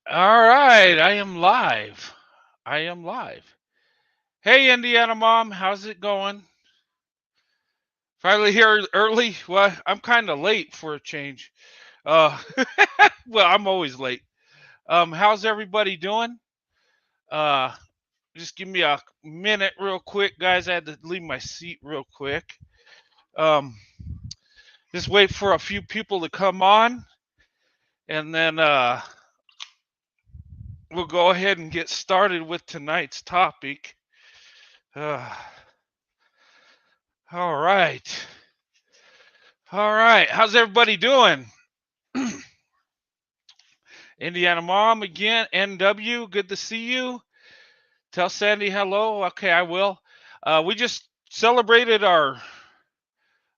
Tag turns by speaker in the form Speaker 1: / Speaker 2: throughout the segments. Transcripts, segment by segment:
Speaker 1: All right, I am live. I am live. Hey, Indiana mom, how's it going? Finally here early. Well, I'm kind of late for a change. Uh, well, I'm always late. How's everybody doing? Uh, just give me a minute, real quick, guys. I had to leave my seat real quick. Um, just wait for a few people to come on, and then we'll go ahead and get started with tonight's topic. Uh, all right. All right. How's everybody doing? Indiana Mom again. NW, good to see you. Tell Sandy hello. Okay, I will. We just celebrated our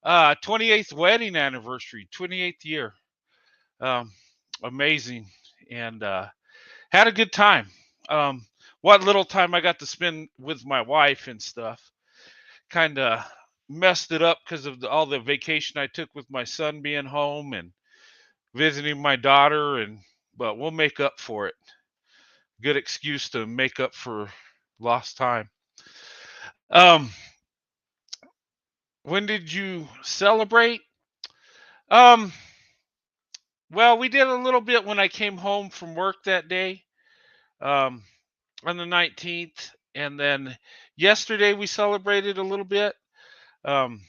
Speaker 1: 28th wedding anniversary, 28th year. Um, Amazing. And had a good time. Um, what little time I got to spend with my wife and stuff kind of messed it up because of all the vacation I took with my son being home and visiting my daughter, and but we'll make up for it. Good excuse to make up for lost time. Um, when did you celebrate? Um, well, we did a little bit when I came home from work that day, um, on the 19th, and then yesterday we celebrated a little bit. Um,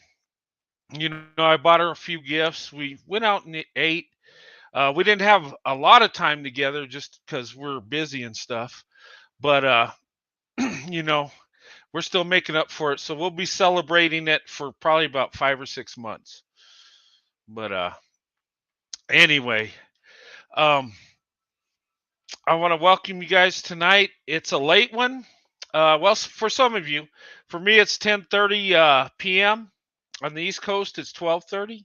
Speaker 1: I bought her a few gifts. We went out and ate. We didn't have a lot of time together just because we're busy and stuff. But you know, we're still making up for it. So we'll be celebrating it for probably about 5 or 6 months. But anyway, um, I want to welcome you guys tonight. It's a late one. Well, for some of you, for me, it's 10:30 p.m. On the East Coast, it's 12:30.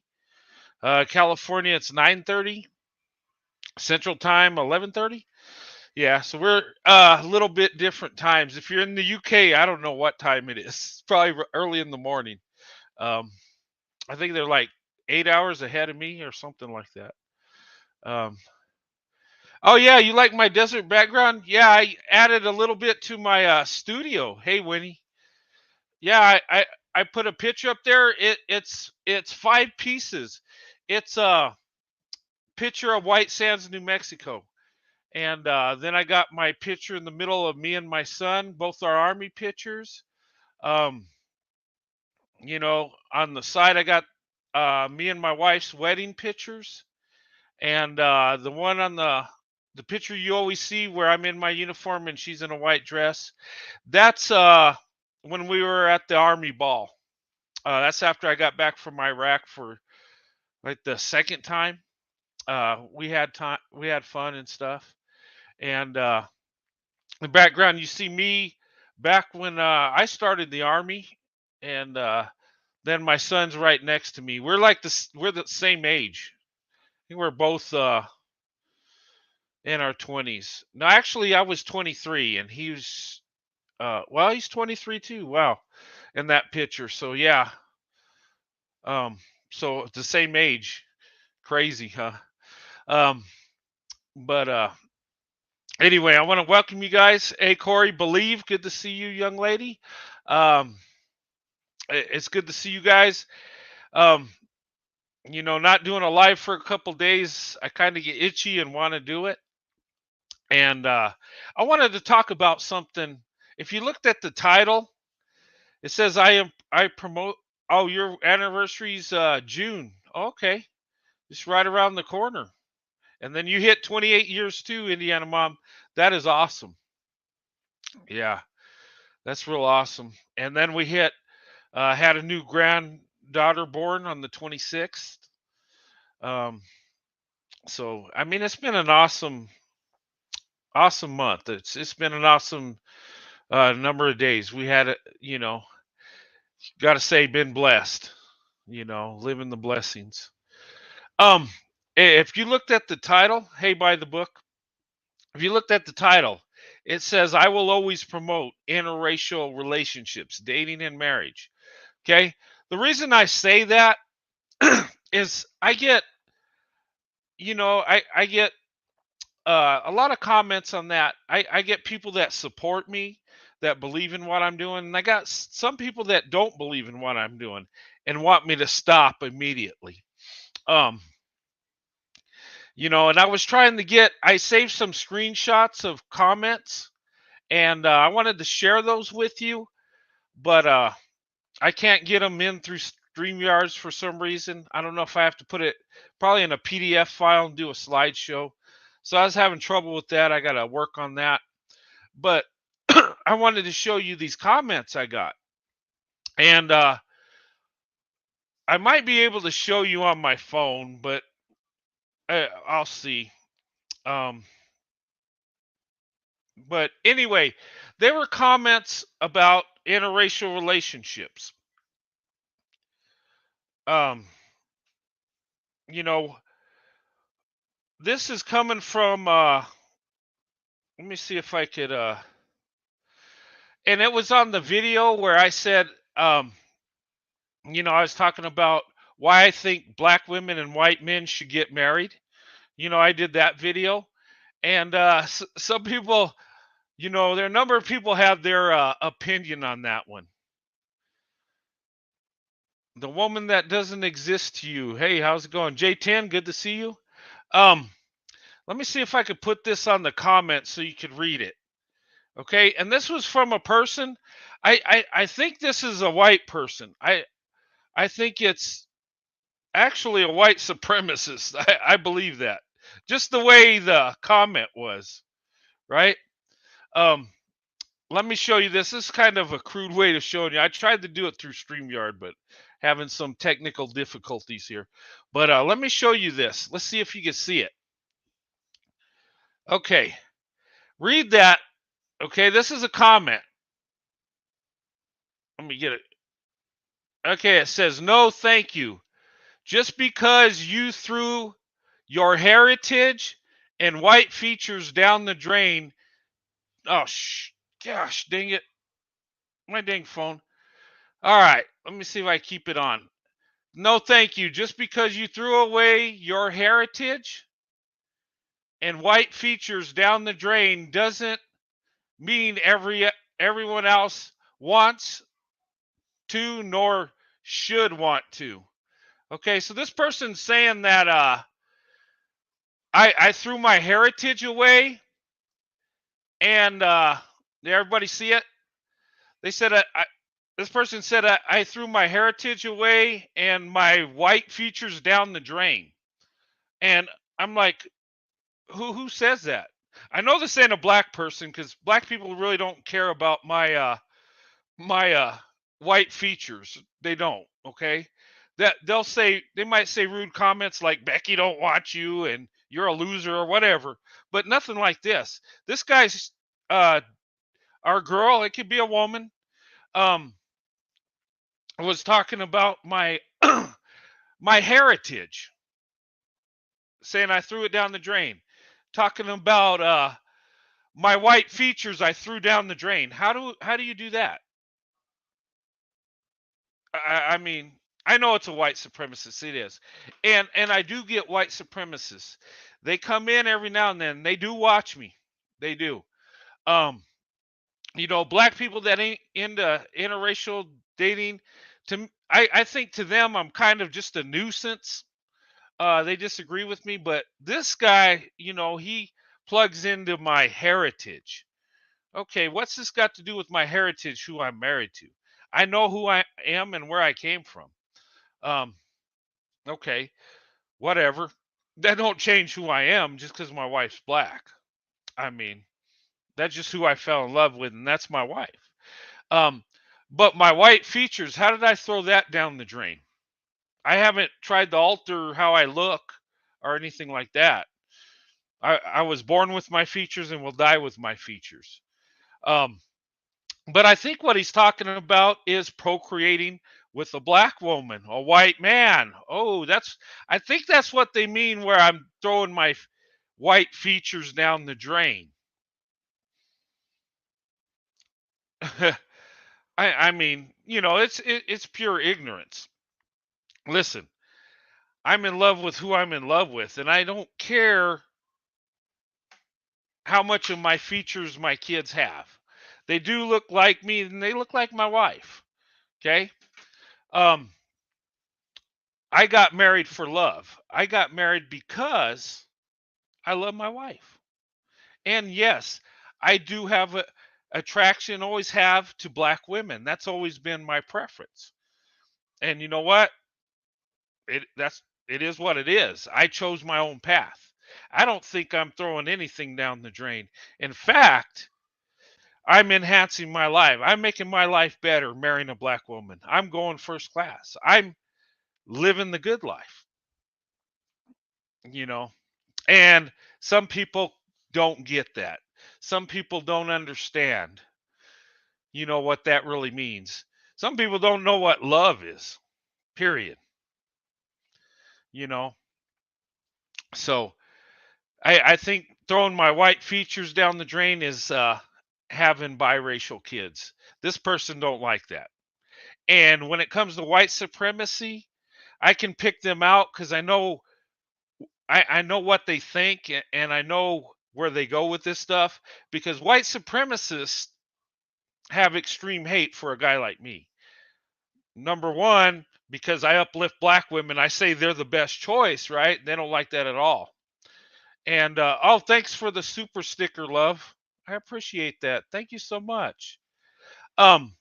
Speaker 1: California, it's 9:30. Central Time, 11:30. Yeah, so we're a little bit different times. If you're in the UK, I don't know what time it is. It's probably early in the morning. Um, I think they're like 8 hours ahead of me or something like that. Um, oh yeah, you like my desert background? Yeah, I added a little bit to my studio. Hey, Winnie. Yeah, I put a picture up there. It's 5 pieces. It's a picture of White Sands, New Mexico, and then I got my picture in the middle of me and my son, both our army pictures. Um, on the side I got me and my wife's wedding pictures. And the one on the picture you always see where I'm in my uniform and she's in a white dress, that's when we were at the army ball. That's after I got back from Iraq for like the second time. We had fun and stuff. And the background you see me back when I started the army, and then my son's right next to me. We're the same age. I think we're both in our 20s. No, actually, I was 23, and he's 23 too. Wow, in that picture. So yeah, um, so the same age. Crazy, huh? Um, but anyway, I want to welcome you guys. Hey, Corey, believe, good to see you, young lady. Um, it's good to see you guys. Um, not doing a live for a couple days, I kind of get itchy and want to do it. And I wanted to talk about something. If you looked at the title, it says I promote. Oh, your anniversary's June. Okay, it's right around the corner. And then you hit 28 years too, Indiana mom. That is awesome. Yeah, that's real awesome. And then we had a new granddaughter born on the 26th. Um, so I mean, it's been an awesome month. It's been an awesome number of days. We had it, got to say, been blessed. Living the blessings. Um, if you looked at the title, hey, buy the book. If you looked at the title, it says, "I will always promote interracial relationships, dating and marriage." Okay. The reason I say that is I get a lot of comments on that. I get people that support me, that believe in what I'm doing, and I got some people that don't believe in what I'm doing and want me to stop immediately. Um, and I was trying to I saved some screenshots of comments, and I wanted to share those with you, but I can't get them in through StreamYards for some reason. I don't know if I have to put it probably in a PDF file and do a slideshow. So I was having trouble with that. I got to work on that. But I wanted to show you these comments I got. And I might be able to show you on my phone, but I'll see. Um, but anyway, there were comments about interracial relationships. Um, you know, this is coming from let me see if I could and it was on the video where I said I was talking about why I think black women and white men should get married. I did that video, and some people, there are a number of people have their opinion on that one. The woman that doesn't exist to you. Hey, how's it going? J10, good to see you. Um Let me see if I could put this on the comments so you could read it. Okay, and this was from a person. I think this is a white person. I think it's actually a white supremacist. I believe that. Just the way the comment was, right? Um, Let me show you this. This is kind of a crude way to show you. I tried to do it through StreamYard, but having some technical difficulties here. But let me show you this. Let's see if you can see it. Okay, read that. Okay, this is a comment. Let me get it. Okay, it says, no, thank you. Just because you threw your heritage and white features down the drain. Oh, gosh, dang it. My dang phone. All right, let me see if I keep it on. No, thank you. Just because you threw away your heritage and white features down the drain doesn't mean everyone else wants to nor should want to. Okay, so this person's saying that I threw my heritage away, and did everybody see it? They said this person said I threw my heritage away and my white features down the drain, and I'm like, who says that? I know this ain't a black person because black people really don't care about my white features. They don't. Okay, that they might say rude comments like Becky don't want you and you're a loser or whatever, but nothing like this. This guy's our girl. It could be a woman. Um, was talking about my my heritage, saying I threw it down the drain. Talking about my white features I threw down the drain. How do you do that? I mean, I know it's a white supremacist. It is, and I do get white supremacists. They come in every now and then. They do watch me. They do. Um, Black people that ain't into interracial dating. I think to them I'm kind of just a nuisance. They disagree with me, but this guy, he plugs into my heritage. Okay, what's this got to do with my heritage, who I'm married to? I know who I am and where I came from. Um, okay, whatever. That don't change who I am just because my wife's black. I mean, that's just who I fell in love with, and that's my wife. Um, but my white features, how did I throw that down the drain? I haven't tried to alter how I look or anything like that. I was born with my features and will die with my features. Um, but I think what he's talking about is procreating with a black woman, a white man. Oh, I think that's what they mean where I'm throwing my white features down the drain. I mean, it's pure ignorance. Listen, I'm in love with who I'm in love with, and I don't care how much of my features my kids have. They do look like me and they look like my wife. Okay. Um, I got married for love. I got married because I love my wife. And yes, I do have a attraction, always have, to black women. That's always been my preference. And you know what? It is what it is. I chose my own path. I don't think I'm throwing anything down the drain. In fact, I'm enhancing my life. I'm making my life better marrying a black woman. I'm going first class. I'm living the good life, you know. And some people don't get that. Some people don't understand, what that really means. Some people don't know what love is, period, you know. So I think throwing my white features down the drain is having biracial kids. This person don't like that. And when it comes to white supremacy, I can pick them out because I know what they think and I know where they go with this stuff because white supremacists have extreme hate for a guy like me. Number one, because I uplift black women, I say they're the best choice, right? They don't like that at all. And oh, thanks for the super sticker, love. I appreciate that. Thank you so much. Um,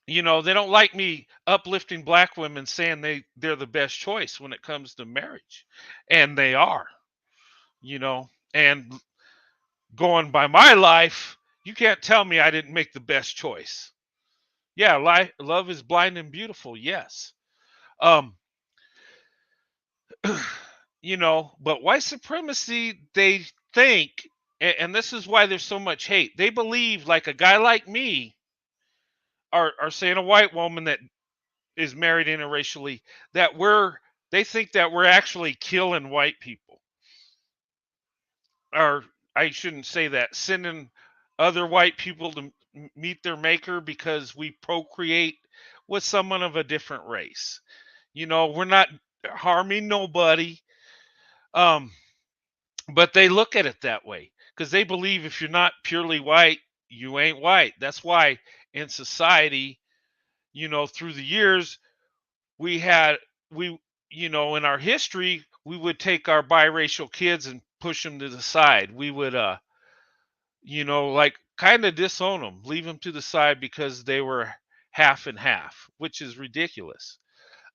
Speaker 1: they don't like me uplifting black women saying they're the best choice when it comes to marriage. And they are, and going by my life, you can't tell me I didn't make the best choice. Yeah, love is blind and beautiful. Yes. Um, but white supremacy, they think, and this is why there's so much hate. They believe like a guy like me are saying a white woman that is married interracially that they think that we're actually killing white people. Or I shouldn't say that, sending other white people to meet their maker because we procreate with someone of a different race. We're not harming nobody. Um, but they look at it that way because they believe if you're not purely white, you ain't white. That's why in society, through the years, we had we in our history we would take our biracial kids and push them to the side. We would like kind of disown them, leave them to the side because they were half and half, which is ridiculous.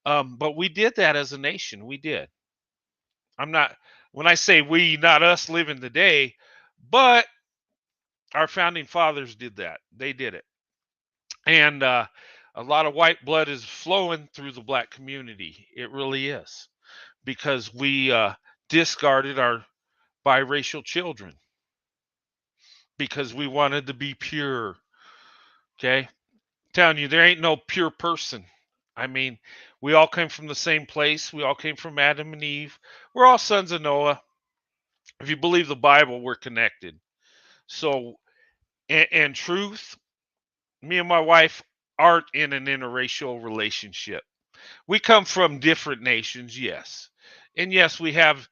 Speaker 1: But we did that as a nation. We did. I'm not When I say we, not us living today, but our founding fathers did that. They did it. And a lot of white blood is flowing through the black community. It really is because we discarded our biracial children because we wanted to be pure. Okay. Telling you, there ain't no pure person. I mean, we all came from the same place. We all came from Adam and Eve. We're all sons of Noah. If you believe the Bible, we're connected. So, and truth, me and my wife aren't in an interracial relationship. We come from different nations, yes. And yes, we have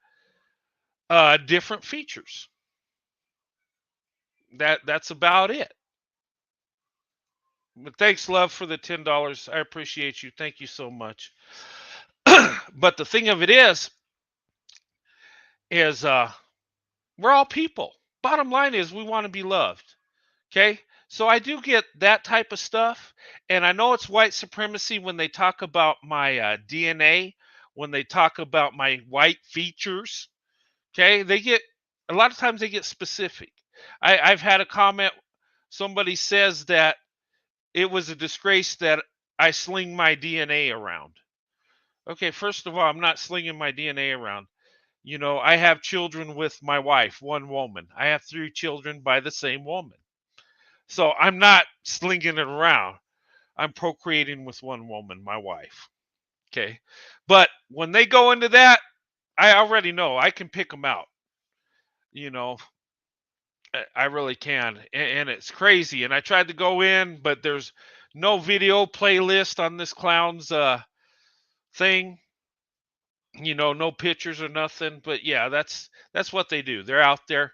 Speaker 1: different features. That's about it. But thanks, love, for the $10. I appreciate you. Thank you so much. But the thing of it is we're all people. Bottom line is we want to be loved. Okay? So I do get that type of stuff. And I know it's white supremacy when they talk about my DNA, when they talk about my white features. Okay? A lot of times they get specific. I've had a comment, somebody says that it was a disgrace that I sling my DNA around. Okay, first of all, I'm not slinging my DNA around. I have children with my wife, one woman. I have 3 children by the same woman. So I'm not slinging it around. I'm procreating with one woman, my wife. Okay. But when they go into that, I already know I can pick them out. You know, I really can. And it's crazy. And I tried to go in, but there's no video playlist on this clown's thing. No pictures or nothing. But yeah, that's what they do. They're out there.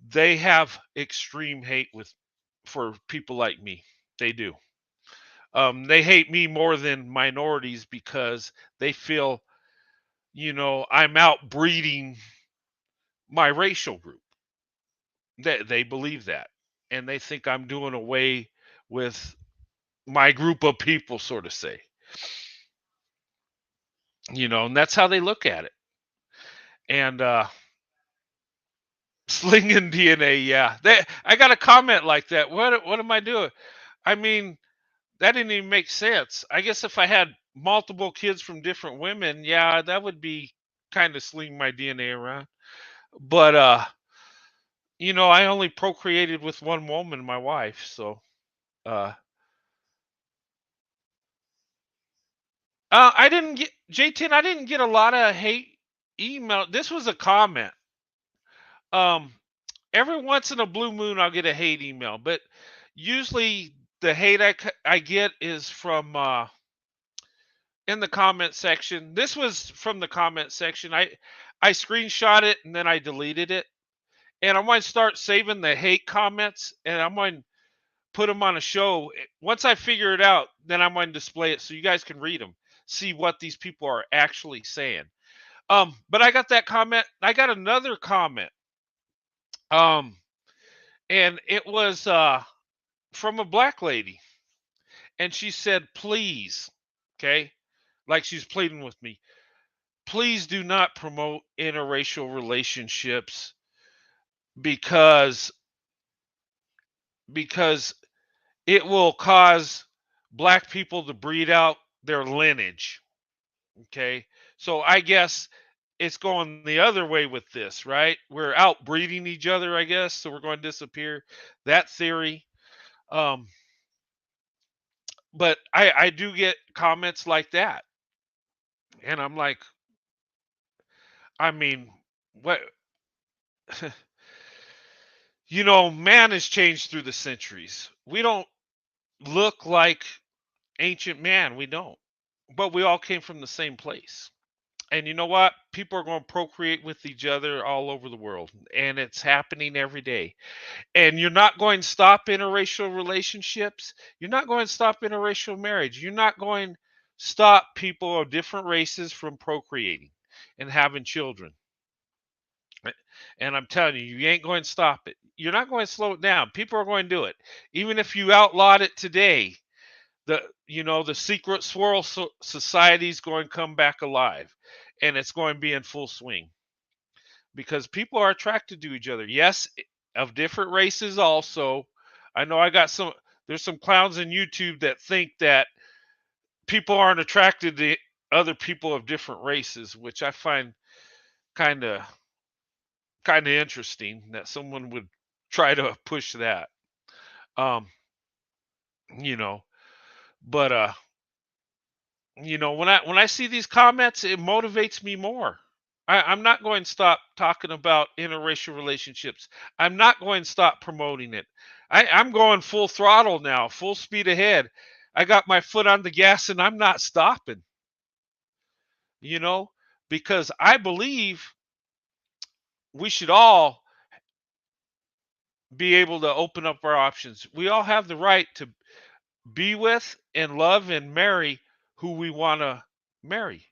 Speaker 1: they have extreme hate with for people like me. They do. They hate me more than minorities because they feel, I'm outbreeding my racial group. They believe that, and they think I'm doing away with my group of people, so to say. And that's how they look at it. And slinging DNA, yeah. I got a comment like that. What am I doing? I mean, that didn't even make sense. I guess if I had multiple kids from different women, yeah, that would be kind of sling my DNA around. But I only procreated with one woman, my wife. So uh I didn't get J10, I didn't get a lot of hate email. This was a comment. Um every once in a blue moon I'll get a hate email, but usually the hate I get is from in the comment section. This was from the comment section. I screenshot it and then I deleted it. And I'm going to start saving the hate comments, and I'm going to put them on a show. Once I figure it out, then I'm going to display it so you guys can read them, see what these people are actually saying. But I got that comment. I got another comment. Um, and it was from a black lady, and she said, "Please, okay, like she's pleading with me. Please do not promote interracial relationships because because it will cause black people to breed out their lineage." Okay. So I guess it's going the other way with this, right? We're outbreeding each other, I guess. So we're going to disappear. That theory. Um, but I do get comments like that. And I'm like, I mean, what man has changed through the centuries. We don't look like ancient man. We don't. But we all came from the same place. And you know what? People are going to procreate with each other all over the world. And it's happening every day. And you're not going to stop interracial relationships. You're not going to stop interracial marriage. You're not going to stop people of different races from procreating and having children. And I'm telling you, you ain't going to stop it. You're not going to slow it down. People are going to do it. Even if you outlawed it today, the secret swirl society is going to come back alive, and it's going to be in full swing because people are attracted to each other. Yes, of different races also. I know there's some clowns on YouTube that think that people aren't attracted to other people of different races, which I find kind of interesting that someone would try to push that. Um, you know, but when I see these comments, it motivates me more. I'm not going to stop talking about interracial relationships. I'm not going to stop promoting it. I'm going full throttle now, full speed ahead. I got my foot on the gas and I'm not stopping, you know, because I believe we should all be able to open up our options. We all have the right to be with and love and marry who we want to marry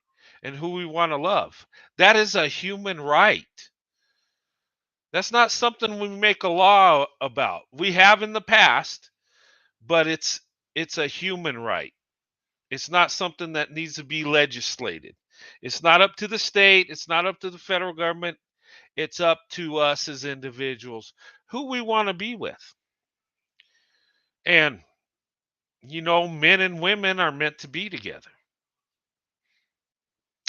Speaker 1: and who we want to love. That is a human right. That's not something we make a law about. We have in the past, but it's a human right. It's not something that needs to be legislated. It's not up to the state, it's not up to the federal government. It's up to us as individuals who we want to be with. And men and women are meant to be together.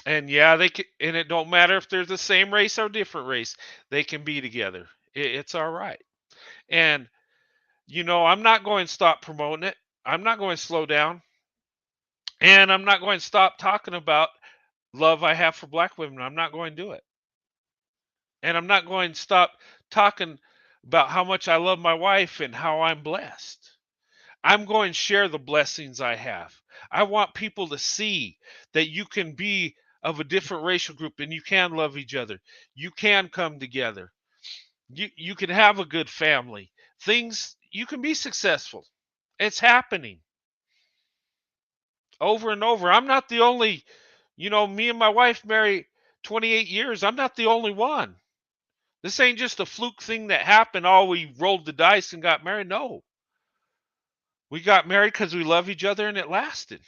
Speaker 1: And yeah, they can, and it don't matter if they're the same race or different race. They can be together. It's all right. And I'm not going to stop promoting it. I'm not going to slow down. And I'm not going to stop talking about love I have for black women. I'm not going to do it. And I'm not going to stop talking about how much I love my wife and how I'm blessed. I'm going to share the blessings I have. I want people to see that you can be of a different racial group and you can love each other. You can come together. You can have a good family. Things you can be successful. It's happening over and over. I'm not the only, me and my wife married 28 years. I'm not the only one. This ain't just a fluke thing that happened. Oh, we rolled the dice and got married. No, we got married because we love each other and it lasted.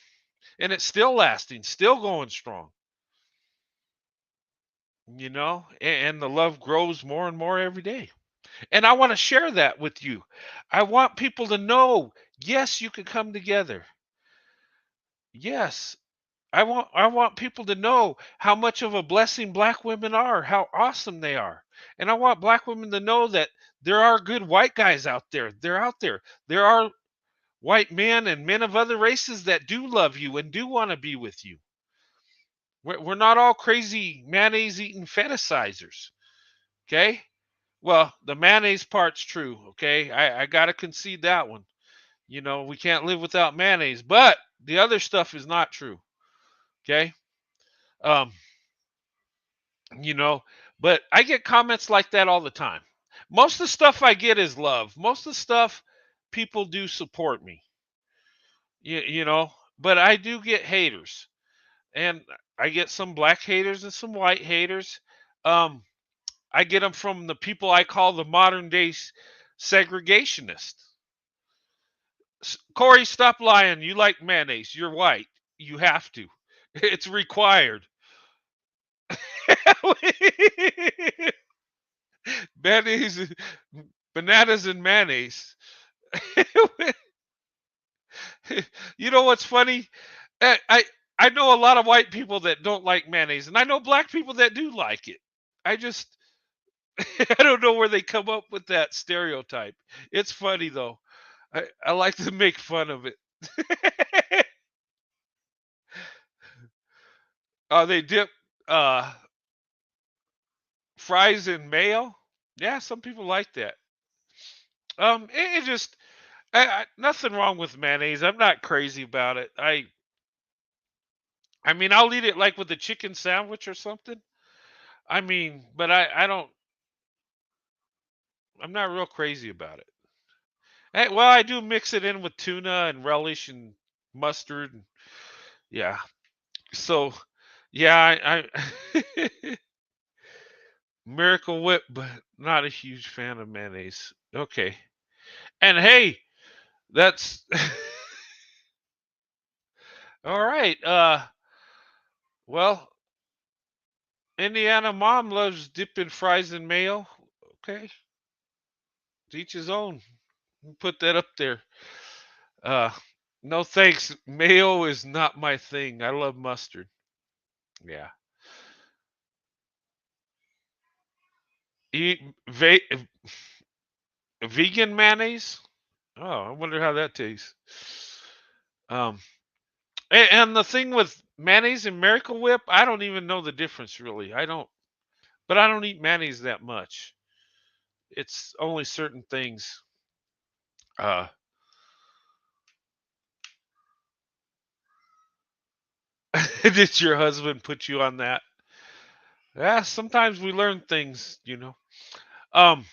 Speaker 1: And it's still lasting, still going strong, and the love grows more and more every day. And I want to share that with you. I want people to know, yes, you can come together. Yes, I want people to know how much of a blessing black women are, how awesome they are. And I want black women to know that there are good white guys out there. They're out there. There are white men and men of other races that do love you and do want to be with you. We're not all crazy mayonnaise eating fantasizers. Okay? Well, the mayonnaise part's true. Okay? I got to concede that one. We can't live without mayonnaise, but the other stuff is not true. Okay? Um, you know, but I get comments like that all the time. Most of the stuff I get is love. Most of the stuff people do support me. But I do get haters. And I get some black haters and some white haters. Um, I get them from the people I call the modern day segregationists. Corey, stop lying. You like mayonnaise. You're white. You have to. It's required. Mayonnaise, bananas and mayonnaise. You know what's funny? I know a lot of white people that don't like mayonnaise, and I know black people that do like it. I just I don't know where they come up with that stereotype. It's funny though. I like to make fun of it. They dip uh, fries in mayo. Yeah, some people like that. It just nothing wrong with mayonnaise. I'm not crazy about it. I mean, I'll eat it like with a chicken sandwich or something. I mean, but I don't. I'm not real crazy about it. Well, I do mix it in with tuna and relish and mustard. And, yeah. So, yeah, I Miracle Whip, but not a huge fan of mayonnaise. Okay. And hey, that's all right. Well, Indiana mom loves dipping fries in mayo. Okay, to each his own. Put that up there. Uh, no thanks. Mayo is not my thing. I love mustard. Yeah. Eat vegan mayonnaise. Oh, I wonder how that tastes. Um, and the thing with mayonnaise and Miracle Whip, I don't even know the difference really. I don't, but I don't eat mayonnaise that much. It's only certain things. Uh, did your husband put you on that? Yeah, sometimes we learn things. Um,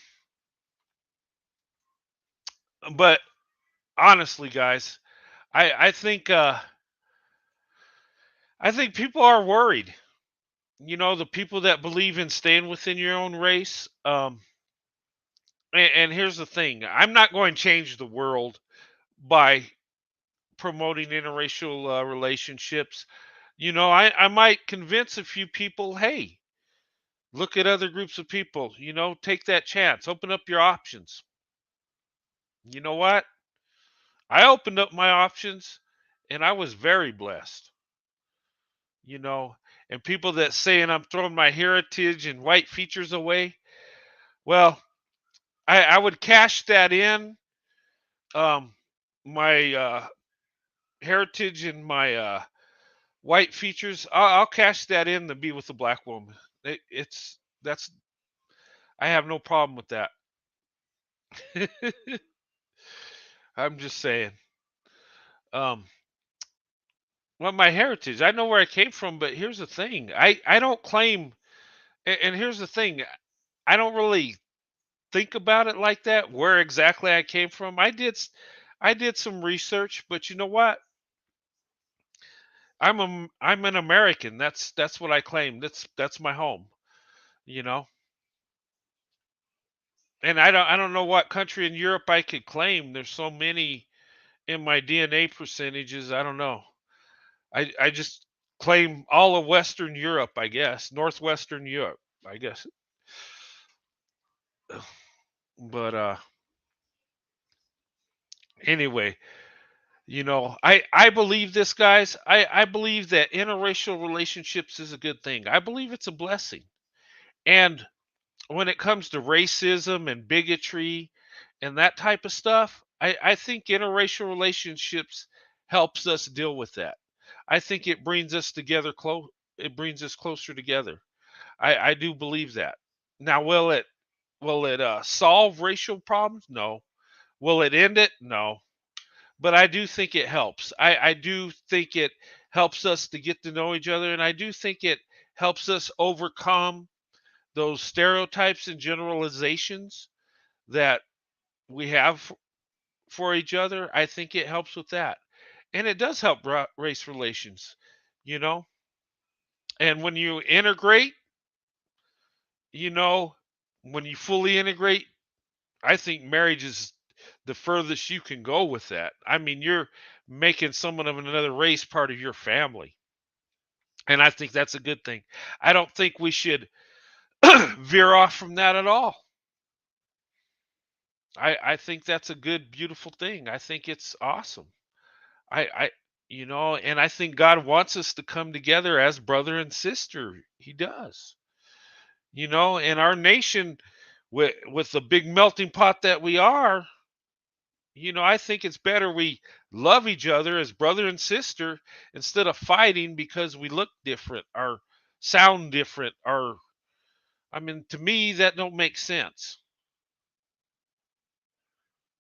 Speaker 1: but honestly, guys, I think people are worried. The people that believe in staying within your own race. And here's the thing: I'm not going to change the world by promoting interracial relationships. I might convince a few people, hey, look at other groups of people. Take that chance, open up your options. You know what? I opened up my options, and I was very blessed. You know, and people that saying I'm throwing my heritage and white features away, well, I would cash that in. Um, my heritage and my white features, I'll cash that in to be with a black woman. That's I have no problem with that. I'm just saying. Um, well, my heritage, I know where I came from, but here's the thing: I don't claim, and here's the thing: I don't really. think about it like that, where exactly I came from. I did some research, but you know what? I'm an American. That's what I claim. That's my home, you know. And I don't know what country in Europe I could claim. There's so many in my DNA percentages. I don't know. I just claim all of Western Europe, I guess, Northwestern Europe, I guess. But anyway, I believe this, guys. I believe that interracial relationships is a good thing. I believe it's a blessing. And when it comes to racism and bigotry and that type of stuff, I think interracial relationships helps us deal with that. I think it brings us together close. It brings us closer together. I do believe that. Now, will it solve racial problems? No. Will it end it? No. But I do think it helps. I do think it helps us to get to know each other, and I do think it helps us overcome those stereotypes and generalizations that we have for each other. I think it helps with that. And it does help race relations, you know? And when you integrate, you know, when you fully integrate, I think marriage is the furthest you can go with that. I mean, you're making someone of another race part of your family. And I think that's a good thing. I don't think we should veer off from that at all. I think that's a good, beautiful thing. I think it's awesome. I and I think God wants us to come together as brother and sister. He does. In our nation, with the big melting pot that we are, I think it's better we love each other as brother and sister instead of fighting because we look different or sound different or I mean, to me that don't make sense.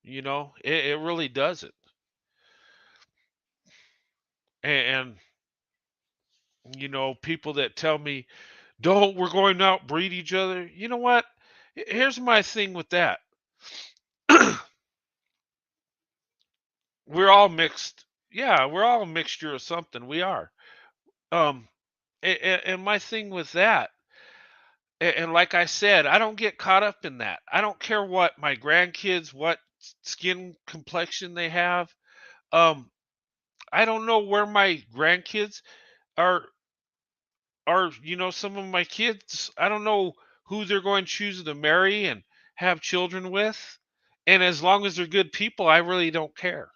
Speaker 1: It really doesn't. And people that tell me, "Don't, we're going to outbreed each other." You know what? Here's my thing with that. We're all mixed. Yeah, we're all a mixture of something. We are. Um, and my thing with that, and like I said, I don't get caught up in that. I don't care what my grandkids, what skin complexion they have. Um, I don't know where my grandkids are some of my kids, I don't know who they're going to choose to marry and have children with. And as long as they're good people, I really don't care.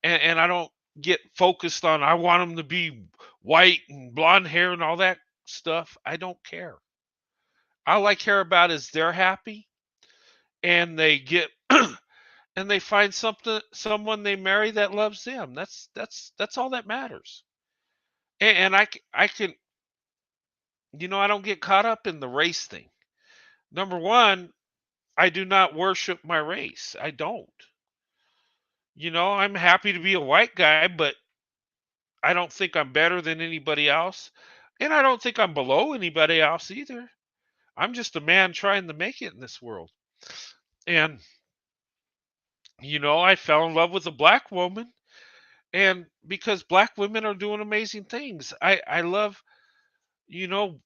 Speaker 1: And I don't get focused on, I want them to be white and blonde hair and all that stuff. I don't care. All I care about is they're happy and they get and they find someone they marry that loves them. That's all that matters. And I can, I don't get caught up in the race thing. Number one, I do not worship my race. I don't. I'm happy to be a white guy, but I don't think I'm better than anybody else. And I don't think I'm below anybody else either. I'm just a man trying to make it in this world. And, I fell in love with a black woman. And because black women are doing amazing things, I love, you know,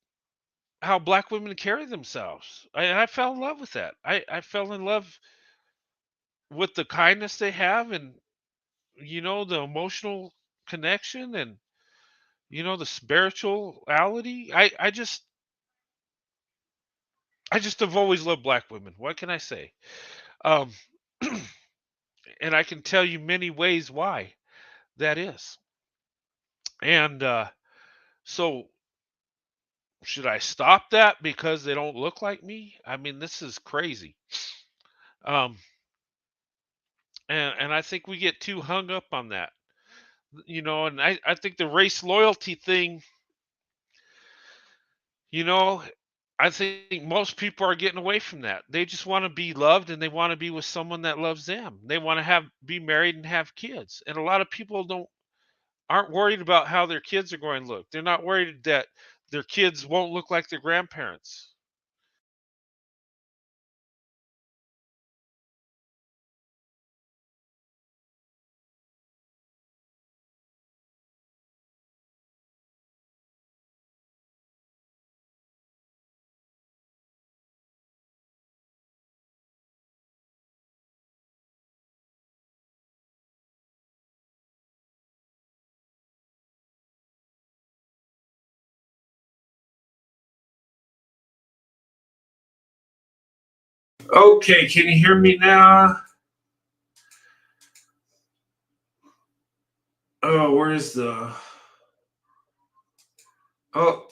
Speaker 1: how black women carry themselves. I fell in love with that. I fell in love with the kindness they have and the emotional connection and the spirituality. I just have always loved black women. What can I say? Um and I can tell you many ways why that is. And so should I stop that because they don't look like me? I mean, this is crazy. Um and I think we get too hung up on that. And I think the race loyalty thing, you know, I think most people are getting away from that. They just want to be loved and they want to be with someone that loves them. They want to be married and have kids. And a lot of people aren't worried about how their kids are going to look. They're not worried that their kids won't look like their grandparents. Okay, can you hear me now? Oh, where's the? Oh,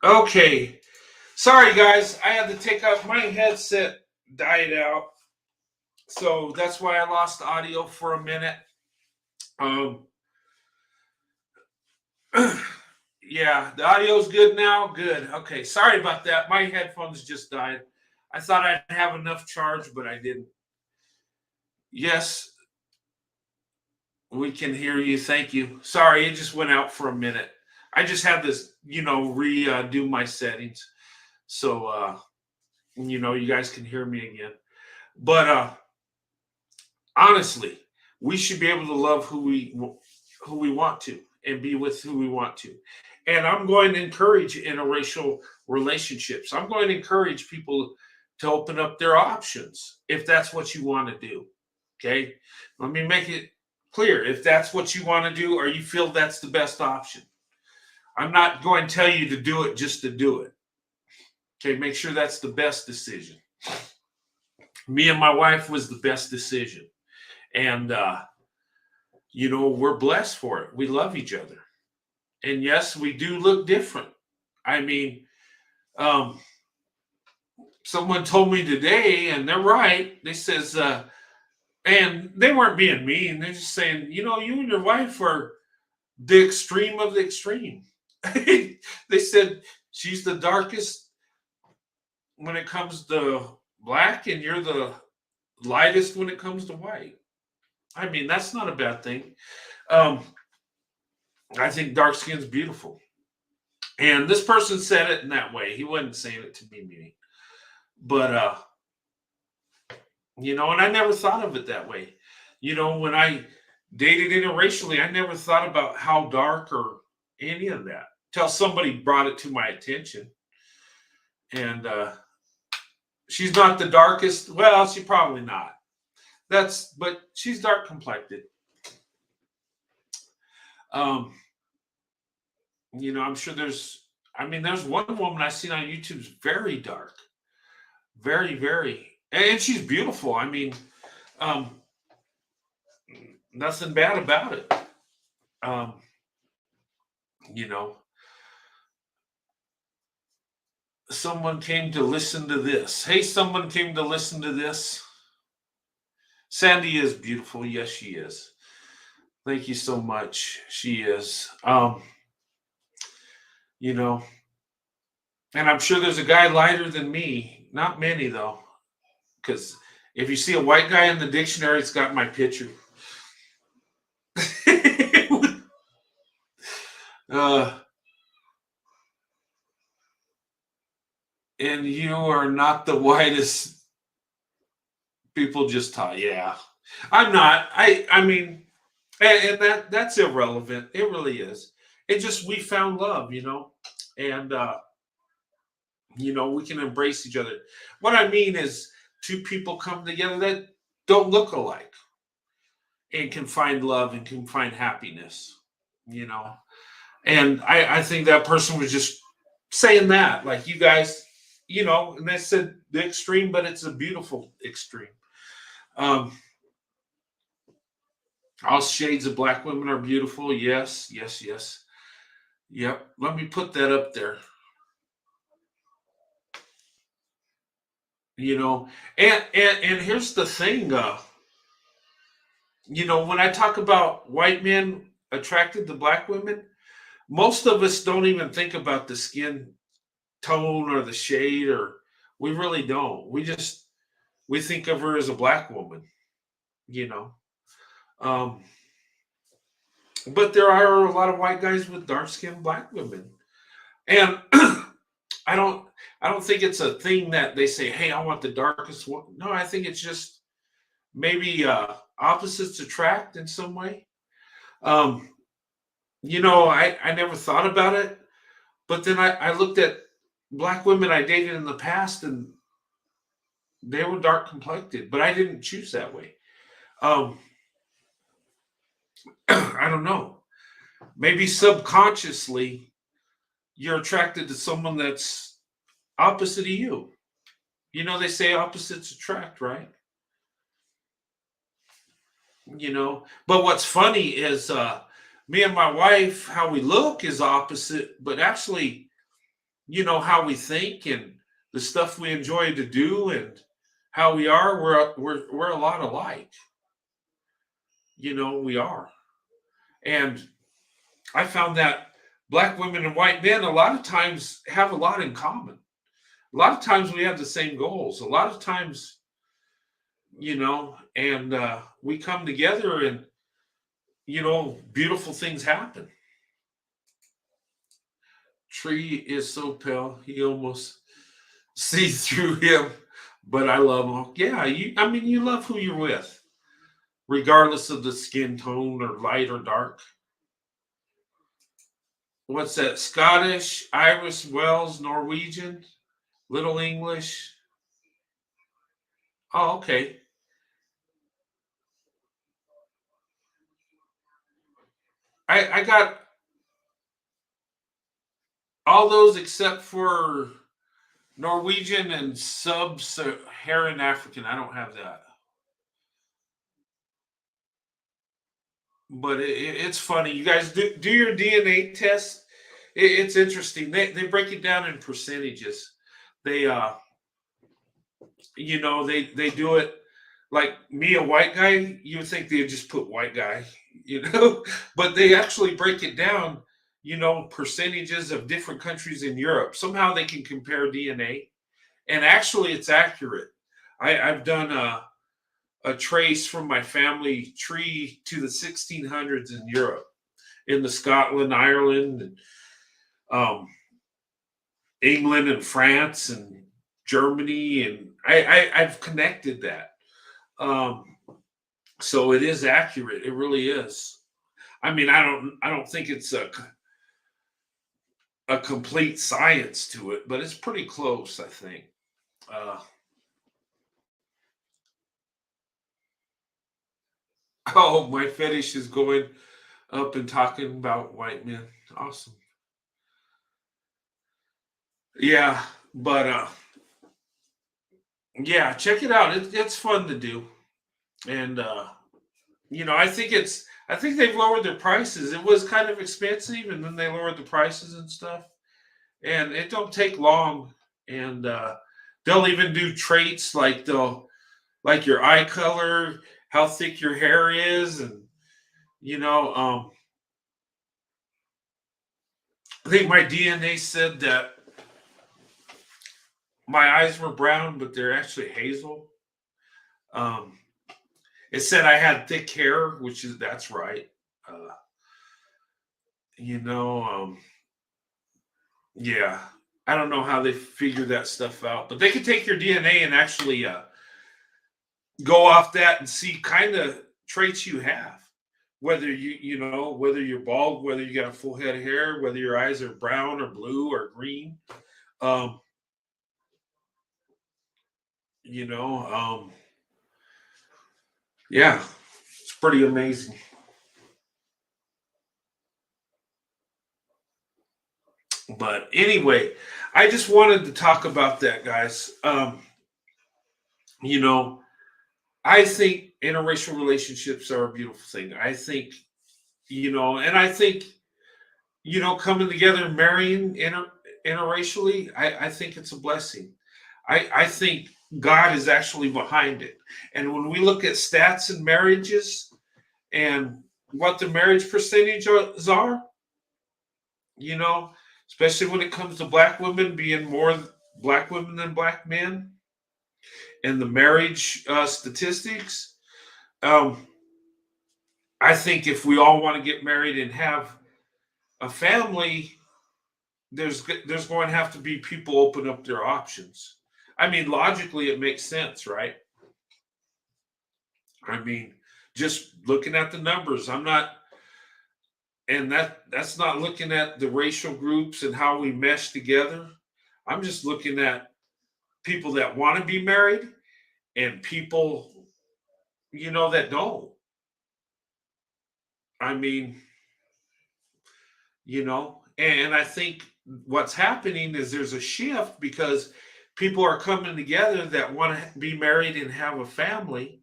Speaker 1: okay. Sorry, guys. I had to take out my headset. Died out, so that's why I lost audio for a minute. Um, yeah, the audio's good now. Good. Okay. Sorry about that. My headphones just died. I thought I'd have enough charge, but I didn't. Yes, we can hear you. Thank you. Sorry, it just went out for a minute. I just had this, redo my settings. So you guys can hear me again. But honestly, we should be able to love who we want to and be with who we want to. And I'm going to encourage interracial relationships. I'm going to encourage people to open up their options if that's what you want to do. Okay? Let me make it clear. If that's what you want to do or you feel that's the best option. I'm not going to tell you to do it just to do it. Okay, make sure that's the best decision. Me and my wife was the best decision. And we're blessed for it. We love each other. And yes, we do look different. I mean, um, someone told me today, and they're right. They says, and they weren't being mean. They're just saying, you and your wife are the extreme of the extreme. They said she's the darkest when it comes to black, and you're the lightest when it comes to white. I mean, that's not a bad thing. Um, I think dark skin's beautiful. And this person said it in that way. He wasn't saying it to be mean. But and I never thought of it that way. When I dated interracially, I never thought about how dark or any of that till somebody brought it to my attention. And she's not the darkest. Well, she's probably not. But she's dark complected. Um, I'm sure there's one woman I seen on YouTube's very dark, very, very, and she's beautiful. I mean, um, nothing bad about it. Um, you know, someone came to listen to this. Hey, someone came to listen to this. Sandy is beautiful. Yes, she is. Thank you so much. She is. You know, and I'm sure there's a guy lighter than me. Not many though, because if you see a white guy in the dictionary, it's got my picture. uh, and you are not the whitest. People just talk. Yeah, I'm not. I mean, and that's irrelevant. It really is. It just we found love, and we can embrace each other. What I mean is, two people come together that don't look alike and can find love and can find happiness. You know, and I think that person was just saying that, like you guys, and they said the extreme, but it's a beautiful extreme. Um, all shades of black women are beautiful. Yes, yes, yes. Yep. Let me put that up there. You know, and here's the thing. When I talk about white men attracted to black women, most of us don't even think about the skin tone or the shade, or we really don't. We think of her as a black woman. You know, um, but there are a lot of white guys with dark skinned black women, and I don't I don't think it's a thing that they say, "Hey, I want the darkest one." No, I think it's just maybe opposites attract in some way. Um, I never thought about it, but then I looked at black women I dated in the past, and they were dark complected, but I didn't choose that way. Um, I don't know. Maybe subconsciously you're attracted to someone that's
Speaker 2: opposite of you. They say opposites attract, right? But what's funny is me and my wife, how we look is opposite, but actually, how we think and the stuff we enjoy to do and how we are, we're a lot alike. We are. And I found that black women and white men a lot of times have a lot in common. A lot of times we have the same goals. A lot of times, and we come together and beautiful things happen. Tree is so pale, he almost see through him, but I love him. Yeah, I mean, you love who you're with, regardless of the skin tone or light or dark. What's that? Scottish, Irish, Welsh, Norwegian, Little English. Oh, okay. I got all those except for Norwegian and sub-Saharan African. I don't have that. But it's funny. You guys do your DNA test. It's interesting. They break it down in percentages. They they do it like me, a white guy. You would think they'd just put white guy, but they actually break it down. Percentages of different countries in Europe. Somehow they can compare DNA, and actually, it's accurate. I've done a trace from my family tree to the 1600s in Europe, in the Scotland, Ireland, and um, England, and France, and Germany, and I've connected that. Um, so it is accurate. It really is. I mean, I don't think it's a complete science to it, but it's pretty close. I think. Uh, oh, my fetish is going up and talking about white men. Awesome. Yeah, but yeah, check it out. It's fun to do, and I think they've lowered their prices. It was kind of expensive, and then they lowered the prices and stuff. And it don't take long, and they'll even do traits like they'll like your eye color, how thick your hair is, and you know, um, I think my DNA said that my eyes were brown, but they're actually hazel. Um, it said I had thick hair, which is that's right. Uh, you know, um, yeah, I don't know how they figure that stuff out, but they could take your DNA and actually go off that and see kind of traits you have. Whether whether you're bald, whether you got a full head of hair, whether your eyes are brown or blue or green. Um, you know, um, yeah, it's pretty amazing. But anyway, I just wanted to talk about that, guys. You know, I think interracial relationships are a beautiful thing. I think, and I think, coming together and marrying interracially, I think it's a blessing. I think God is actually behind it. And when we look at stats and marriages and what the marriage percentages are, you know, especially when it comes to black women being more black women than black men, and the marriage statistics, um, I think if we all want to get married and have a family, there's going to have to be people open up their options. I mean, logically, it makes sense, right? I mean, just looking at the numbers, I'm not, and that's not looking at the racial groups and how we mesh together. I'm just looking at people that want to be married and people, that don't. I mean, and I think what's happening is there's a shift because people are coming together that want to be married and have a family,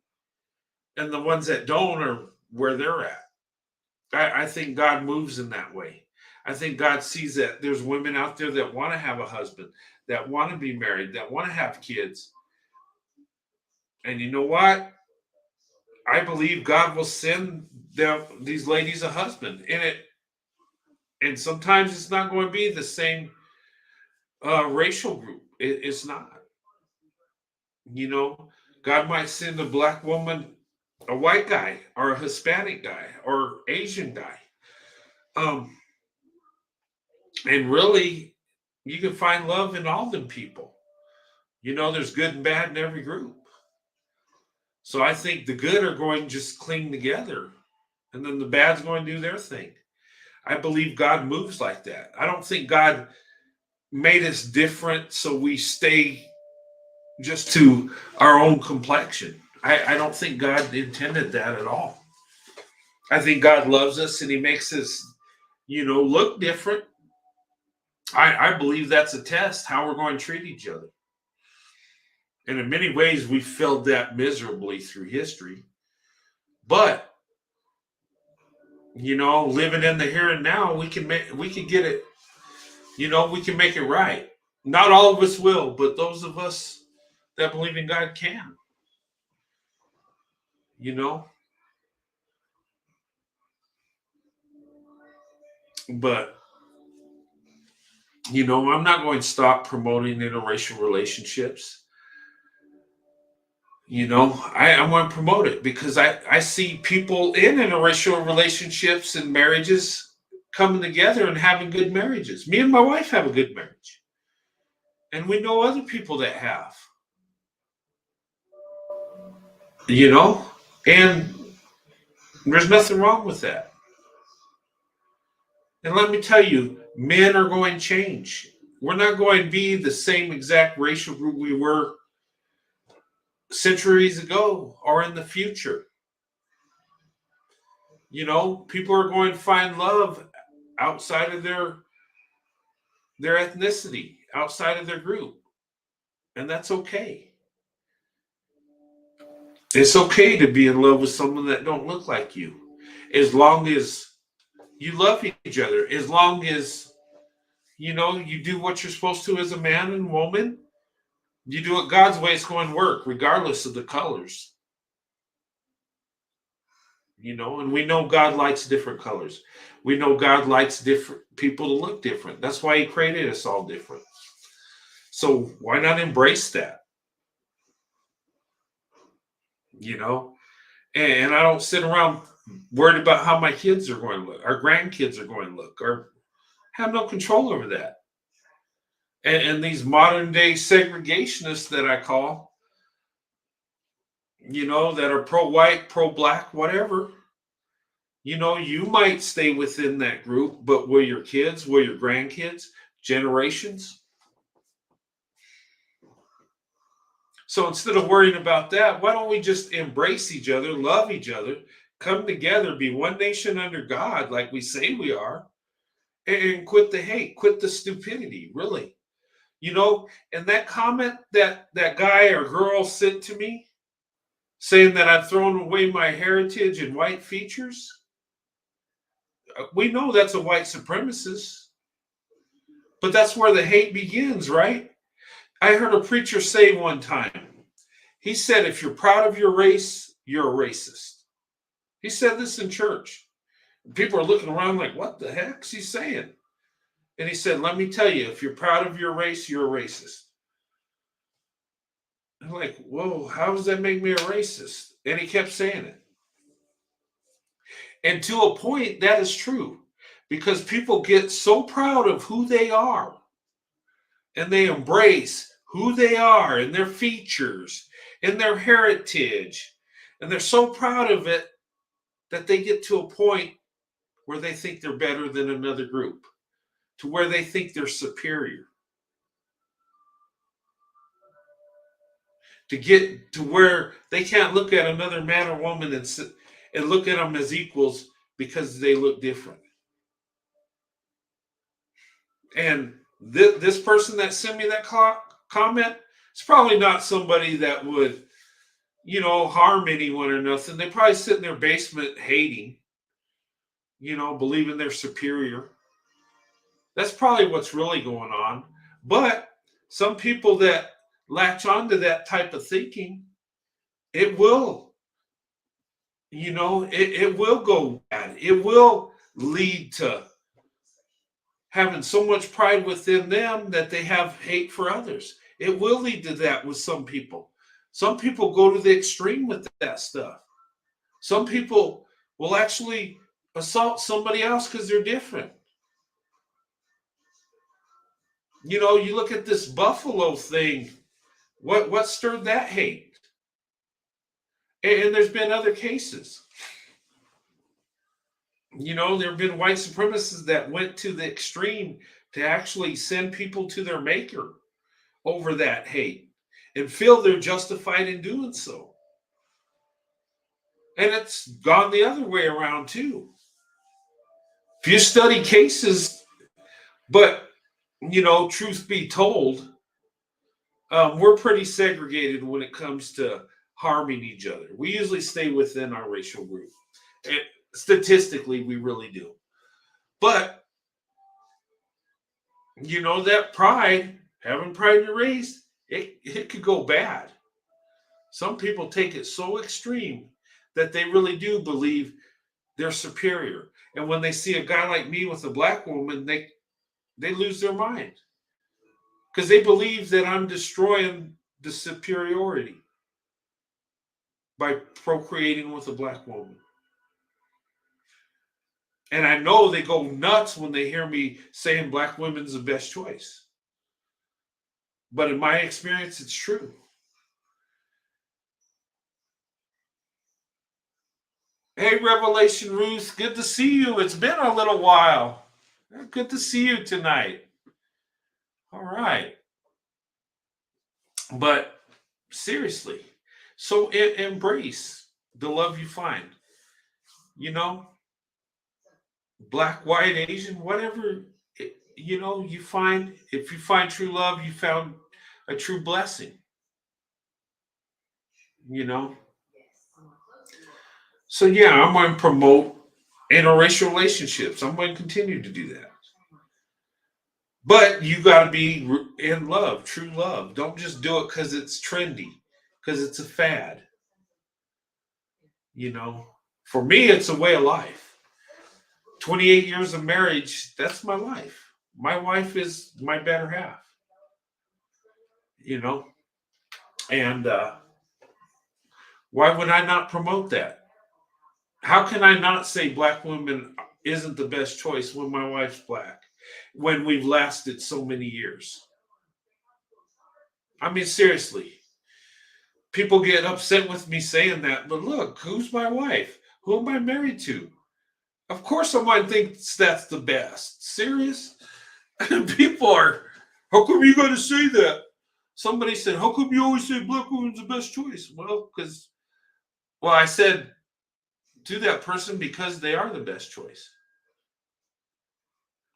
Speaker 2: and the ones that don't are where they're at. I think God moves in that way. I think God sees that there's women out there that want to have a husband, that want to be married, that want to have kids. And you know what? I believe God will send these ladies a husband. And sometimes it's not going to be the same racial group. It's not. You know, God might send a black woman, a white guy, or a Hispanic guy, or Asian guy. Um, and really, you can find love in all them people. You know, there's good and bad in every group. So I think the good are going to just cling together, and then the bad's going to do their thing. I believe God moves like that. I don't think God made us different so we stay just to our own complexion. I don't think God intended that at all. I think God loves us and He makes us, look different. I believe that's a test how we're going to treat each other. And in many ways, we failed that miserably through history. But living in the here and now, we can get it. We can make it right. Not all of us will, but those of us that believe in God can. You know, but I'm not going to stop promoting interracial relationships. I'm going to promote it because I see people in interracial relationships and marriages coming together and having good marriages. Me and my wife have a good marriage. And we know other people that have, you know, and there's nothing wrong with that. And let me tell you, men are going to change. We're not going to be the same exact racial group we were centuries ago or in the future. People are going to find love outside of their ethnicity, outside of their group. And that's okay. It's okay to be in love with someone that don't look like you. As long as you love each other, as long as you do what you're supposed to as a man and woman, you do it God's way, it's going to work, regardless of the colors. And we know God likes different colors. We know God likes different people to look different. That's why He created us all different. So why not embrace that? You know, and I don't sit around worried about how my kids are going to look, our grandkids are going to look, or have no control over that. And these modern day segregationists that I call, that are pro white, pro black, whatever, you might stay within that group, but will your kids, will your grandkids, generations? So instead of worrying about that, why don't we just embrace each other, love each other, come together, be one nation under God, like we say we are, and quit the hate, quit the stupidity, really. And that comment that guy or girl sent to me, saying that I've thrown away my heritage and white features, we know that's a white supremacist, but that's where the hate begins, right? I heard a preacher say one time, he said, if you're proud of your race, you're a racist. He said this in church. People are looking around like, what the heck's he saying? And he said, let me tell you, if you're proud of your race, you're a racist. I'm like, whoa, how does that make me a racist? And he kept saying it. And to a point, that is true because people get so proud of who they are and they embrace who they are and their features and their heritage. And they're so proud of it that they get to a point where they think they're better than another group, to where they think they're superior. To get to where they can't look at another man or woman and look at them as equals because they look different. And this person that sent me that comment, it's probably not somebody that would, harm anyone or nothing. They probably sit in their basement hating, believing they're superior. That's probably what's really going on. But some people that latch onto that type of thinking, it will, it will go bad. It will lead to having so much pride within them that they have hate for others. It will lead to that with some people. Some people go to the extreme with that stuff. Some people will actually assault somebody else because they're different. You look at this Buffalo thing. What stirred that hate? And there's been other cases. There have been white supremacists that went to the extreme to actually send people to their maker over that hate and feel they're justified in doing so. And it's gone the other way around too. If you study cases, but truth be told, we're pretty segregated when it comes to harming each other. We usually stay within our racial group. And statistically, we really do. But, that pride, having pride in your race, it could go bad. Some people take it so extreme that they really do believe they're superior. And when they see a guy like me with a black woman, they lose their mind because they believe that I'm destroying the superiority by procreating with a black woman. And I know they go nuts when they hear me saying black women's the best choice. But in my experience, it's true. Hey, Revelation Ruth, good to see you. It's been a little while. Good to see you tonight. All right. But seriously, so embrace the love you find. Black, white, Asian, whatever, you find. If you find true love, you found a true blessing. You know. So yeah, I'm going to promote interracial relationships. I'm going to continue to do that. But you got to be in love, true love. Don't just do it because it's trendy, because it's a fad. For me, it's a way of life. 28 years of marriage, that's my life. My wife is my better half, you know, and why would I not promote that? How can I not say black women isn't the best choice when my wife's black, when we've lasted so many years? I mean, seriously, people get upset with me saying that, but look, who's my wife? Who am I married to? Of course, someone thinks that's the best. Serious? People are, how come you got to say that? Somebody said, how come you always say black woman's the best choice? Well, I said to that person because they are the best choice.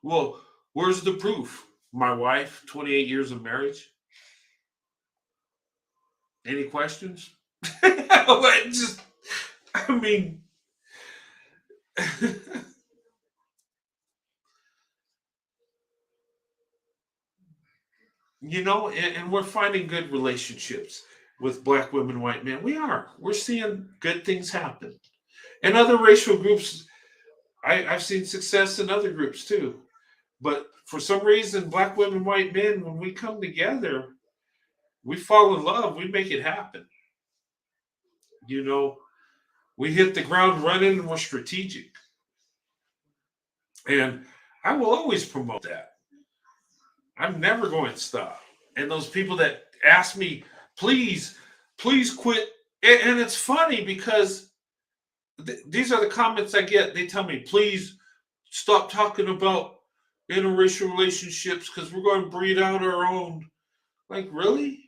Speaker 2: Well, where's the proof? My wife, 28 years of marriage. Any questions? I mean, and we're finding good relationships with black women, white men. We're seeing good things happen. And other racial groups, I've seen success in other groups too. But for some reason, black women, white men, when we come together, we fall in love, we make it happen. We hit the ground running and we're strategic. And I will always promote that. I'm never going to stop. And those people that ask me, please, please quit. And it's funny because these are the comments I get. They tell me, please stop talking about interracial relationships because we're going to breed out our own. Like, really?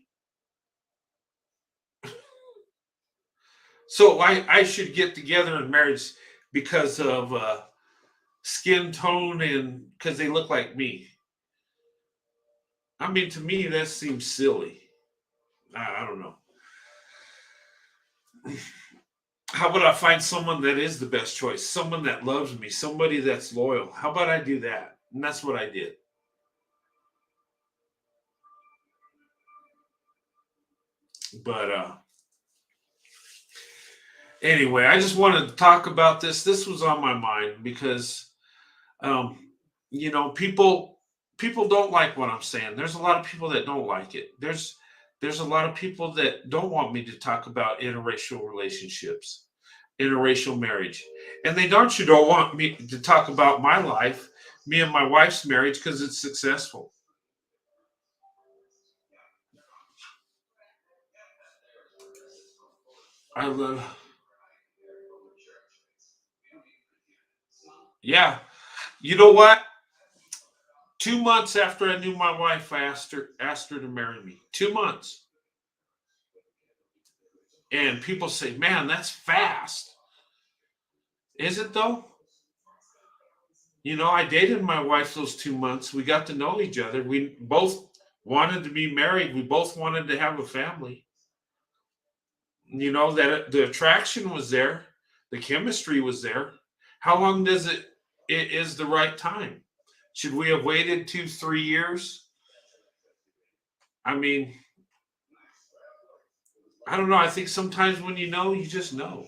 Speaker 2: So I should get together in marriage because of skin tone and because they look like me. I mean, to me, that seems silly. I don't know. How about I find someone that is the best choice, someone that loves me, somebody that's loyal? How about I do that? And that's what I did. But anyway, I just wanted to talk about this. This was on my mind because um, people don't like what I'm saying. There's a lot of people that don't like it. There's a lot of people that don't want me to talk about interracial relationships, interracial marriage, and they don't you don't want me to talk about my life, me and my wife's marriage, because it's successful. I love, yeah. You know what? 2 months after I knew my wife, I asked her to marry me. 2 months, and people say, "Man, that's fast." Is it though? I dated my wife those 2 months. We got to know each other. We both wanted to be married. We both wanted to have a family. That the attraction was there, the chemistry was there. How long does it is the right time? Should we have waited 2, 3 years? I mean, I don't know. I think sometimes when you know, you just know.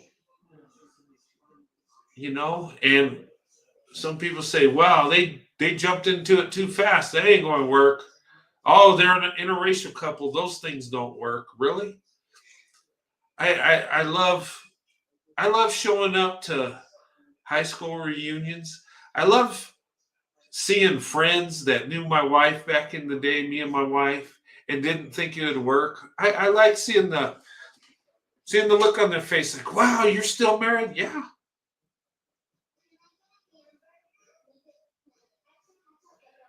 Speaker 2: And some people say, "Wow, they jumped into it too fast. That ain't going to work." Oh, they're an interracial couple. Those things don't work. Really? I love showing up to high school reunions. I love seeing friends that knew my wife back in the day, me and my wife, and didn't think it would work. I like seeing the look on their face, like, "Wow, you're still married?" Yeah,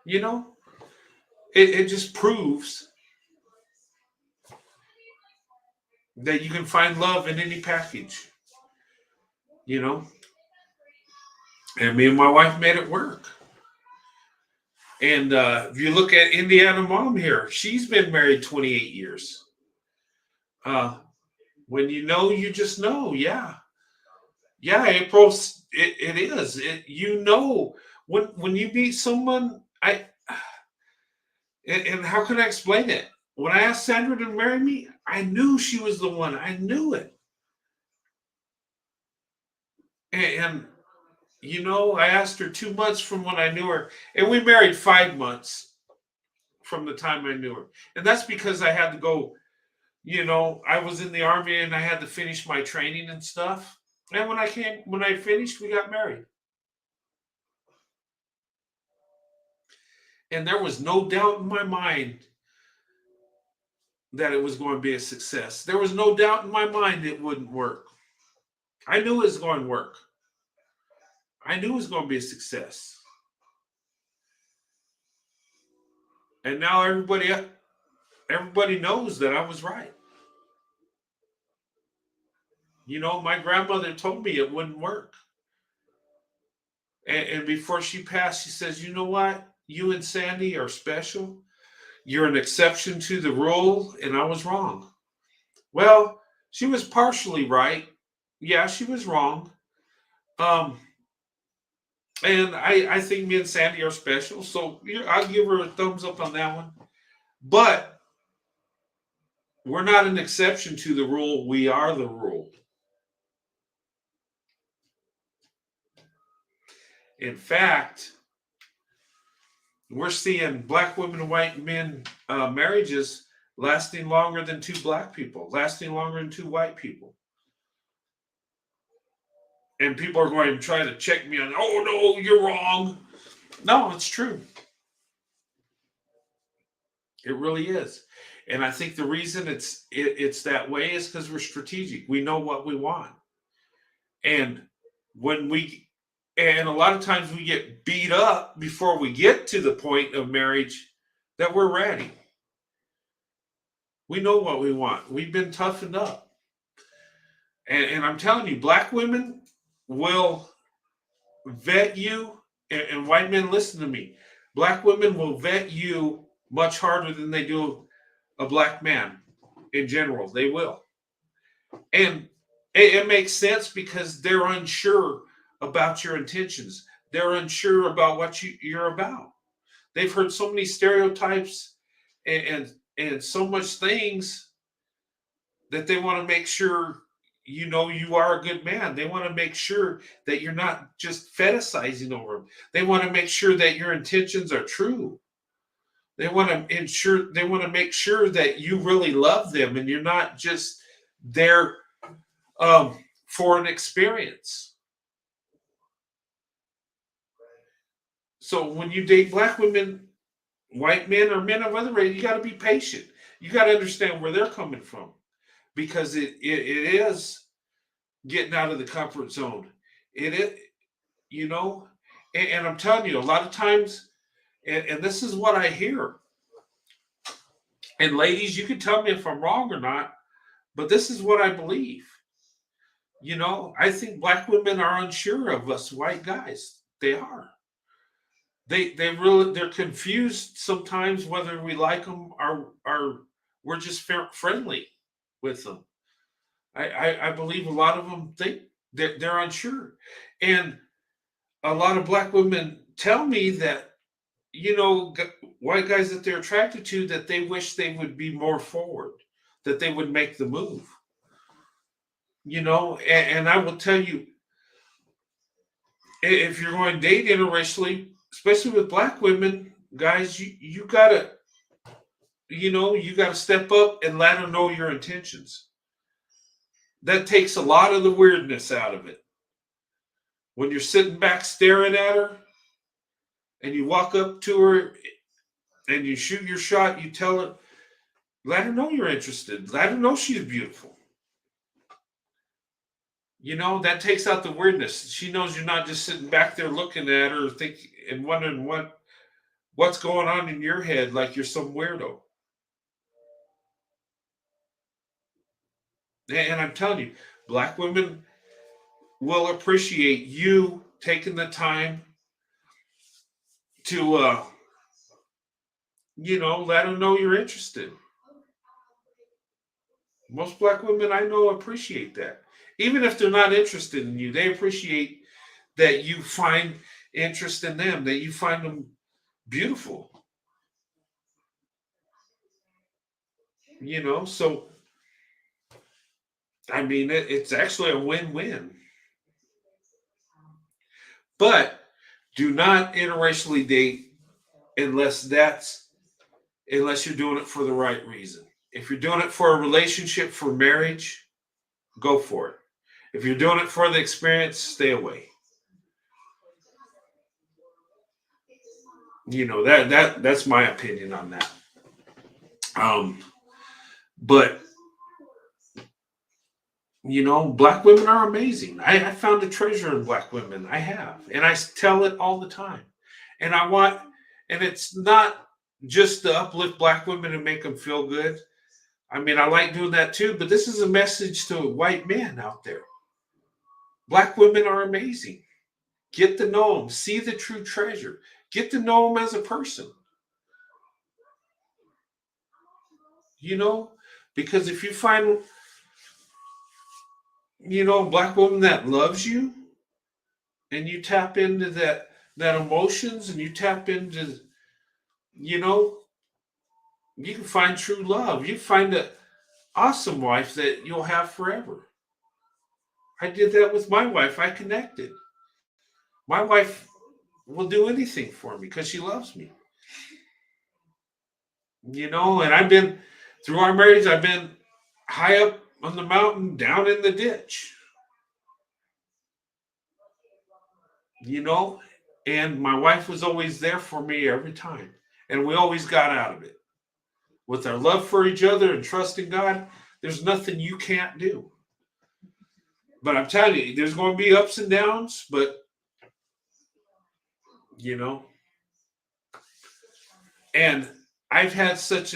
Speaker 2: you know, it just proves that you can find love in any package. You know, and me and my wife made it work. And if you look at Indiana mom here, she's been married 28 years. Uh, when you know, you just know. Yeah, yeah, April. It is. When you meet someone. And how can I explain it? When I asked Sandra to marry me, I knew she was the one. I knew it. And I asked her 2 months from when I knew her, and we married 5 months from the time I knew her. And that's because I had to go. I was in the army and I had to finish my training and stuff. And when I finished, we got married. And there was no doubt in my mind that it was going to be a success. There was no doubt in my mind it wouldn't work. I knew it was going to work. I knew it was going to be a success. And now everybody knows that I was right. My grandmother told me it wouldn't work. And before she passed, she says, "You know what? You and Sandy are special. You're an exception to the rule." And I was wrong. Well, she was partially right. Yeah, she was wrong. Um, and I think me and Sandy are special. So I'll give her a thumbs up on that one. But we're not an exception to the rule. We are the rule. In fact, we're seeing black women and white men marriages lasting longer than two black people, lasting longer than two white people. And people are going to try to check me on, "Oh, no, you're wrong." No, it's true. It really is. And I think the reason it's that way is because we're strategic. We know what we want. And when we and a lot of times we get beat up before we get to the point of marriage that we're ready. We know what we want. We've been toughened up. And I'm telling you, black women will vet you, and white men, listen to me. Black women will vet you much harder than they do a black man in general. They will. And it makes sense because they're unsure about your intentions. They're unsure about what you're about. They've heard so many stereotypes and, and so much things that they want to make sure you know you are a good man. They want to make sure that you're not just fetishizing over them. They want to make sure that your intentions are true. They want to make sure that you really love them and you're not just there for an experience. So when you date black women, white men, or men of other race, you got to be patient. You got to understand where they're coming from because it is getting out of the comfort zone. It is, you know, and I'm telling you, a lot of times, and this is what I hear. And ladies, you can tell me if I'm wrong or not, but this is what I believe. I think black women are unsure of us white guys. They are. They're confused sometimes whether we like them or we're just friendly with them. I believe a lot of them think they're unsure, and a lot of black women tell me that white guys that they're attracted to that they wish they would be more forward, that they would make the move. And I will tell you, if you're going to date interracially, especially with black women, guys, you gotta step up and let her know your intentions. That takes a lot of the weirdness out of it. When you're sitting back staring at her and you walk up to her and you shoot your shot, you tell her, let her know you're interested. Let her know she's beautiful. That takes out the weirdness. She knows you're not just sitting back there looking at her thinking and wondering what's going on in your head like you're some weirdo. And I'm telling you, black women will appreciate you taking the time to let them know you're interested. Most black women I know appreciate that. Even if they're not interested in you, they appreciate that you find interest in them, that you find them beautiful. So I mean it's actually a win-win. But do not interracially date unless you're doing it for the right reason. If you're doing it for a relationship, for marriage, go for it. If you're doing it for the experience, stay away. That's my opinion on that. But black women are amazing. I found a treasure in black women. I have, and I tell it all the time. And and it's not just to uplift black women and make them feel good. I mean, I like doing that too, but this is a message to white men out there. Black women are amazing. Get to know them. See the true treasure. Get to know them as a person. Because if you find, a black woman that loves you and you tap into that emotions and you tap into, you know, you can find true love. You find an awesome wife that you'll have forever. I did that with my wife. I connected. My wife will do anything for me because she loves me. And I've been through our marriage, I've been high up on the mountain, down in the ditch, you know, and my wife was always there for me every time. And we always got out of it. With our love for each other and trusting God, there's nothing you can't do. But I'm telling you, there's going to be ups and downs, but you know, and I've had such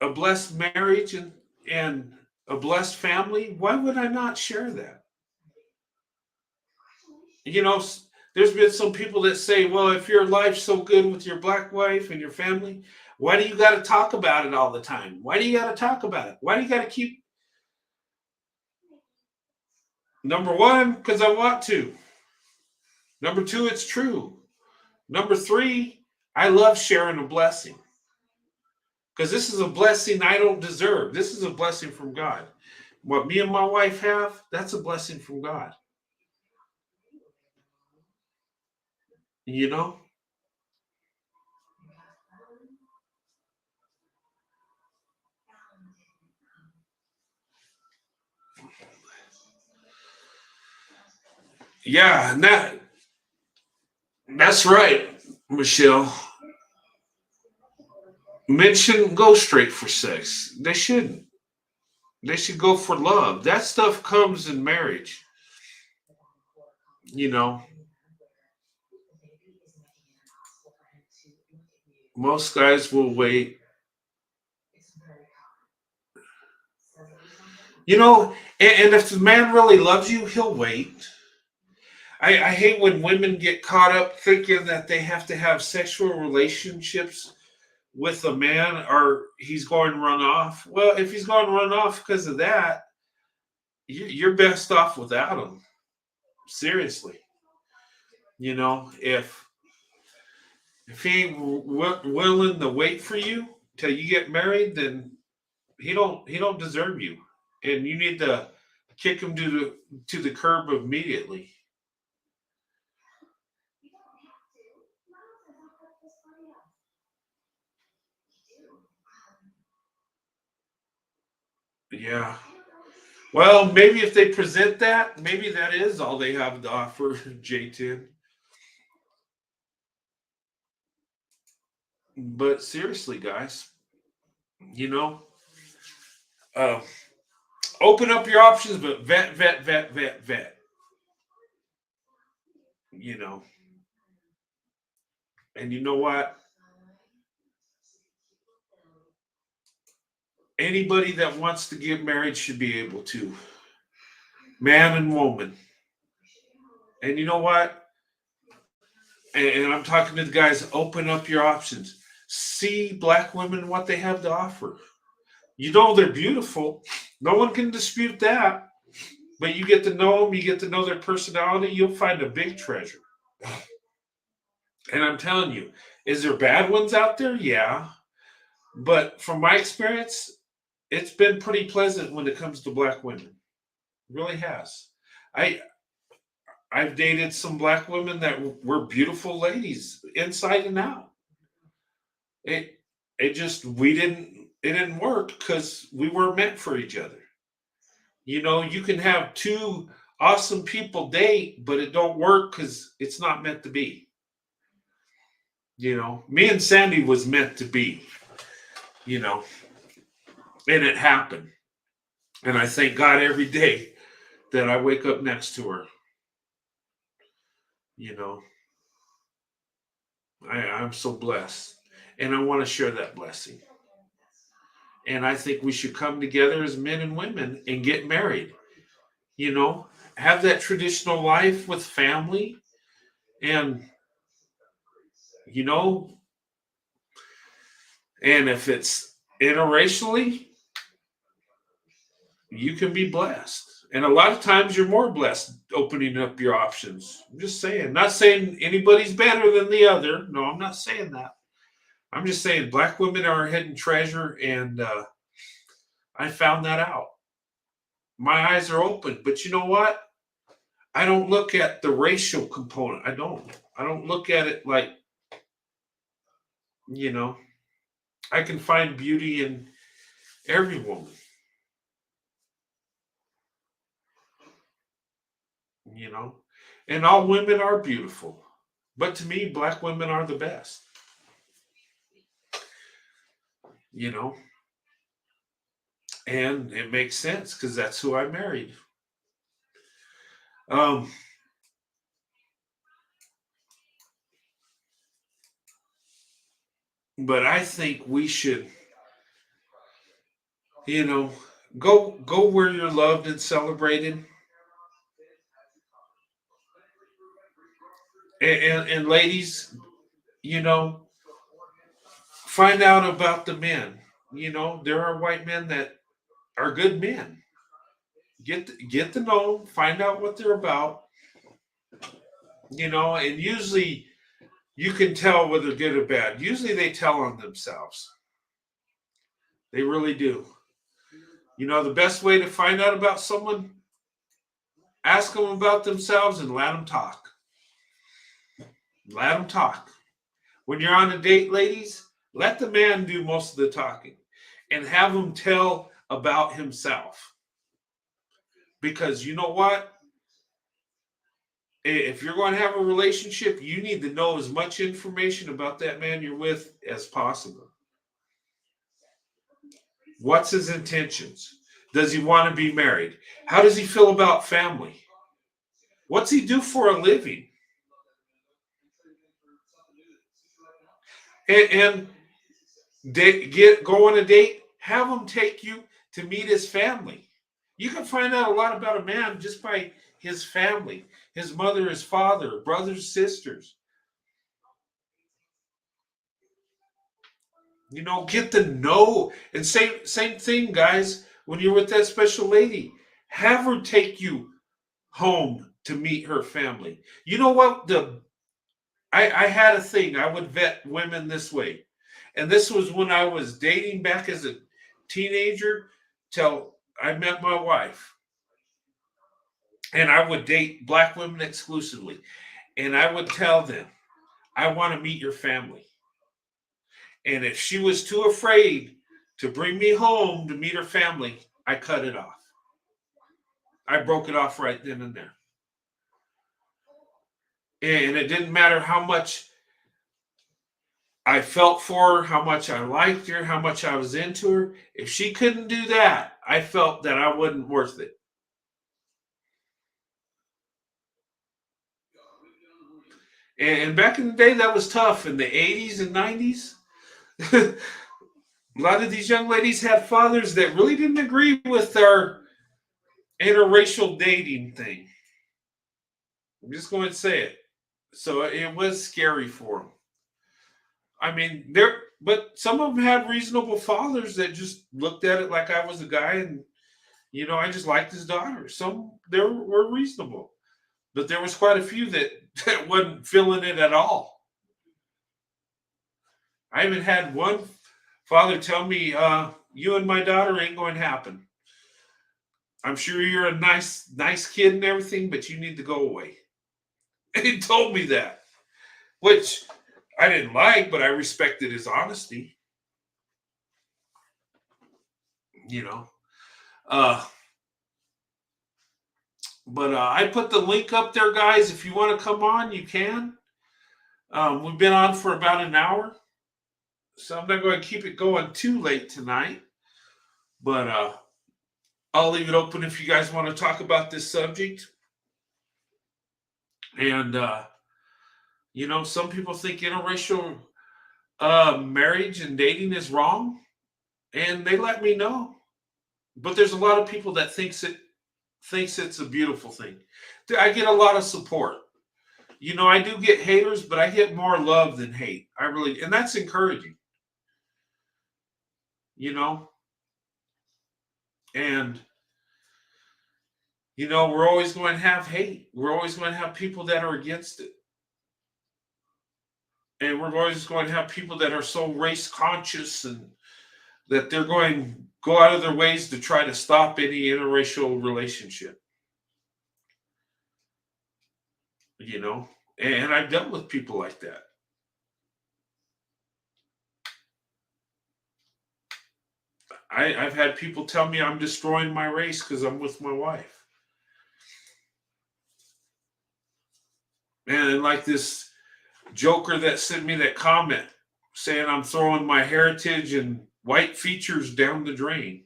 Speaker 2: a blessed marriage and a blessed family. Why would I not share that? You know, there's been some people that say, well, if your life's so good with your black wife and your family, Why do you got to talk about it all the time? Why do you got to talk about it? Why do you got to keep? Number one, because I want to. Number two, it's true. Number three, I love sharing a blessing because this is a blessing I don't deserve. This is a blessing from God. What me and my wife have, that's a blessing from God. You know? Yeah, that's right, Michelle. Men shouldn't go straight for sex. They shouldn't. They should go for love. That stuff comes in marriage. You know, most guys will wait. You know, and if the man really loves you, he'll wait. I hate when women get caught up thinking that they have to have sexual relationships with a man or he's going to run off. Well, if he's going to run off because of that, you're best off without him. Seriously. You know, if he ain't willing to wait for you till you get married, then he don't deserve you, and you need to kick him to the curb immediately. Yeah. Well, maybe if they present that, maybe that is all they have to offer, J10. But seriously, guys, you know, uh, open up your options, but vet. You know, and you know what? Anybody that wants to get married should be able to, man and woman. And you know what? And I'm talking to the guys. Open up your options. See black women and what they have to offer. You know they're beautiful. No one can dispute that. But you get to know them, you get to know their personality, you'll find a big treasure. And I'm telling you, is there bad ones out there? Yeah. But from my experience, it's been pretty pleasant when it comes to black women. It really has. I I've dated some black women that were beautiful ladies inside and out. It it just it didn't work because we weren't meant for each other. You know, you can have two awesome people date, but it don't work because it's not meant to be. You know, me and Sandy was meant to be. You know, and it happened. And I thank God every day that I wake up next to her. You know, I'm so blessed, and I want to share that blessing. And I think we should come together as men and women and get married. You know, have that traditional life with family, and you know, and if it's interracially, you can be blessed. And a lot of times you're more blessed opening up your options. I'm just saying, not saying anybody's better than the other. No, I'm not saying that. I'm just saying black women are a hidden treasure, and I found that out. My eyes are open, but you know what? I don't look at the racial component. I don't. I don't look at it like, you know, I can find beauty in every woman, you know, and all women are beautiful. But to me, black women are the best, you know, and it makes sense because that's who I married. Um, but I think we should, you know, go where you're loved and celebrated. And ladies, you know, Find out about the men. There are white men that are good men. Get to know them, find out what they're about, and usually you can tell whether good or bad. Usually they tell on themselves. They really do. The best way to find out about someone, ask them about themselves and let them talk. Let them talk. When you're on a date, ladies, let the man do most of the talking and have him tell about himself. Because you know what? If you're going to have a relationship, you need to know as much information about that man you're with as possible. What's his intentions? Does he want to be married? How does he feel about family? What's he do for a living? And go on a date, have him take you to meet his family. You can find out a lot about a man just by his family, his mother, his father, brothers, sisters. Get to know. And same thing, guys. When you're with that special lady, have her take you home to meet her family. You know what? I had a thing. I would vet women this way, and this was when I was dating back as a teenager till I met my wife. And I would date black women exclusively, and I would tell them, "I want to meet your family." And if she was too afraid to bring me home to meet her family, I cut it off. I broke it off right then and there. And it didn't matter how much I felt for her, how much I liked her, how much I was into her. If she couldn't do that, I felt that I wasn't worth it. And back in the day, that was tough. In the 80s and 90s, a lot of these young ladies had fathers that really didn't agree with our interracial dating thing. I'm just going to say it. So it was scary for them. I mean, but some of them had reasonable fathers that just looked at it like I was a guy, and I just liked his daughter. Some there were reasonable, but there was quite a few that wasn't feeling it at all. I even had one father tell me, "You and my daughter ain't going to happen. I'm sure you're a nice kid and everything, but you need to go away." And he told me that, which I didn't like, but I respected his honesty. You know, uh, but I put the link up there, guys. If you want to come on, you can. We've been on for about an hour, so I'm not going to keep it going too late tonight. But I'll leave it open if you guys want to talk about this subject. And some people think interracial marriage and dating is wrong, and they let me know. But there's a lot of people that thinks it's a beautiful thing. I get a lot of support. I do get haters, but I get more love than hate. I really, and that's encouraging. You know, and we're always going to have hate. We're always going to have people that are against it, and we're always going to have people that are so race conscious and that they're going to go out of their ways to try to stop any interracial relationship. You know, and I've dealt with people like that. I've had people tell me I'm destroying my race because I'm with my wife. And like this joker that sent me that comment saying I'm throwing my heritage and white features down the drain.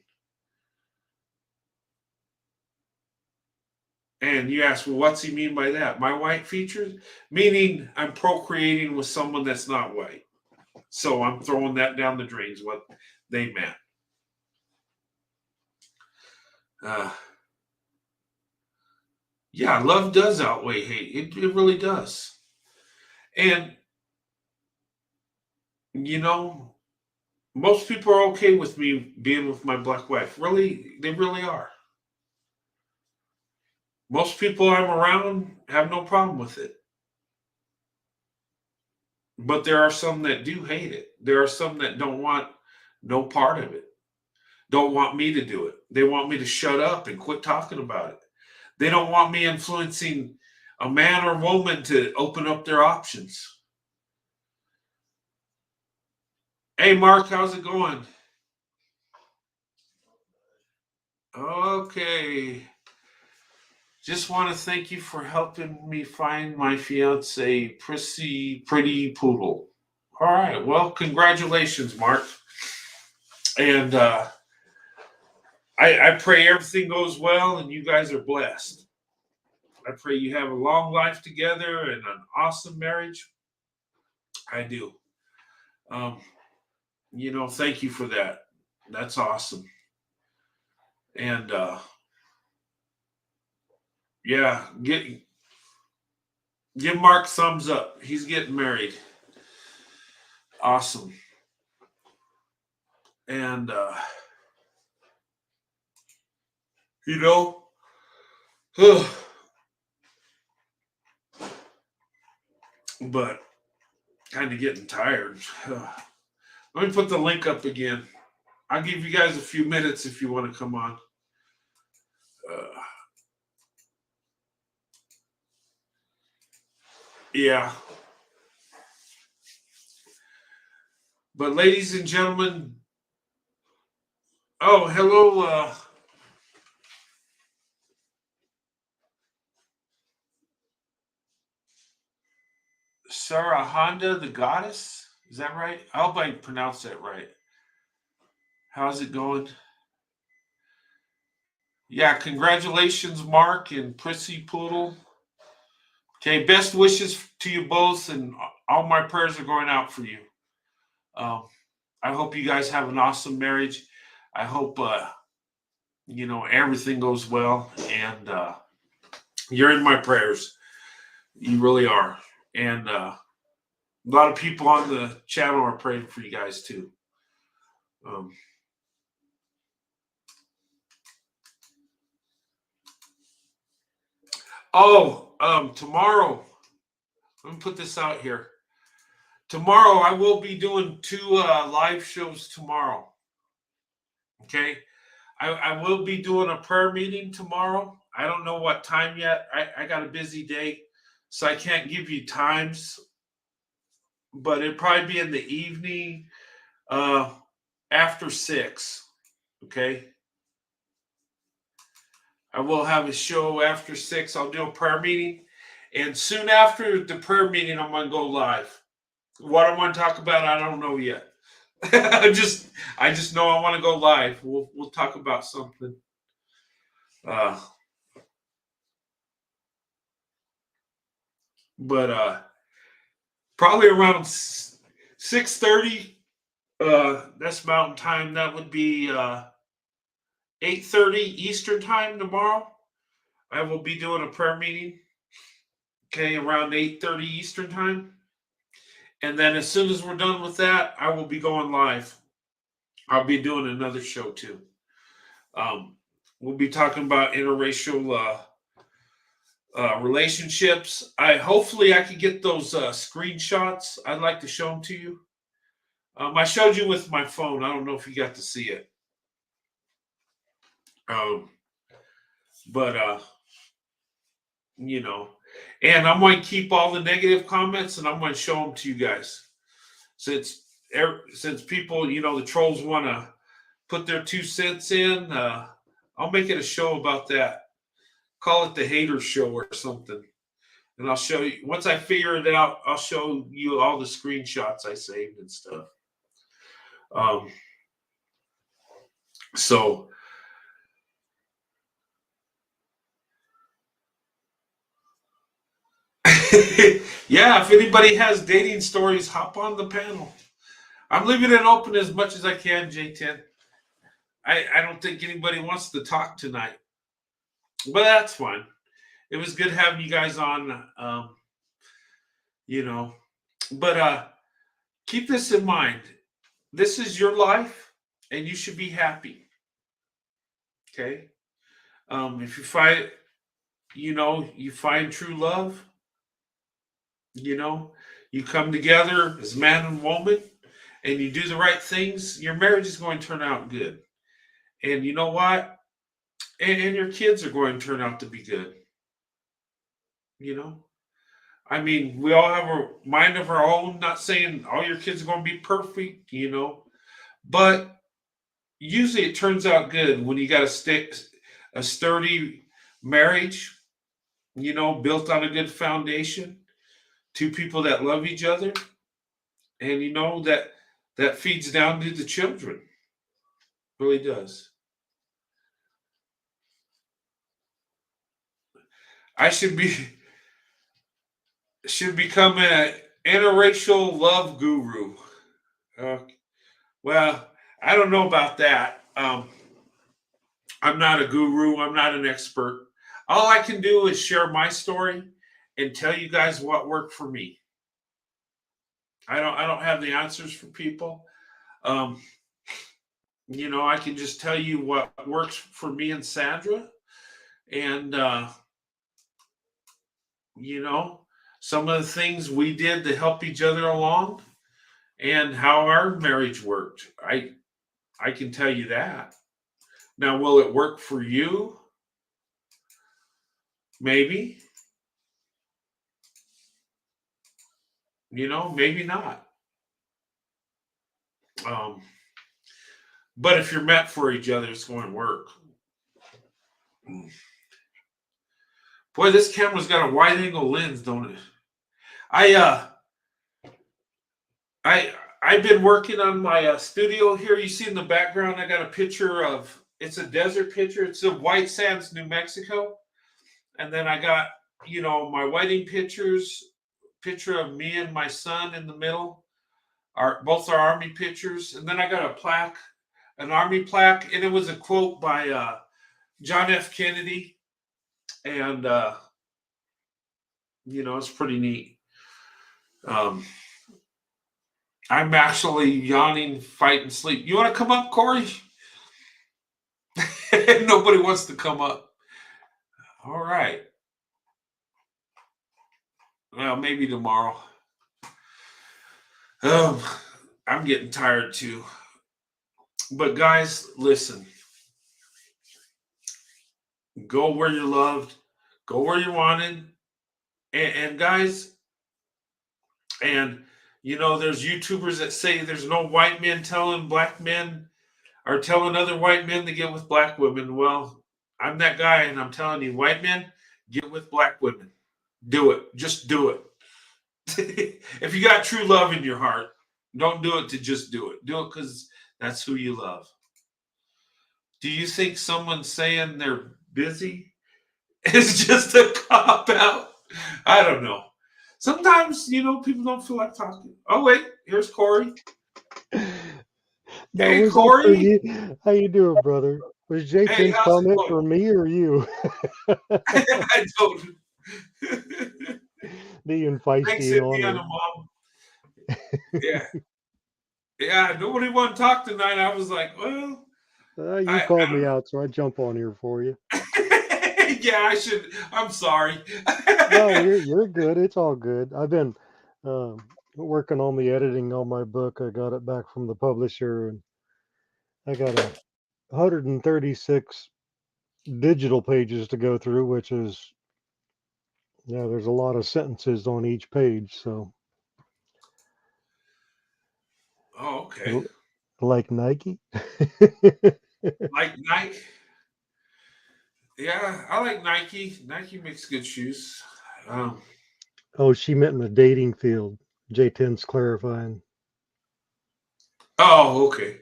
Speaker 2: And you ask, well, what's he mean by that? My white features? Meaning I'm procreating with someone that's not white. So I'm throwing that down the drain is what they meant. Uh, yeah, love does outweigh hate. It really does. And, you know, Most people are okay with me being with my black wife. Really, they really are. Most people I'm around have no problem with it. But there are some that do hate it. There are some that don't want no part of it. Don't want me to do it. They want me to shut up and quit talking about it. They don't want me influencing a man or woman to open up their options. Hey, Mark, how's it going? Okay. Just want to thank you for helping me find my fiance, pretty poodle. All right. Well, congratulations, Mark. And I pray everything goes well and you guys are blessed. I pray you have a long life together and an awesome marriage. I do. Um, thank you for that. That's awesome. And yeah, give Mark thumbs up. He's getting married. Awesome. And you know, but kind of getting tired. Let me put the link up again. I'll give you guys a few minutes if you want to come on. Uh, yeah. But ladies and gentlemen, oh, hello, Sarah Honda, the goddess. Is that right? I hope I pronounced that right. How's it going? Yeah, congratulations, Mark and Prissy Poodle. Okay, best wishes to you both, and all my prayers are going out for you. Um, I hope you guys have an awesome marriage. I hope everything goes well, and you're in my prayers. You really are, and a lot of people on the channel are praying for you guys too. Um, tomorrow. Let me put this out here. Tomorrow, I will be doing two live shows tomorrow. Okay. I will be doing a prayer meeting tomorrow. I don't know what time yet. I got a busy day, so I can't give you times, but it'll probably be in the evening uh, after 6. Okay. I will have a show after 6. I'll do a prayer meeting. And soon after the prayer meeting, I'm going to go live. What I want to talk about, I don't know yet. I just know I want to go live. We'll talk about something. But probably around 6:30. That's Mountain Time. That would be 8:30 Eastern Time tomorrow. I will be doing a prayer meeting. Okay, around 8:30 Eastern Time. And then as soon as we're done with that, I will be going live. I'll be doing another show too. Um, we'll be talking about interracial relationships. Hopefully I can get those screenshots. I'd like to show them to you. I showed you with my phone. I don't know if you got to see it. Um, but and I'm going to keep all the negative comments and I'm going to show them to you guys. Since people, the trolls want to put their 2 cents in, I'll make it a show about that. Call it the hater show or something. And I'll show you, once I figure it out, I'll show you all the screenshots I saved and stuff. So yeah, if anybody has dating stories, hop on the panel. I'm leaving it open as much as I can, J10. I don't think anybody wants to talk tonight, but that's fine. It was good having you guys on. You know, but keep this in mind. This is your life, and you should be happy. Okay. If you find, you find true love, you know, you come together as man and woman, and you do the right things, your marriage is going to turn out good. And you know what? And your kids are going to turn out to be good. You know, I mean, we all have a mind of our own. Not saying all your kids are going to be perfect, but usually it turns out good when you got a sturdy marriage, built on a good foundation, two people that love each other, and that feeds down to the children. Really does. I should become an interracial love guru. Uh, well, I don't know about that. I'm not a guru. I'm not an expert. All I can do is share my story and tell you guys what worked for me. I don't have the answers for people. Um, I can just tell you what works for me and Sandra, and you know, some of the things we did to help each other along, and how our marriage worked. I can tell you that. Now, will it work for you? Maybe. Maybe not. Um, but if you're meant for each other, it's going to work. Boy, this camera's got a wide angle lens, don't it? I I I've been working on my studio here. You see in the background, I got a picture of, it's a desert picture. It's of White Sands, New Mexico. And then I got, my wedding picture of me and my son in the middle. Both our army pictures. And then I got a plaque, an army plaque, and it was a quote by John F. Kennedy. And it's pretty neat. Um, I'm actually yawning, fighting sleep. You want to come up, Corey? Nobody wants to come up. All right. Well, maybe tomorrow. Um, I'm getting tired too. But guys, listen. Go where you're loved. Go where you're wanted. And guys, and there's YouTubers that say there's no white men telling black men or telling other white men to get with black women. Well, I'm that guy, and I'm telling you, white men, get with black women. Do it. Just do it. If you got true love in your heart, don't do it to just do it. Do it because that's who you love. Do you think someone saying they're busy is just a cop out? I don't know. Sometimes, people don't feel like talking. Oh, wait, here's Corey.
Speaker 3: Now,
Speaker 2: Hey,
Speaker 3: was that for
Speaker 2: Corey.
Speaker 3: you? How you doing, brother? Was
Speaker 2: Hey,
Speaker 3: J10's
Speaker 2: how's it
Speaker 3: comment
Speaker 2: going?
Speaker 3: for me or you?
Speaker 2: I don't.
Speaker 3: Being
Speaker 2: Thanks,
Speaker 3: feisty on
Speaker 2: Indiana
Speaker 3: her.
Speaker 2: mom. Yeah. Yeah, nobody wanted to talk tonight. I was like, well,
Speaker 3: You
Speaker 2: I
Speaker 3: called me out, so I jump on here for you.
Speaker 2: yeah, I should. I'm sorry.
Speaker 3: No, you're good. It's all good. I've been working on the editing on my book. I got it back from the publisher, and I got 136 digital pages to go through, which is, yeah, there's a lot of sentences on each page. So,
Speaker 2: Oh, okay.
Speaker 3: like Nike.
Speaker 2: Like Nike. Yeah, I like Nike. Nike makes good shoes. Um,
Speaker 3: Oh, she meant in the dating field. J10's clarifying.
Speaker 2: oh, okay.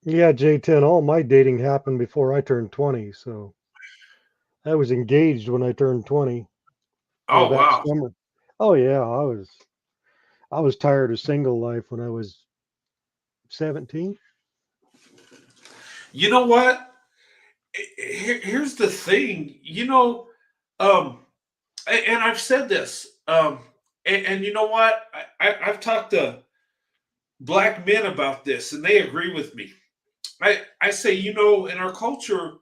Speaker 3: Yeah, J10, all my dating happened before I turned 20. So I was engaged when I turned 20 or
Speaker 2: Oh,
Speaker 3: that
Speaker 2: wow.
Speaker 3: summer. Oh yeah, I was tired of single life when I was 17.
Speaker 2: You know what? Here's the thing. Um, and I've said this. And you know what? I've talked to black men about this, and they agree with me. I say, in our culture,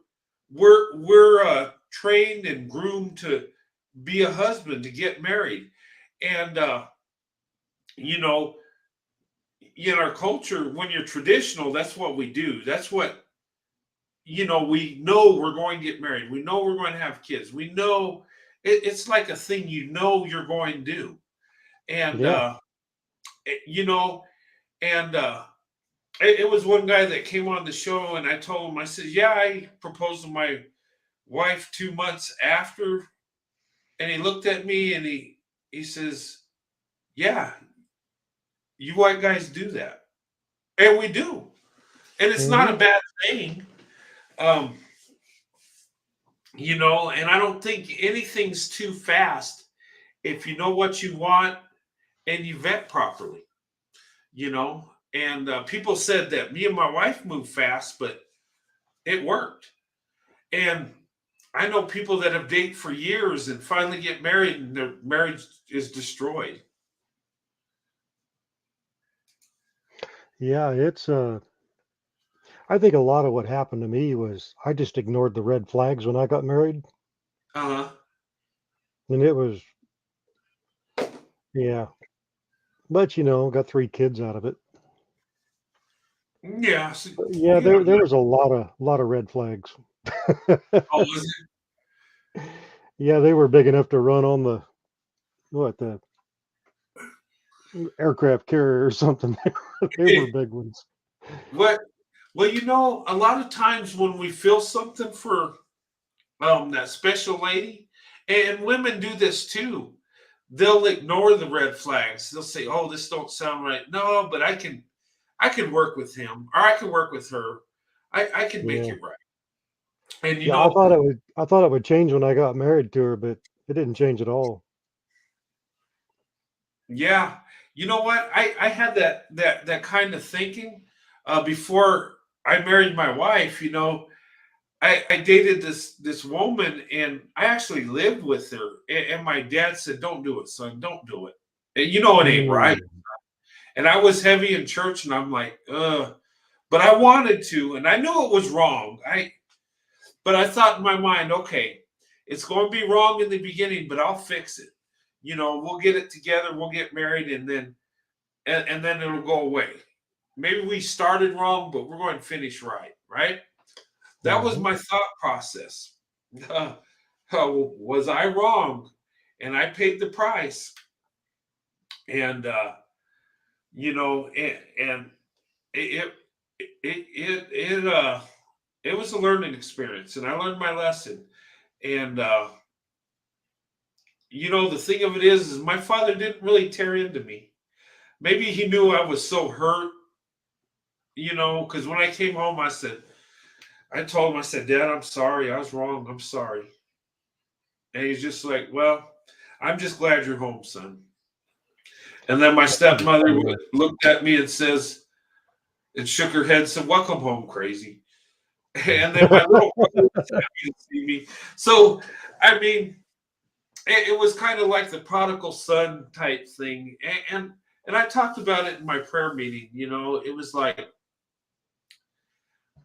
Speaker 2: we're trained and groomed to be a husband, to get married, and you know, in our culture, when you're traditional, that's what we do. That's what we know we're going to get married. We know we're going to have kids. We know it's like a thing you're going to do, and
Speaker 3: Yeah.
Speaker 2: it- you know, and it was one guy that came on the show, and I told him, I said, "Yeah, I proposed to my wife 2 months after," and he looked at me and he says, "Yeah, you white guys do that," and we do, and it's not
Speaker 3: Hmm.
Speaker 2: a bad thing, um, And I don't think anything's too fast if you know what you want and you vet properly, you know. And people said that me and my wife moved fast, but it worked. And I know people that have dated for years and finally get married and their marriage is destroyed.
Speaker 3: Yeah, I think a lot of what happened to me was I just ignored the red flags when I got married,
Speaker 2: Uh-huh.
Speaker 3: and it was, yeah. But got 3 kids out of it.
Speaker 2: Yeah. So,
Speaker 3: But yeah, there was a lot of red flags.
Speaker 2: oh, was
Speaker 3: Yeah, they were big enough to run on the aircraft carrier or something. They were
Speaker 2: it?
Speaker 3: big ones.
Speaker 2: What? Well, a lot of times when we feel something for that special lady, and women do this too. They'll ignore the red flags. They'll say, "Oh, this don't sound right." No, but I can work with him, or I can work with her. I can make
Speaker 3: Yeah.
Speaker 2: it right. And
Speaker 3: Yeah, I thought it would change when I got married to her, but it didn't change at all.
Speaker 2: yeah, you know what? I had that kind of thinking before I married my wife. I dated this woman, and I actually lived with her. And my dad said, "Don't do it, son. Don't do it. And it ain't right."
Speaker 3: Mm.
Speaker 2: And I was heavy in church, and I'm like, ugh. But I wanted to, and I knew it was wrong. But I thought in my mind, okay, it's going to be wrong in the beginning, but I'll fix it. We'll get it together, we'll get married, and then it'll go away. Maybe we started wrong, but we're going to finish right, right? That was
Speaker 3: Mhm.
Speaker 2: my thought process. Was I wrong? And I paid the price. And and it it was a learning experience, and I learned my lesson. And the thing of it is my father didn't really tear into me. Maybe he knew I was so hurt, because when I came home, I told him, I said, "Dad, I'm sorry, I was wrong, I'm sorry." And he's just like, "Well, I'm just glad you're home, son." And then my stepmother
Speaker 3: Yeah.
Speaker 2: looked at me and and shook her head and said, "Welcome home, crazy." And then my little brother was happy to see me. So, I mean, it was kind of like the prodigal son type thing, and I talked about it in my prayer meeting. It was like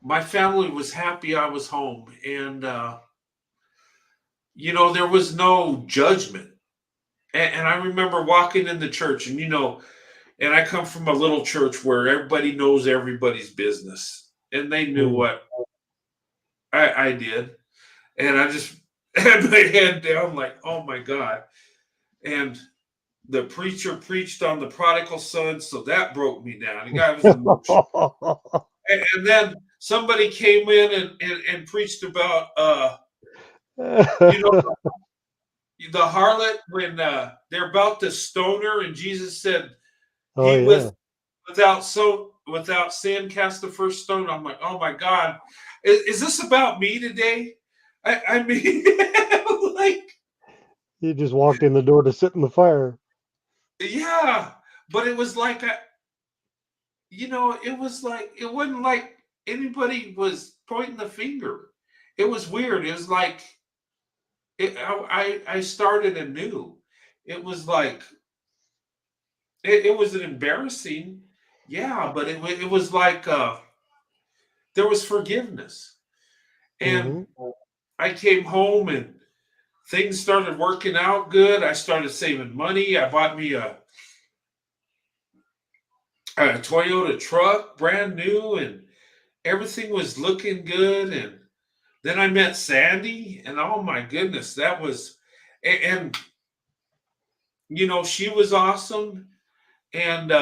Speaker 2: my family was happy I was home, and there was no judgment. And I remember walking in the church, and I come from a little church where everybody knows everybody's business, and they knew
Speaker 3: Mm.
Speaker 2: what I did, and I just had my head down, like, oh my God. And the preacher preached on the prodigal son, so that broke me down. The guy was emotional. And then somebody came in and preached about you know the harlot when they're about to stone her, and Jesus said,
Speaker 3: Oh
Speaker 2: "He
Speaker 3: yeah.
Speaker 2: without sin cast the first stone." I'm like, oh my God, is this about me today? I mean, like,
Speaker 3: He just walked in the door to sit in the fire.
Speaker 2: yeah, but it was like it was like it wasn't like anybody was pointing the finger. It was weird. It was like I started anew. It was like it was an embarrassing. yeah, but it was like there was forgiveness. And
Speaker 3: Mm-hmm.
Speaker 2: I came home and things started working out good. I started saving money. I bought me a Toyota truck, brand new, and everything was looking good. And then I met Sandy, and oh my goodness, that was, and she was awesome. And,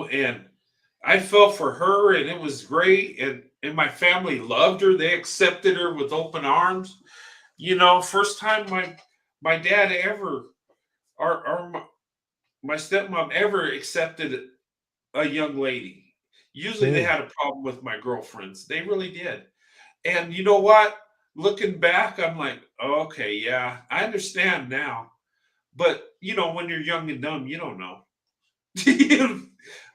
Speaker 2: and I fell for her, and it was great. And my family loved her. They accepted her with open arms. First time my dad ever, or my stepmom ever accepted a young lady. Usually they
Speaker 3: Mm.
Speaker 2: had a problem with my girlfriends. They really did. And you know what? Looking back, I'm like, okay, yeah, I understand now. But when you're young and dumb, you don't know.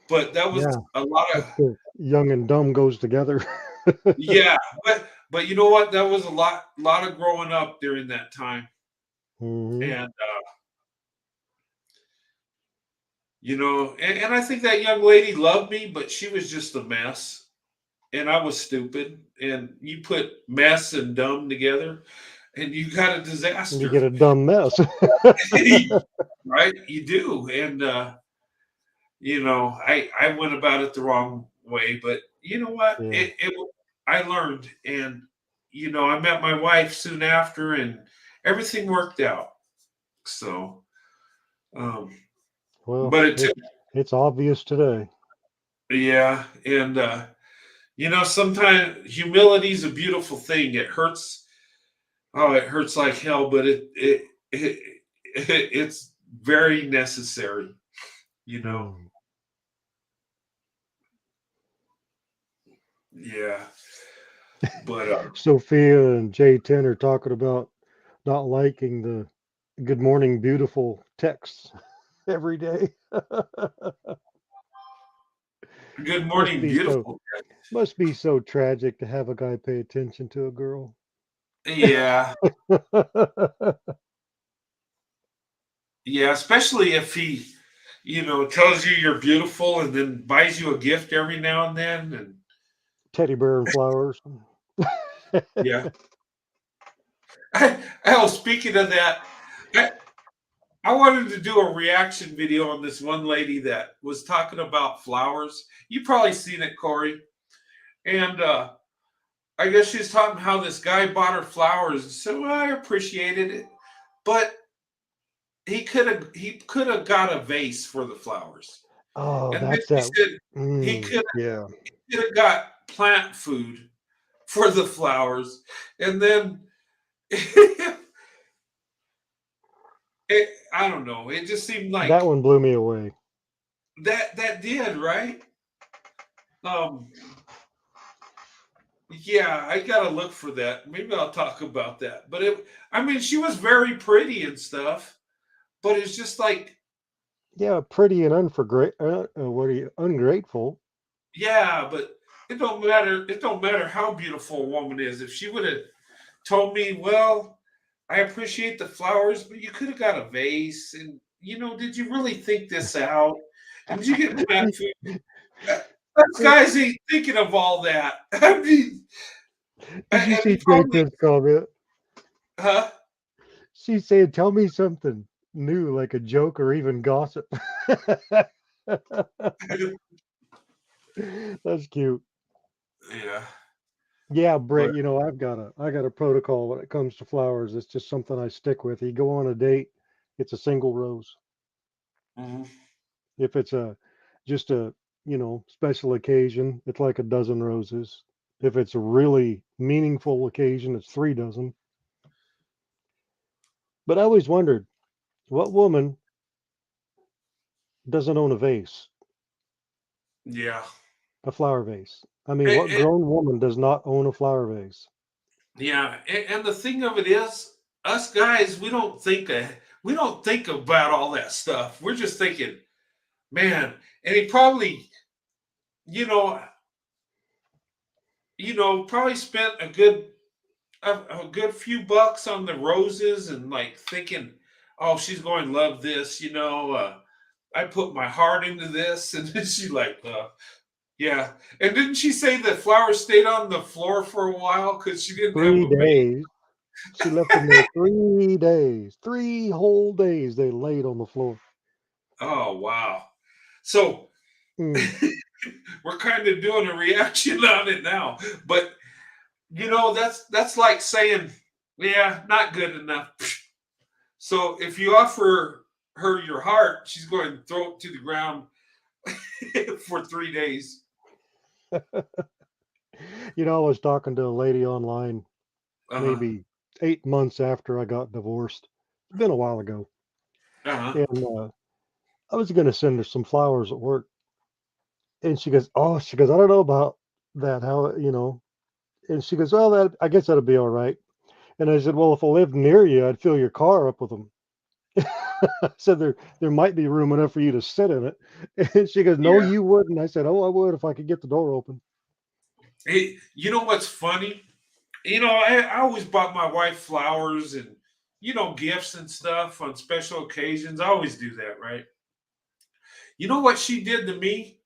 Speaker 2: But that was
Speaker 3: Yeah,
Speaker 2: a lot of,
Speaker 3: that's the young and dumb goes together.
Speaker 2: yeah. But you know what? That was a lot of growing up during that time.
Speaker 3: Hmm.
Speaker 2: And and I think that young lady loved me, but she was just a mess. And I was stupid. And you put mess and dumb together, and you got a
Speaker 3: You
Speaker 2: disaster.
Speaker 3: get a dumb mess.
Speaker 2: Right? You do. And I went about it the wrong way, but you know what?
Speaker 3: Yeah.
Speaker 2: I learned, and I met my wife soon after, and everything worked out. So, um,
Speaker 3: Well,
Speaker 2: but it took,
Speaker 3: it's obvious today.
Speaker 2: yeah, and sometimes humility is a beautiful thing. It hurts. Oh, it hurts like hell, but it's very necessary. You know.
Speaker 3: Mm.
Speaker 2: Yeah, but
Speaker 3: Sophia and J10 are talking about not liking the "Good morning, beautiful" texts every day.
Speaker 2: good
Speaker 3: must
Speaker 2: morning,
Speaker 3: be so
Speaker 2: beautiful.
Speaker 3: must be so tragic to have a guy pay attention to a girl.
Speaker 2: Yeah, yeah, especially if he, tells you you're beautiful and then buys you a gift every now and then. And
Speaker 3: Teddy bear and flowers.
Speaker 2: yeah, speaking of that, I, I wanted to do a reaction video on this one lady that was talking about flowers. You probably seen it, Corey. And I guess she's talking how this guy bought her flowers and said, "Well, I appreciated it, but he could have got a vase for the flowers."
Speaker 3: Oh,
Speaker 2: And then
Speaker 3: that's
Speaker 2: she
Speaker 3: that.
Speaker 2: said he
Speaker 3: Mm,
Speaker 2: could
Speaker 3: yeah,
Speaker 2: have got plant food for the flowers. And then I don't know. It just seemed
Speaker 3: that
Speaker 2: like
Speaker 3: one blew me away.
Speaker 2: that did, right? Um, yeah, I gotta look for that. Maybe I'll talk about that. But I mean, she was very pretty and stuff, but it's just like,
Speaker 3: Yeah, pretty and what are you, ungrateful.
Speaker 2: yeah, but it don't matter. It don't matter how beautiful a woman is. If she would have told me, well, I appreciate the flowers, but you could have got a vase. And, did you really think this out? And did you get plant food? Us guys ain't thinking of all that. I mean,
Speaker 3: Did you
Speaker 2: and he
Speaker 3: see
Speaker 2: probably,
Speaker 3: J10's comment?
Speaker 2: huh?
Speaker 3: She's saying, "Tell me something new, like a joke or even gossip." That's cute.
Speaker 2: Yeah.
Speaker 3: Yeah,
Speaker 2: But
Speaker 3: Brett, I got a protocol when it comes to flowers. It's just something I stick with. You go on a date, it's a single rose.
Speaker 2: mhm.
Speaker 3: If it's just a, special occasion, it's like a dozen roses. If it's a really meaningful occasion, it's 3 dozen. But I always wondered, what woman doesn't own a vase,
Speaker 2: Yeah.
Speaker 3: a flower vase? I mean,
Speaker 2: It,
Speaker 3: what
Speaker 2: it,
Speaker 3: grown woman does not own a flower vase?
Speaker 2: yeah. And the thing of it is, us guys, we don't think about all that stuff. We're just thinking, man. And he probably, you know, probably spent a good few bucks on the roses and like thinking, oh, she's going to love this. I put my heart into this. And then she like, yeah. And didn't she say that flowers stayed on the floor for a while because she didn't have
Speaker 3: Three
Speaker 2: a maid?
Speaker 3: days. She left them there 3 days. 3 whole days they laid on the floor.
Speaker 2: Oh wow. So
Speaker 3: Mm.
Speaker 2: we're kind of doing a reaction on it now. But that's like saying, yeah, not good enough. So if you offer her your heart, she's going to throw it to the ground for 3 days.
Speaker 3: I was talking to a lady online
Speaker 2: Uh-huh.
Speaker 3: maybe 8 months after I got divorced. It's been a while ago.
Speaker 2: Uh-huh.
Speaker 3: And I was going to send her some flowers at work. And she goes, I don't know about that. And she goes, well, I guess that'll be all right. And I said, well, if I lived near you, I'd fill your car up with them. I said, there might be room enough for you to sit in it. And she goes, no,
Speaker 2: Yeah.
Speaker 3: you wouldn't. I said, oh, I would if I could get the door open.
Speaker 2: Hey, you know what's funny? I always bought my wife flowers and gifts and stuff on special occasions. I always do that, right? You know what she did to me?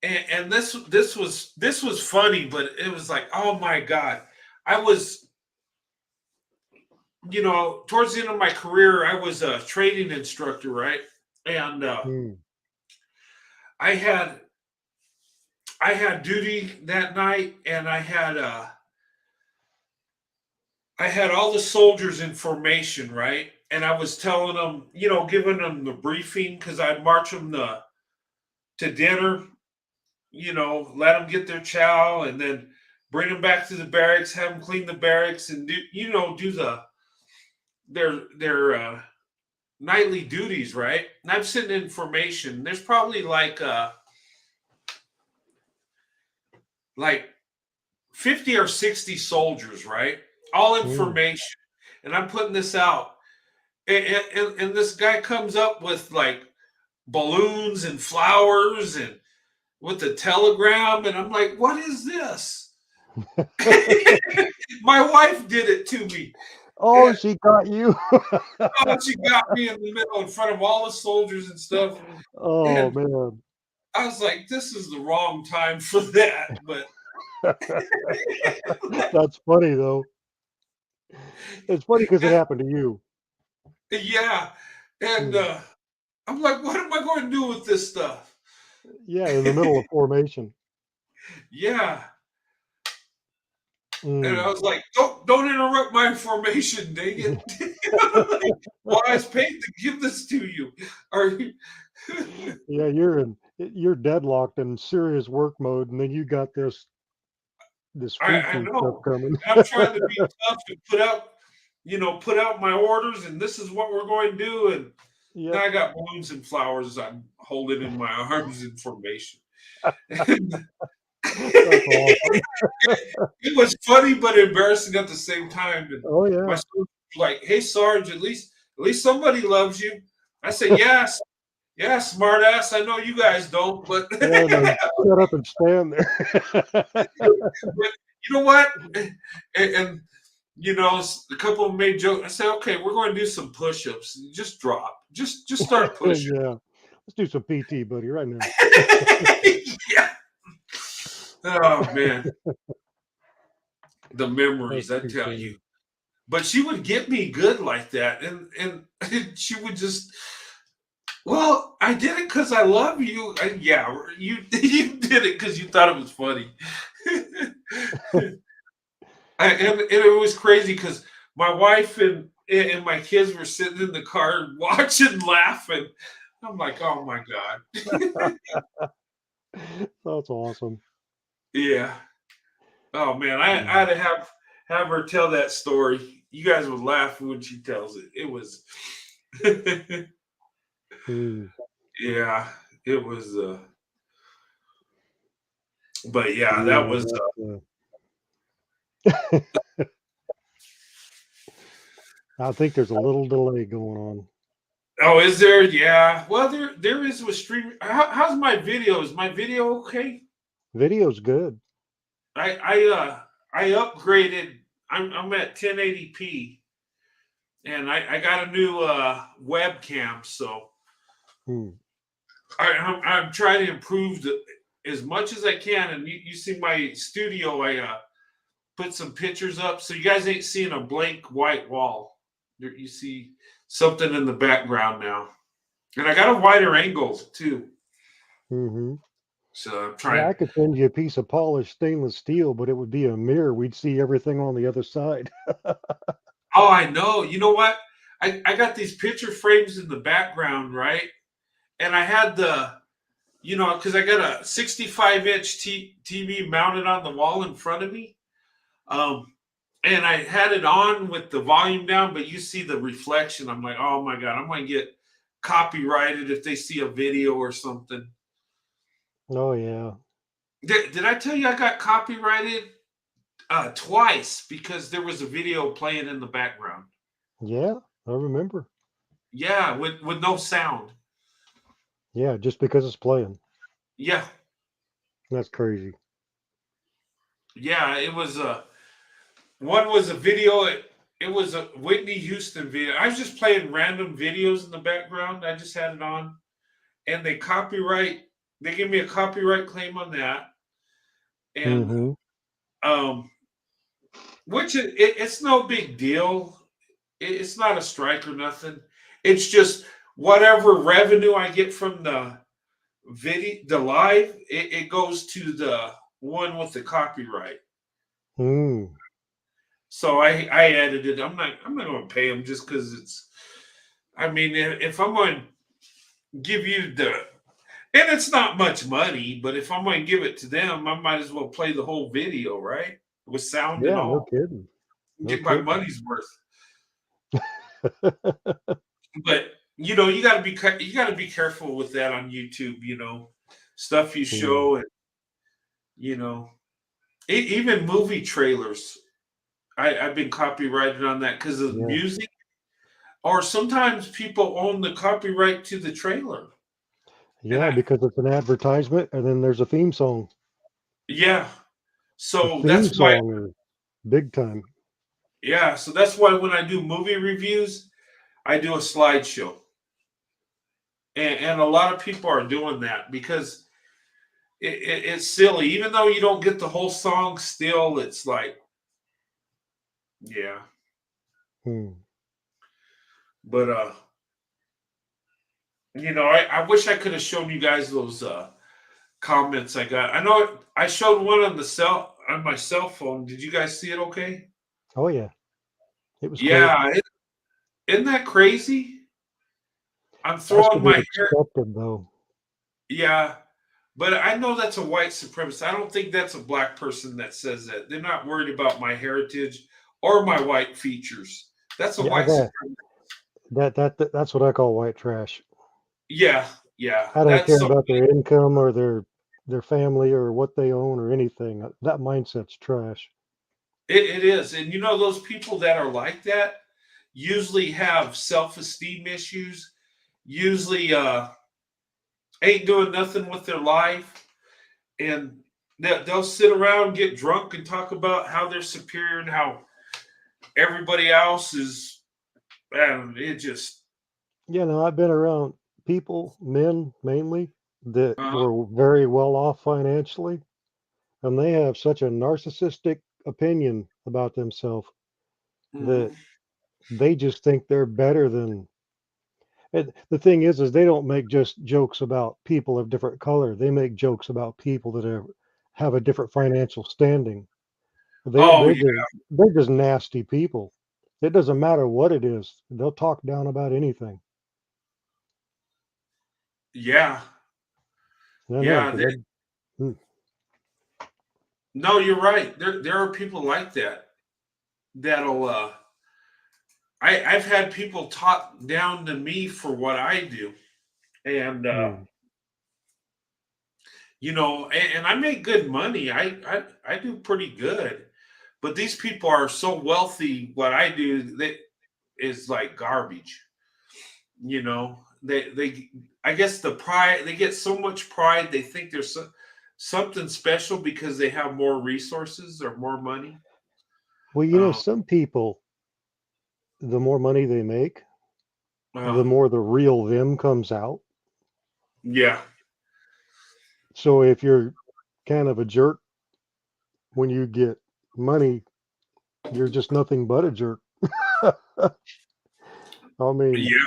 Speaker 2: And this was funny, but it was like, oh my God. I was, towards the end of my career, I was a trading instructor, right? And
Speaker 3: Mm,
Speaker 2: I had I had duty that night, and I had all the soldiers in formation, right? And I was telling them, giving them the briefing because I'd march them to dinner, let them get their chow, and then bring them back to the barracks, have them clean the barracks, and do their nightly duties, right? And I'm sitting in formation. There's probably like 50 or 60 soldiers, right? All
Speaker 3: mm.
Speaker 2: information. And I'm putting this out. And this guy comes up with like balloons and flowers and with the telegram. And I'm like, what is this? My wife did it to me.
Speaker 3: Oh,
Speaker 2: And
Speaker 3: she got you.
Speaker 2: she got me in the middle in front of all the soldiers and stuff.
Speaker 3: Oh,
Speaker 2: And
Speaker 3: man.
Speaker 2: I was like, this is the wrong time for that. But
Speaker 3: That's funny, though. It's funny because it happened to you.
Speaker 2: yeah. And
Speaker 3: Mm.
Speaker 2: I'm like, what am I going to do with this stuff?
Speaker 3: Yeah, in the middle of formation.
Speaker 2: Yeah. And I
Speaker 3: Mm.
Speaker 2: was like, don't interrupt my formation, dang it. Like, well, I was paid to give this to you. Are you
Speaker 3: Yeah, you're deadlocked in serious work mode, and then you got this
Speaker 2: I
Speaker 3: frou-frou stuff
Speaker 2: know.
Speaker 3: coming.
Speaker 2: And I'm trying to be tough and put out my orders, and this is what we're going to do. And now
Speaker 3: Yep.
Speaker 2: I got balloons and flowers I'm holding in my arms in formation.
Speaker 3: That's awesome.
Speaker 2: It was funny but embarrassing at the same time. And
Speaker 3: Oh,
Speaker 2: my
Speaker 3: yeah.
Speaker 2: son was like, "Hey, Sarge, at least somebody loves you." I said, "Yes, yeah, smart ass. I know you guys don't, but
Speaker 3: Yeah, then shut up and stand there.
Speaker 2: you know what?" And a couple of them made jokes. I said, "Okay, we're going to do some push-ups. Just drop. Just start pushing."
Speaker 3: Yeah. Let's do some PT, buddy, right now.
Speaker 2: Yeah. Oh man, the
Speaker 3: That's
Speaker 2: memories, I
Speaker 3: too
Speaker 2: tell
Speaker 3: funny.
Speaker 2: you. But she would get me good like that, and she would just, well, I did it because I love you. Yeah, you you did it because you thought it was funny. And it was crazy because my wife and my kids were sitting in the car watching, laughing. I'm like, oh my god,
Speaker 3: That's awesome.
Speaker 2: yeah. Oh man, I
Speaker 3: Mm.
Speaker 2: had to have her tell that story. You guys would laugh when she tells it. It was,
Speaker 3: Mm.
Speaker 2: yeah, it was. But yeah, that
Speaker 3: Yeah,
Speaker 2: was.
Speaker 3: I think there's a little delay going on.
Speaker 2: Oh, is there? Yeah. Well, there is with streaming. How's my video? Is my video okay?
Speaker 3: Video's good.
Speaker 2: I upgraded. I'm at 1080p, and I got a new webcam. So
Speaker 3: Mm.
Speaker 2: I'm trying to improve as much as I can. And you see my studio, I put some pictures up. So you guys ain't seeing a blank white wall. You see something in the background now. And I got a wider angle too.
Speaker 3: Hmm.
Speaker 2: So I'm
Speaker 3: Yeah,
Speaker 2: trying.
Speaker 3: I could send you a piece of polished stainless steel, but it would be a mirror. We'd see everything on the other side.
Speaker 2: Oh, I know. You know what? I got these picture frames in the background, right? And I had because I got a 65-inch TV mounted on the wall in front of me. Um, and I had it on with the volume down, but you see the reflection. I'm like, oh my God, I'm going to get copyrighted if they see a video or something.
Speaker 3: Oh yeah,
Speaker 2: Did I tell you I got copyrighted twice because there was a video playing in the background?
Speaker 3: yeah, I remember.
Speaker 2: Yeah, with no sound.
Speaker 3: Yeah, just because it's playing.
Speaker 2: Yeah,
Speaker 3: That's crazy.
Speaker 2: yeah, it was one was a video. It was a Whitney Houston video. I was just playing random videos in the background. I just had it on, and They gave me a copyright claim on that, and
Speaker 3: Hmm.
Speaker 2: um, which it's no big deal. It's not a strike or nothing. It's just whatever revenue I get from the video, the live, it goes to the one with the copyright.
Speaker 3: Mm.
Speaker 2: So I edited. I'm not going to pay them just because it's. I mean, if I'm going to give you and it's not much money, but if I'm going to give it to them, I might as well play the whole video, right, with sound and
Speaker 3: Yeah, no
Speaker 2: all,
Speaker 3: kidding. No
Speaker 2: get my
Speaker 3: kidding.
Speaker 2: money's worth. But you got to be careful with that on YouTube. Stuff you
Speaker 3: Mm.
Speaker 2: show, and you know, even movie trailers. I've been copyrighted on that because of
Speaker 3: Yeah.
Speaker 2: music, or sometimes people own the copyright to the trailer. And
Speaker 3: Yeah, because it's an advertisement and then there's a theme song.
Speaker 2: yeah,
Speaker 3: The
Speaker 2: so
Speaker 3: theme
Speaker 2: that's why,
Speaker 3: song is big time.
Speaker 2: when I do movie reviews, I do a slideshow. And a lot of people are doing that because it's silly. Even though you don't get the whole song, still, it's like, yeah.
Speaker 3: Hmm.
Speaker 2: But, I wish I could have shown you guys those comments I got. I know I showed one on my cell phone. Did you guys see it okay?
Speaker 3: Oh yeah, it was cool.
Speaker 2: Yeah. Isn't that crazy? I'm
Speaker 3: Has to
Speaker 2: throwing
Speaker 3: be
Speaker 2: my hair.
Speaker 3: expected though.
Speaker 2: Yeah. But I know that's a white supremacist. I don't think that's a black person that says that. They're not worried about my heritage or my white features. That's a
Speaker 3: Yeah,
Speaker 2: white supremacist.
Speaker 3: that's what I call white trash.
Speaker 2: Yeah, yeah.
Speaker 3: I don't
Speaker 2: That's
Speaker 3: care
Speaker 2: so
Speaker 3: about their income or their family or what they own or anything. That mindset's trash.
Speaker 2: it is. And those people that are like that usually have self-esteem issues, usually ain't doing nothing with their life, and they'll sit around, get drunk, and talk about how they're superior and how everybody else is. And it just.
Speaker 3: Yeah, no, I've been around people, men mainly, that
Speaker 2: uh,
Speaker 3: were very well off financially, and they have such a narcissistic opinion about themselves that
Speaker 2: mhm.
Speaker 3: they just think they're better than. And the thing is they don't make just jokes about people of different color. They make jokes about people that have a different financial standing. They
Speaker 2: Oh
Speaker 3: they're
Speaker 2: yeah,
Speaker 3: just they're just nasty people. It doesn't matter what it is. They'll talk down about anything.
Speaker 2: yeah,
Speaker 3: I know
Speaker 2: yeah.
Speaker 3: because I.
Speaker 2: No, you're right. There are people like that that'll. I've had people talk down to me for what I do, and
Speaker 3: Mm,
Speaker 2: and I make good money. I do pretty good, but these people are so wealthy. What I do that is like garbage. They I guess the pride, they get so much pride, they think there's something special because they have more resources or more money.
Speaker 3: well,
Speaker 2: um
Speaker 3: some people, the more money they make,
Speaker 2: uh,
Speaker 3: the more the real them comes out.
Speaker 2: Yeah.
Speaker 3: So if you're kind of a jerk when you get money, you're just nothing but a jerk. I mean,
Speaker 2: Yeah.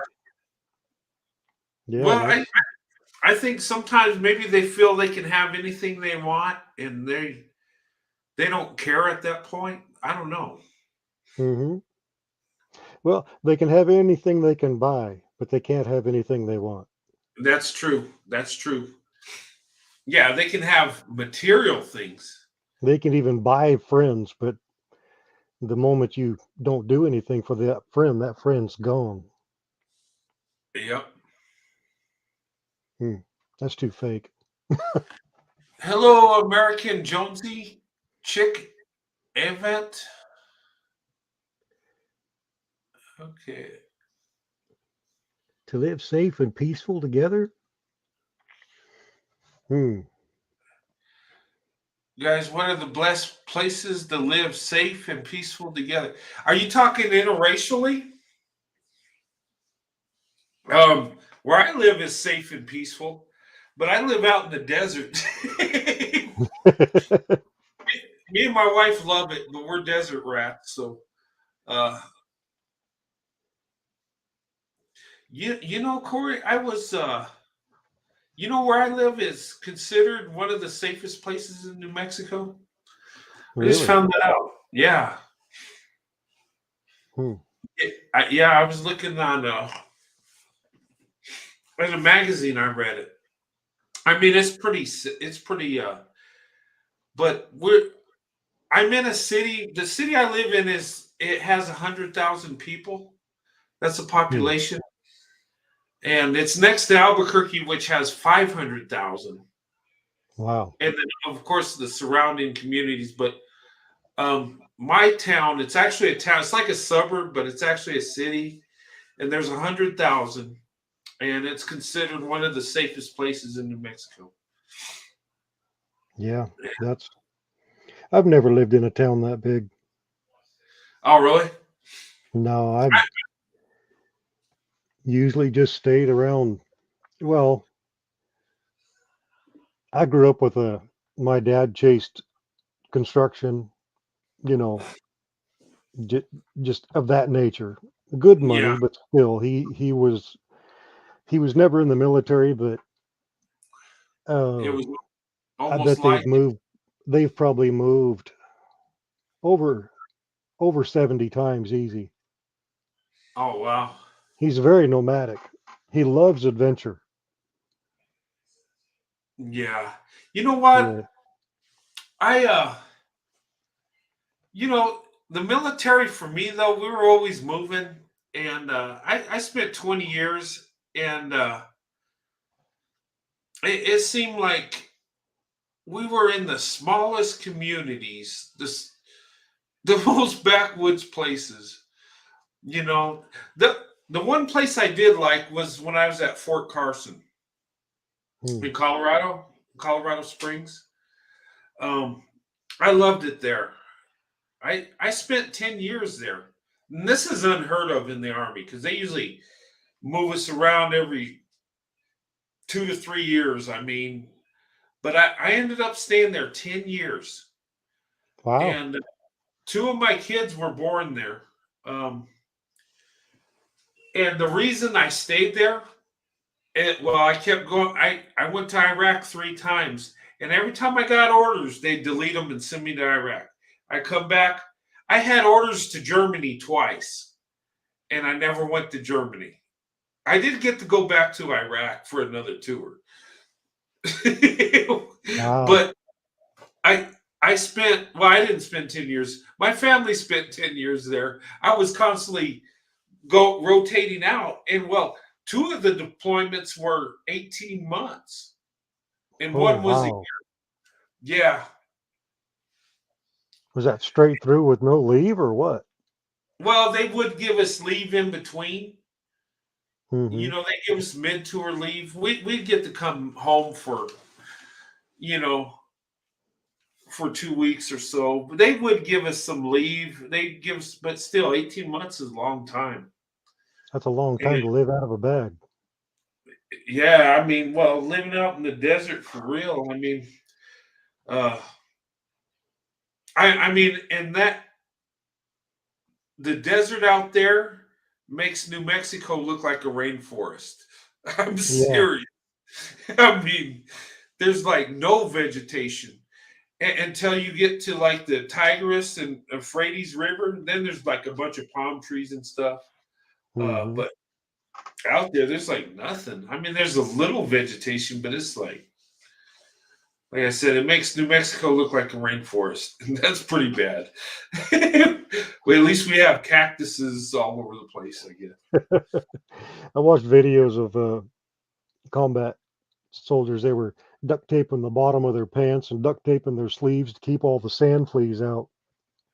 Speaker 3: yeah,
Speaker 2: Well,
Speaker 3: that's
Speaker 2: I think sometimes maybe they feel they can have anything they want, and they don't care at that point. I don't know.
Speaker 3: hmm well, they can have anything they can buy, but they can't have anything they want.
Speaker 2: That's true. That's true. Yeah, they can have material things.
Speaker 3: They can even buy friends, but the moment you don't do anything for that friend's gone.
Speaker 2: Yep.
Speaker 3: Hmm, that's too fake.
Speaker 2: Hello, American Jonesy Chick Event. Okay.
Speaker 3: To live safe and peaceful together? Hmm.
Speaker 2: Guys, what are the blessed places to live safe and peaceful together? Are you talking interracially? Where I live is safe and peaceful, but I live out in the desert. Me and my wife love it, but we're desert rats. So, uh, Corey, where I live is considered one of the safest places in New Mexico. I just
Speaker 3: Really?
Speaker 2: found that out. Yeah,
Speaker 3: Hmm.
Speaker 2: yeah. I was looking on in a magazine. I read it. I mean, it's pretty. It's pretty. But I'm in a city. The city I live in it has 100,000 people. That's the
Speaker 3: Hmm.
Speaker 2: population, and it's next to Albuquerque, which has 500,000,
Speaker 3: Wow.
Speaker 2: and then of course the surrounding communities. But my town, it's actually a town. It's like a suburb, but it's actually a city, and there's 100,000, and it's considered one of the safest places in New Mexico.
Speaker 3: Yeah. That's. I've never lived in a town that big.
Speaker 2: Oh, really?
Speaker 3: No, I've usually just stayed around. Well, I grew up with a. My dad chased construction. You know, j- just of that nature. Good
Speaker 2: Yeah,
Speaker 3: money, but still, he was never in the military. But
Speaker 2: it
Speaker 3: uh,
Speaker 2: was
Speaker 3: I
Speaker 2: almost
Speaker 3: bet
Speaker 2: like.
Speaker 3: they've moved. They've probably moved over over 70 times easy.
Speaker 2: Oh, wow.
Speaker 3: He's very nomadic. He loves adventure.
Speaker 2: Yeah. You know what?
Speaker 3: Yeah.
Speaker 2: I You know, the military for me though, we were always moving, and I spent 20 years, and it seemed like we were in the smallest communities, the most backwoods places. You know, the one place I did like was when I was at Fort Carson
Speaker 3: Hmm.
Speaker 2: in Colorado Springs. Um, I loved it there. I spent 10 years there. And this is unheard of in the Army because they usually move us around every 2 to 3 years. I mean, but I ended up staying there 10 years.
Speaker 3: Wow.
Speaker 2: And two of my kids were born there. Um, and the reason I stayed there, I kept going. I went to Iraq 3 times. And every time I got orders, they delete them and send me to Iraq. I come back. I had orders to Germany twice, and I never went to Germany. I did get to go back to Iraq for another tour.
Speaker 3: Wow.
Speaker 2: But I I didn't spend 10 years. My family spent 10 years there. I was constantly go rotating out. And two of the deployments were 18 months. And
Speaker 3: Oh,
Speaker 2: one was
Speaker 3: wow.
Speaker 2: yeah.
Speaker 3: Was that straight through with no leave or what?
Speaker 2: Well, they would give us leave in between.
Speaker 3: Hmm.
Speaker 2: They give us mid tour leave. We'd get to come home you know, for 2 weeks or so. But they would give us some leave. They give us, but still, 18 months is a long time.
Speaker 3: That's a long
Speaker 2: And
Speaker 3: time to live out of a bag.
Speaker 2: Yeah, I mean, well, living out in the desert for real. I mean, uh, I mean, and that the desert out there makes New Mexico look like a rainforest. I'm
Speaker 3: Yeah.
Speaker 2: serious. I mean, there's like no vegetation until you get to like the Tigris and Euphrates River. Then there's like a bunch of palm trees and stuff.
Speaker 3: Hmm.
Speaker 2: But out there, there's like nothing. I mean, there's a little vegetation, but it's like I said, it makes New Mexico look like a rainforest, and that's pretty bad. Well, at least we have cactuses all over the place, I guess.
Speaker 3: I watched videos of combat soldiers. They were duct taping the bottom of their pants and duct taping their sleeves to keep all the sand fleas out.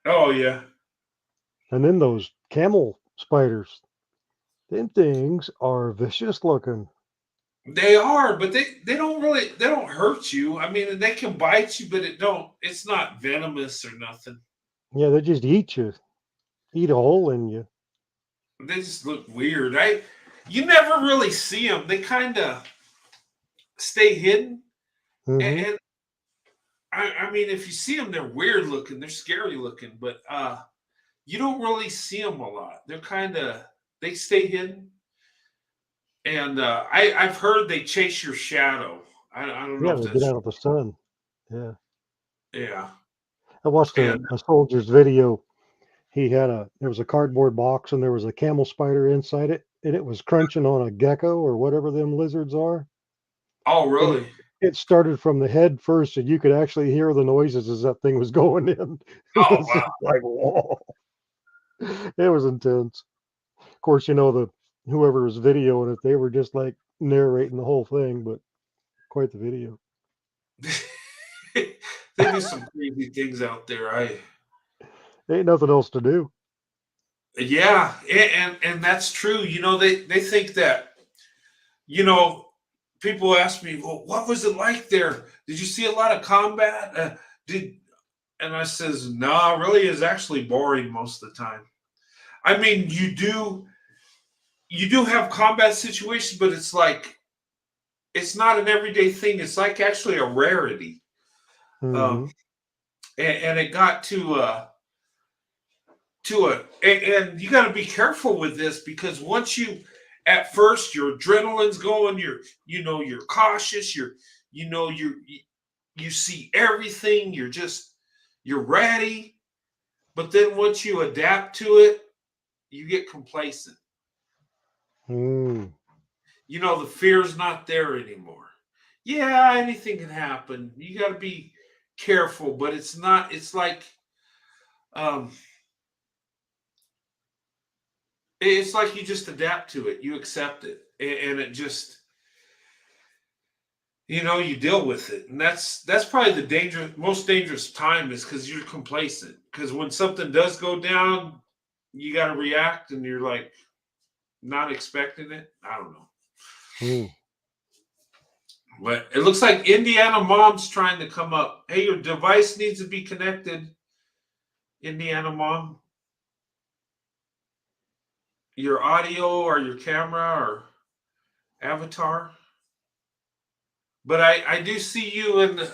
Speaker 2: Oh yeah,
Speaker 3: And then those camel spiders, them things are vicious looking.
Speaker 2: they are, but they don't hurt you. I mean, they can bite you, but it's not venomous or nothing.
Speaker 3: Yeah, they just eat you, eat a hole in you.
Speaker 2: They just look weird. You never really see them. They kind of stay hidden,
Speaker 3: Hmm.
Speaker 2: and I mean, if you see them, they're weird looking. They're scary looking, but you don't really see them a lot. They stay hidden, and I've heard they chase your shadow. I don't know
Speaker 3: Yeah,
Speaker 2: if
Speaker 3: they get
Speaker 2: that's
Speaker 3: out of the sun. Yeah.
Speaker 2: yeah,
Speaker 3: I watched
Speaker 2: and
Speaker 3: a soldier's video. There was a cardboard box and there was a camel spider inside it, and it was crunching on a gecko or whatever them lizards are.
Speaker 2: oh
Speaker 3: And
Speaker 2: really?
Speaker 3: it started from the head first, and you could actually hear the noises as that thing was going in. It
Speaker 2: Oh
Speaker 3: was
Speaker 2: wow.
Speaker 3: just like, whoa. It was intense. Of course, the whoever was videoing it, they were just like narrating the whole thing, but quite the video.
Speaker 2: They do some crazy things out there. I
Speaker 3: Ain't nothing else to do.
Speaker 2: Yeah, and that's true. They think that you know people ask me, well, what was it like there? Did you see a lot of combat? Did And I says, nah, really is actually boring most of the time. I mean, you do have combat situations, but it's not an everyday thing. It's like actually a rarity. Um,
Speaker 3: Hmm.
Speaker 2: and it got and you got to be careful with this because once at first your adrenaline's going, you're cautious, you see everything, you're ready, but then once you adapt to it, you get complacent.
Speaker 3: Mm.
Speaker 2: The fear's not there anymore. Yeah, anything can happen. You got to be careful, but it's not. Um, it's like you just adapt to it. You accept it, and it just you deal with it, and that's probably the most dangerous time is because you're complacent. Because when something does go down, you got to react, and you're like not expecting it. I don't know.
Speaker 3: Mm.
Speaker 2: But it looks like Indiana mom's trying to come up. Hey, your device needs to be connected, Indiana mom. Your audio or your camera or avatar. But I do see you in the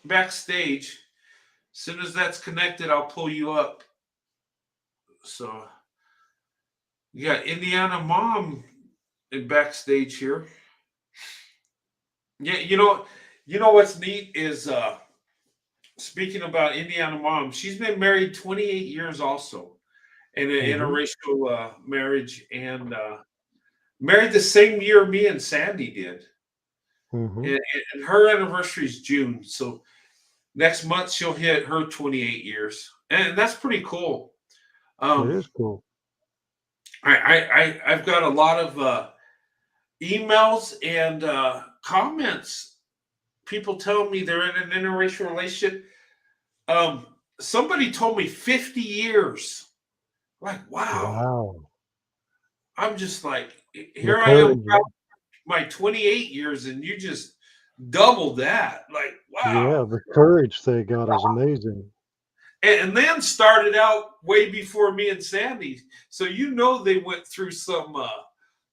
Speaker 2: backstage. As soon as that's connected, I'll pull you up. So you got Indiana mom in backstage here. Yeah, you know what's neat is speaking about Indiana mom, she's been married 28 years also in an
Speaker 3: Hmm.
Speaker 2: interracial marriage and married the same year me and Sandy did.
Speaker 3: Hmm.
Speaker 2: And her anniversary is June. So next month she'll hit her 28 years. And that's pretty cool.
Speaker 3: It
Speaker 2: Um,
Speaker 3: is cool.
Speaker 2: I've got a lot of emails and comments. People tell me they're in an interracial relationship. Um, Somebody told me 50 years. Like, wow.
Speaker 3: Wow.
Speaker 2: I'm just like,
Speaker 3: The
Speaker 2: here I am,
Speaker 3: courage.
Speaker 2: my 28 years, and you just doubled that. Like, wow.
Speaker 3: Yeah, the courage they got is amazing.
Speaker 2: And then started out way before me and Sandy. So they went through some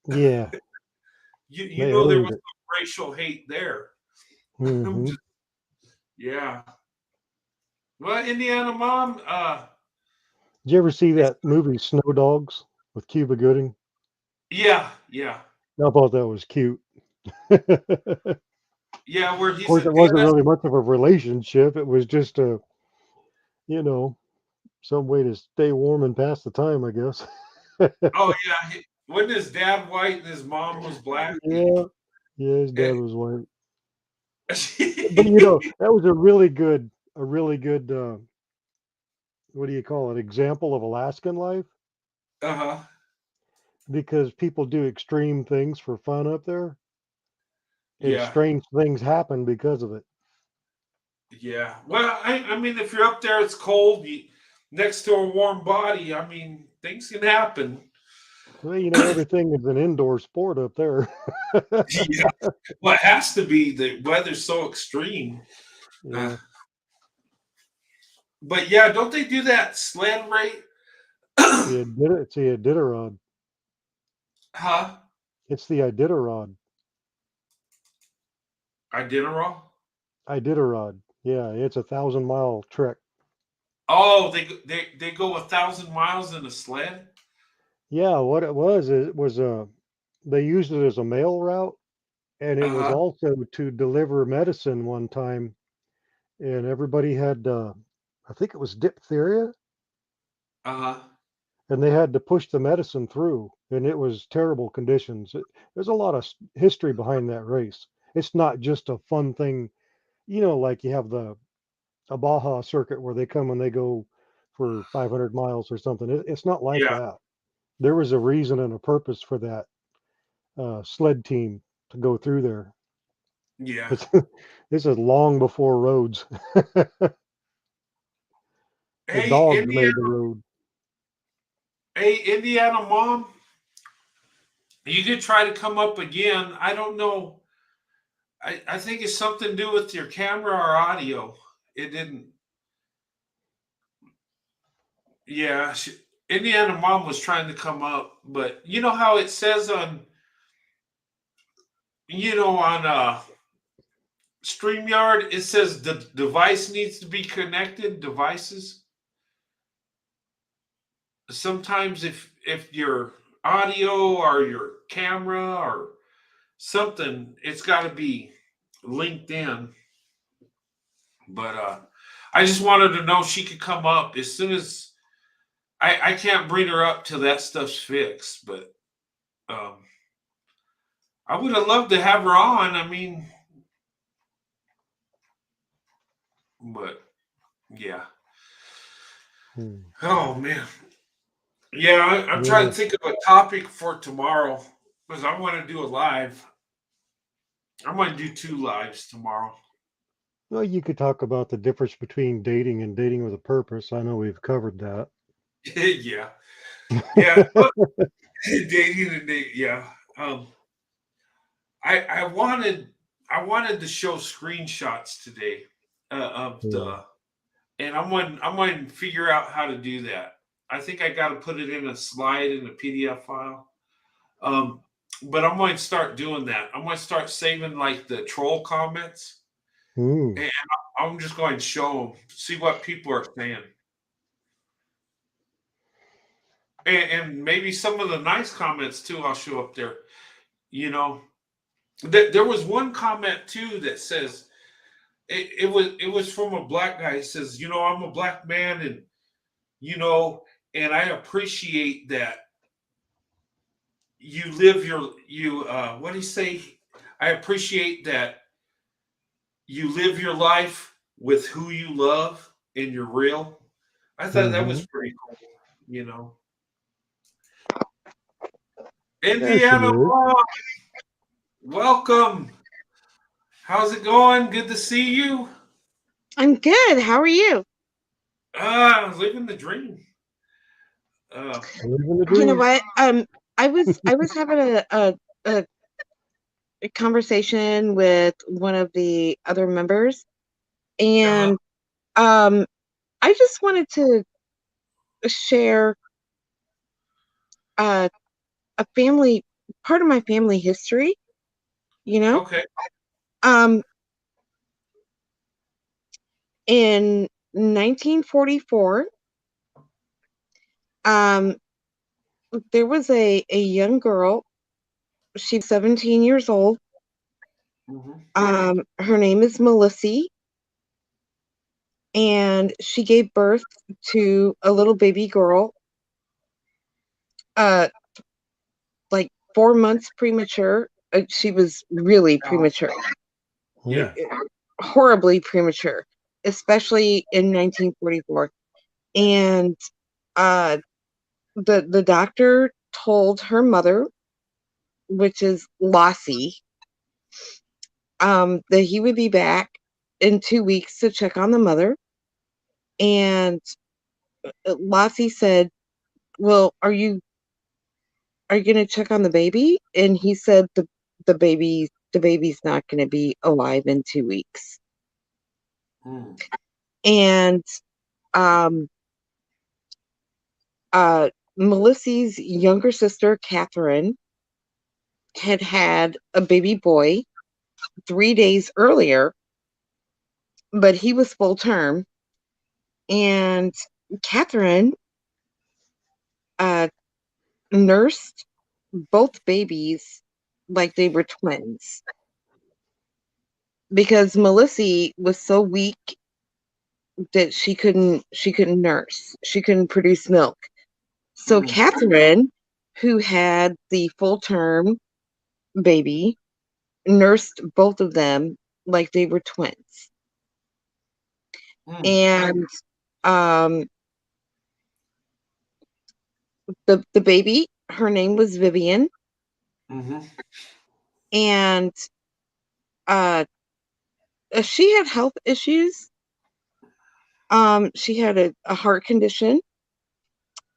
Speaker 3: Yeah.
Speaker 2: you
Speaker 3: They
Speaker 2: know there
Speaker 3: owned
Speaker 2: was
Speaker 3: it.
Speaker 2: some racial hate there. I'm
Speaker 3: Hmm.
Speaker 2: just, yeah. Well, Indiana mom,
Speaker 3: Did you ever see
Speaker 2: it's,
Speaker 3: that movie Snow Dogs with Cuba Gooding?
Speaker 2: yeah, yeah,
Speaker 3: I thought that was cute. Of
Speaker 2: yeah. Where he's
Speaker 3: course,
Speaker 2: a
Speaker 3: it wasn't
Speaker 2: dentist.
Speaker 3: really much of a relationship. It was just a, you know, some way to stay warm and pass the time, I guess.
Speaker 2: Oh yeah, wasn't his dad white and his mom was black?
Speaker 3: Yeah, yeah, his dad
Speaker 2: Eh,
Speaker 3: was white. But that was a really good, what do you call it, example of Alaskan life
Speaker 2: uh-huh.
Speaker 3: because people do extreme things for fun up there, and
Speaker 2: Yeah,
Speaker 3: strange things happen because of it.
Speaker 2: yeah. Well, I mean, if you're up there, it's cold. Next to a warm body. I mean, things can happen.
Speaker 3: Well, everything is an indoor sport up there.
Speaker 2: Yeah. Well, it has to be. The weather's so extreme. Uh,
Speaker 3: Yeah,
Speaker 2: but yeah, don't they do that sled rate?
Speaker 3: it's the Iditarod.
Speaker 2: Huh?
Speaker 3: It's the Iditarod.
Speaker 2: Iditarod?
Speaker 3: Iditarod. Yeah, it's 1,000-mile trek.
Speaker 2: Oh, they go 1,000 miles in a sled.
Speaker 3: Yeah, what it was they used it as a mail route, and it
Speaker 2: Uh
Speaker 3: was
Speaker 2: huh.
Speaker 3: also to deliver medicine one time, and everybody had I think it was diphtheria,
Speaker 2: Uh huh.
Speaker 3: and they had to push the medicine through, and it was terrible conditions. There's a lot of history behind that race. It's not just a fun thing, like you have a Baja circuit where they come and they go for 500 miles or something. It's not like
Speaker 2: Yeah.
Speaker 3: that. There was a reason and a purpose for that sled team to go through there.
Speaker 2: Yeah.
Speaker 3: It's this is long before roads. The
Speaker 2: Hey,
Speaker 3: dogs
Speaker 2: Indiana.
Speaker 3: made the road.
Speaker 2: Hey, Indiana mom. You did try to come up again. I don't know. I think it's something to do with your camera or audio. It didn't. Yeah. Indiana mom was trying to come up, but you know how it says on StreamYard, it says the device needs to be connected. Devices. Sometimes if your audio or your camera or something, it's got to be linked in. But I just wanted to know she could come up as soon as I can't bring her up till that stuff's fixed. But um, I would have loved to have her on. I mean, but yeah.
Speaker 3: Hmm.
Speaker 2: Oh man. Yeah, I'm trying
Speaker 3: Yeah.
Speaker 2: to think of a topic for tomorrow because I want to do a live. I'm going to do 2 lives tomorrow.
Speaker 3: Well, you could talk about the difference between dating and dating with a purpose. I know we've covered that.
Speaker 2: Yeah, yeah. Well, dating and dating. Yeah. Um, I wanted to show screenshots today of
Speaker 3: Yeah.
Speaker 2: the, and I'm going to figure out how to do that. I think I got to put it in a slide in a PDF file. Um, but I'm going to start doing that. I'm going to start saving like the troll comments,
Speaker 3: Hmm.
Speaker 2: and I'm just going to show them, see what people are saying, and maybe some of the nice comments too. I'll show up there. You know, there was one comment too that says it was from a black guy. He says, I'm a black man, and you know, and I appreciate that you live what do you say? I appreciate that you live your life with who you love and you're real. I thought that was
Speaker 3: Hmm.
Speaker 2: pretty cool, you know.
Speaker 3: Yeah, she
Speaker 2: Indiana,
Speaker 3: is.
Speaker 2: welcome. How's it going? Good to see you.
Speaker 4: I'm good. How are you?
Speaker 2: Living the dream. Uh,
Speaker 3: Living the
Speaker 4: You know
Speaker 3: dream.
Speaker 4: what? I was having a, a conversation with one of the other members,
Speaker 2: uh-huh.
Speaker 4: and um, I just wanted to share uh, a family part of my family history. you know?
Speaker 2: Okay.
Speaker 4: Um, in 1944, um, there was a young girl. She was 17 years old.
Speaker 2: Hmm.
Speaker 4: Her name is Melissa, and she gave birth to a little baby girl, uh, like 4 months premature. She was really premature,
Speaker 2: Yeah.
Speaker 4: horribly premature, especially in 1944. And uh, the doctor told her mother, which is Lossie, that he would be back in 2 weeks to check on the mother. And Lossie said, "Well, are you going to check on the baby?" And he said, the baby's not going to be alive in 2 weeks."
Speaker 2: Mm.
Speaker 4: And um, uh, Melissa's younger sister, Catherine, had had a baby boy 3 days earlier, but he was full term. And Catherine uh, nursed both babies like they were twins because Melissa was so weak that she couldn't nurse. She couldn't produce milk. So
Speaker 2: Mm.
Speaker 4: Catherine, who had the full term baby, nursed both of them like they were twins.
Speaker 2: Mm.
Speaker 4: And um the baby, her name was Vivian,
Speaker 2: Hmm.
Speaker 4: and uh she had health issues. She had a heart condition,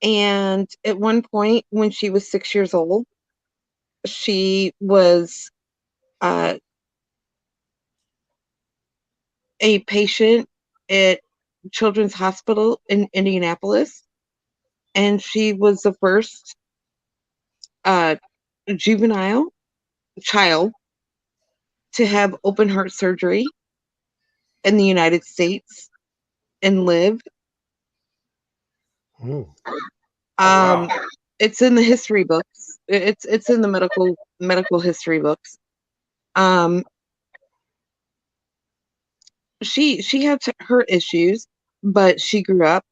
Speaker 4: and at one point when she was 6 years old, she was uh a patient at Children's Hospital in Indianapolis, and she was the first uh, juvenile child to have open heart surgery in the United States and live.
Speaker 3: Mm.
Speaker 2: Oh wow.
Speaker 4: Um, it's in the history books. It's in the medical history books. Um, she had her issues, but she grew up.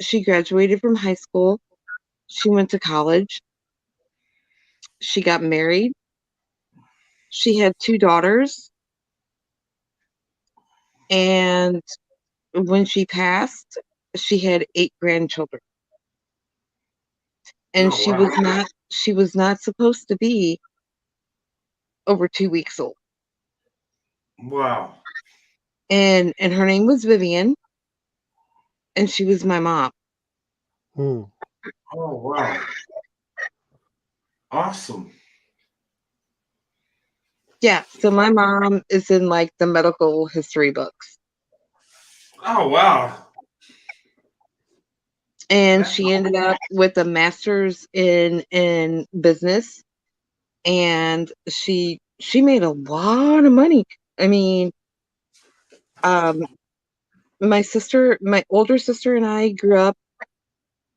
Speaker 4: She graduated from high school. She went to college. She got married. She had two daughters, and when she passed, she had 8 grandchildren. And
Speaker 2: Oh wow.
Speaker 4: she was not supposed to be over 2 weeks old.
Speaker 2: Wow.
Speaker 4: And her name was Vivian, and she was my mom.
Speaker 3: Mm.
Speaker 2: Oh wow. Awesome.
Speaker 4: Yeah, so my mom is in like the medical history books.
Speaker 2: Oh wow.
Speaker 4: And
Speaker 2: That.
Speaker 4: she ended up with a master's in business, and she made a lot of money. I mean, um my older sister and I grew up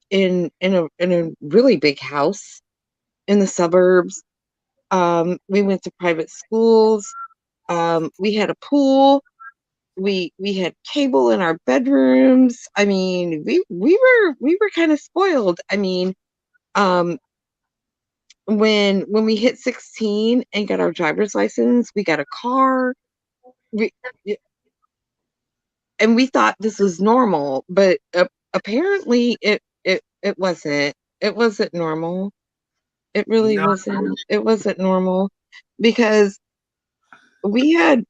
Speaker 4: in a really big house in the suburbs. We went to private schools. We had a pool. We had cable in our bedrooms. I mean, we were kind of spoiled. I mean, um, when we hit 16 and got our driver's license, we got a car. We and we thought this was normal, but apparently it wasn't. It wasn't normal. It really
Speaker 2: No.
Speaker 4: wasn't. It wasn't normal because we had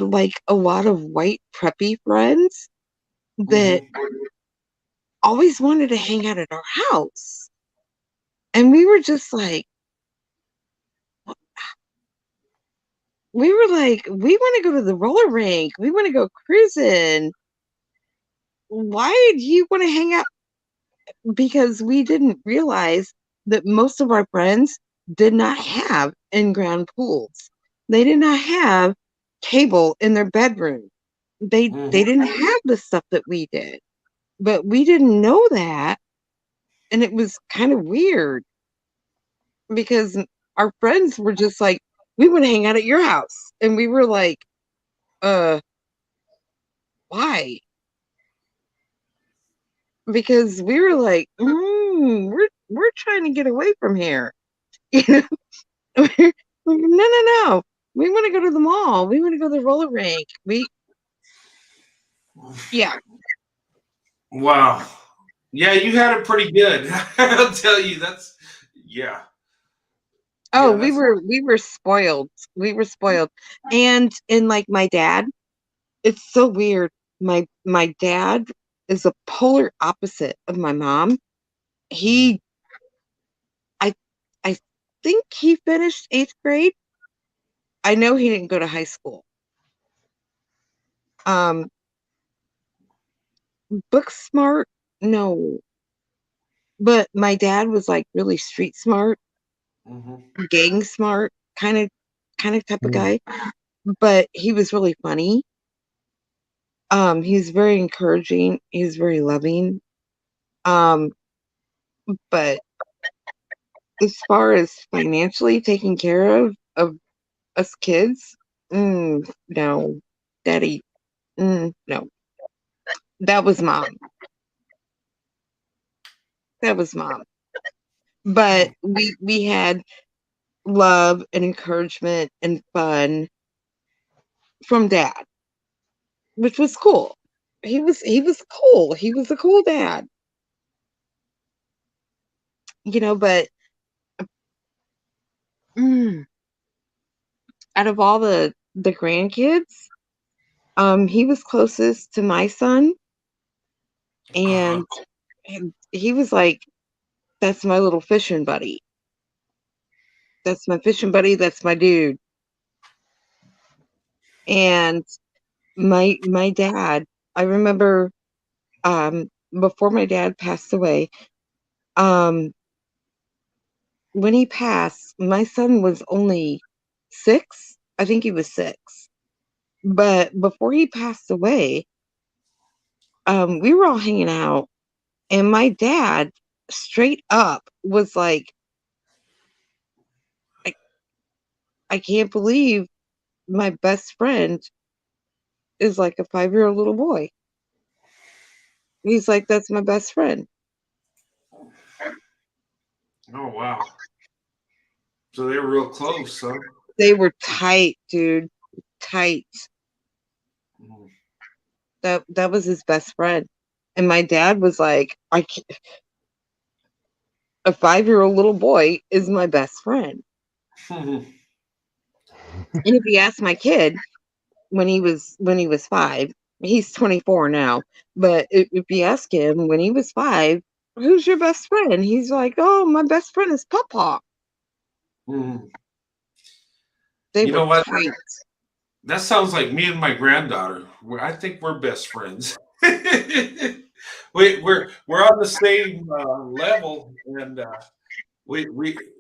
Speaker 4: like a lot of white preppy friends that
Speaker 2: Hmm.
Speaker 4: always wanted to hang out at our house. And we were just like, we want to go to the roller rink. We want to go cruising. Why do you want to hang out? Because we didn't realize that most of our friends did not have in-ground pools. They did not have cable in their bedroom. They didn't have the stuff that we did. But we didn't know that, and it was kind of weird because our friends were just like, we want to hang out at your house, and we were like, why? Because we were like, we're trying to get away from here. You know, we're like, no. We want to go to the mall. We want to go to the roller rink. Yeah.
Speaker 2: Wow. Yeah, you had it pretty good. I'll tell you. Yeah.
Speaker 4: Oh,
Speaker 2: Yeah,
Speaker 4: we
Speaker 2: that's
Speaker 4: were spoiled. We were spoiled. And like my dad, it's so weird. My dad is a polar opposite of my mom. He I I think he finished 8th grade. I know he didn't go to high school. Um, book smart, no. But my dad was like really street smart, gang smart, kind of type of
Speaker 3: Mm.
Speaker 4: guy. But he was really funny. He's very encouraging. He's very loving. Um, but as far as financially taking care of us kids, no, daddy, no, that was mom. That was mom. But we had love and encouragement and fun from dad, which was cool. He was cool. He was a cool dad, but mm, out of all the grandkids, he was closest to my son, and he was like, that's my little fishing buddy. That's my fishing buddy. That's my dude. And my dad, I remember before my dad passed away, um when he passed, my son was only 6. I think he was 6. But before he passed away, we were all hanging out, and my dad straight up was like, I, I can't believe my best friend is like a 5-year-old little boy. He's like, that's my best friend.
Speaker 2: Oh wow. So they were real close, huh?
Speaker 4: They were tight, dude. Tight.
Speaker 2: Mm.
Speaker 4: That was his best friend. And my dad was like, a 5-year-old little boy is my best friend. And if you ask my kid when he was 5, he's 24 now. But if you ask him when he was 5, who's your best friend? He's like, oh, my best friend is Papa.
Speaker 2: Mm.
Speaker 4: They
Speaker 2: You
Speaker 4: were
Speaker 2: know what?
Speaker 4: tight.
Speaker 2: That sounds like me and my granddaughter. I think we're best friends. We're on the same level, and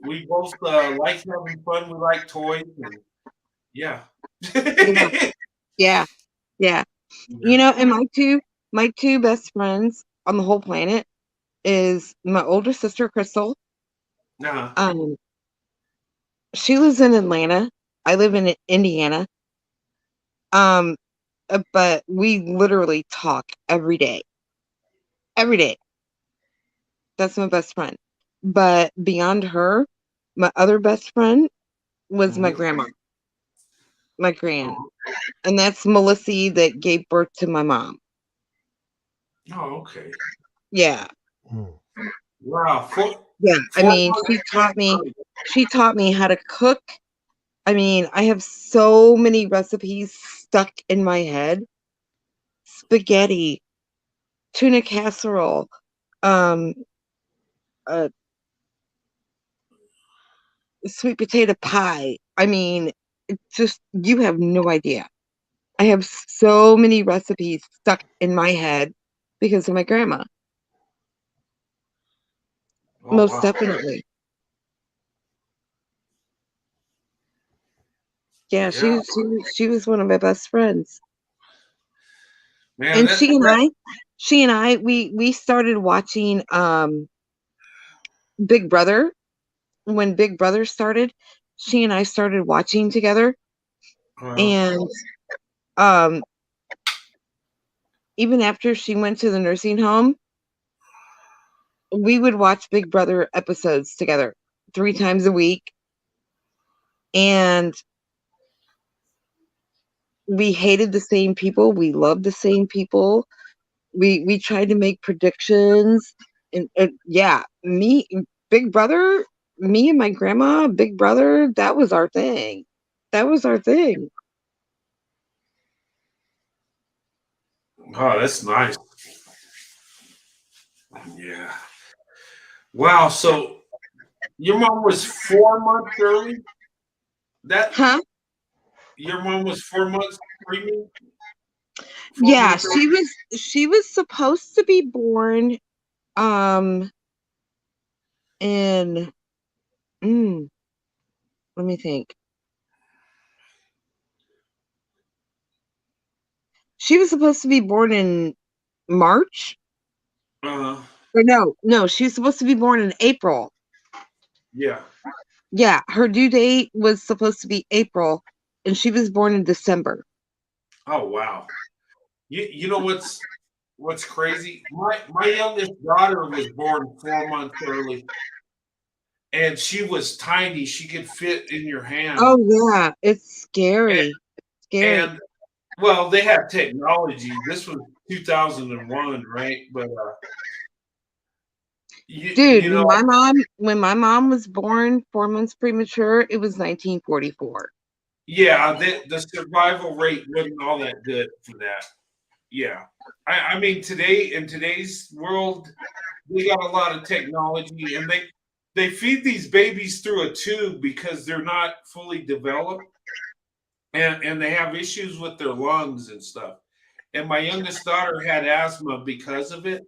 Speaker 2: we both like having fun. We like toys, and yeah.
Speaker 4: Yeah, yeah, yeah. And my two best friends on the whole planet is my older sister Crystal.
Speaker 2: Nah.
Speaker 4: Um, she lives in Atlanta. I live in Indiana. Um, but we literally talk every day. Every day. That's my best friend. But beyond her, my other best friend was my grandma, my gran.
Speaker 2: Oh,
Speaker 4: And that's Melissa that gave birth to my mom.
Speaker 2: oh, okay.
Speaker 4: Yeah.
Speaker 3: Mm.
Speaker 2: Wow.
Speaker 4: Yeah. I
Speaker 2: Four
Speaker 4: mean,
Speaker 2: months
Speaker 4: she taught me how to cook. I mean, I have so many recipes stuck in my head. Spaghetti, tuna casserole, um, uh, sweet potato pie. I mean, it's just, you have no idea. I have so many recipes stuck in my head because of my grandma.
Speaker 2: Oh
Speaker 4: Most
Speaker 2: wow.
Speaker 4: definitely. Yeah,
Speaker 2: Yeah,
Speaker 4: she was one of my best friends.
Speaker 2: man.
Speaker 4: And
Speaker 2: That
Speaker 4: she and I we started watching Big Brother. When Big Brother started, she and I started watching together.
Speaker 2: uh,
Speaker 4: And um even after she went to the nursing home, we would watch Big Brother episodes together 3 times a week. And we hated the same people, we loved the same people. We tried to make predictions. And yeah, me, Big Brother, me and my grandma, Big Brother, that was our thing. That was our thing.
Speaker 2: oh, that's nice. Yeah. Wow. So your mom was 4 months early. That
Speaker 4: Huh?
Speaker 2: your mom was 4 months pregnant. Four
Speaker 4: Yeah,
Speaker 2: months early.
Speaker 4: she was supposed to be born um in mm, let me think. She was supposed to be born in March.
Speaker 2: Uh,
Speaker 4: Or no, she was supposed to be born in April.
Speaker 2: yeah.
Speaker 4: Yeah, her due date was supposed to be April, and she was born in December.
Speaker 2: Oh wow. You know what's crazy? My youngest daughter was born 4 months early, and she was tiny. She could fit in your hand.
Speaker 4: Oh yeah, it's
Speaker 2: And,
Speaker 4: scary. Scary.
Speaker 2: and well, they have technology. This was 2001, right? But
Speaker 4: Dude,
Speaker 2: you know,
Speaker 4: when my mom was born 4 months premature, it was 1944.
Speaker 2: yeah, the survival rate wasn't all that good for that. Yeah. I mean, in today's world, they got a lot of technology, and they feed these babies through a tube because they're not fully developed, and they have issues with their lungs and stuff. And my youngest daughter had asthma because of it,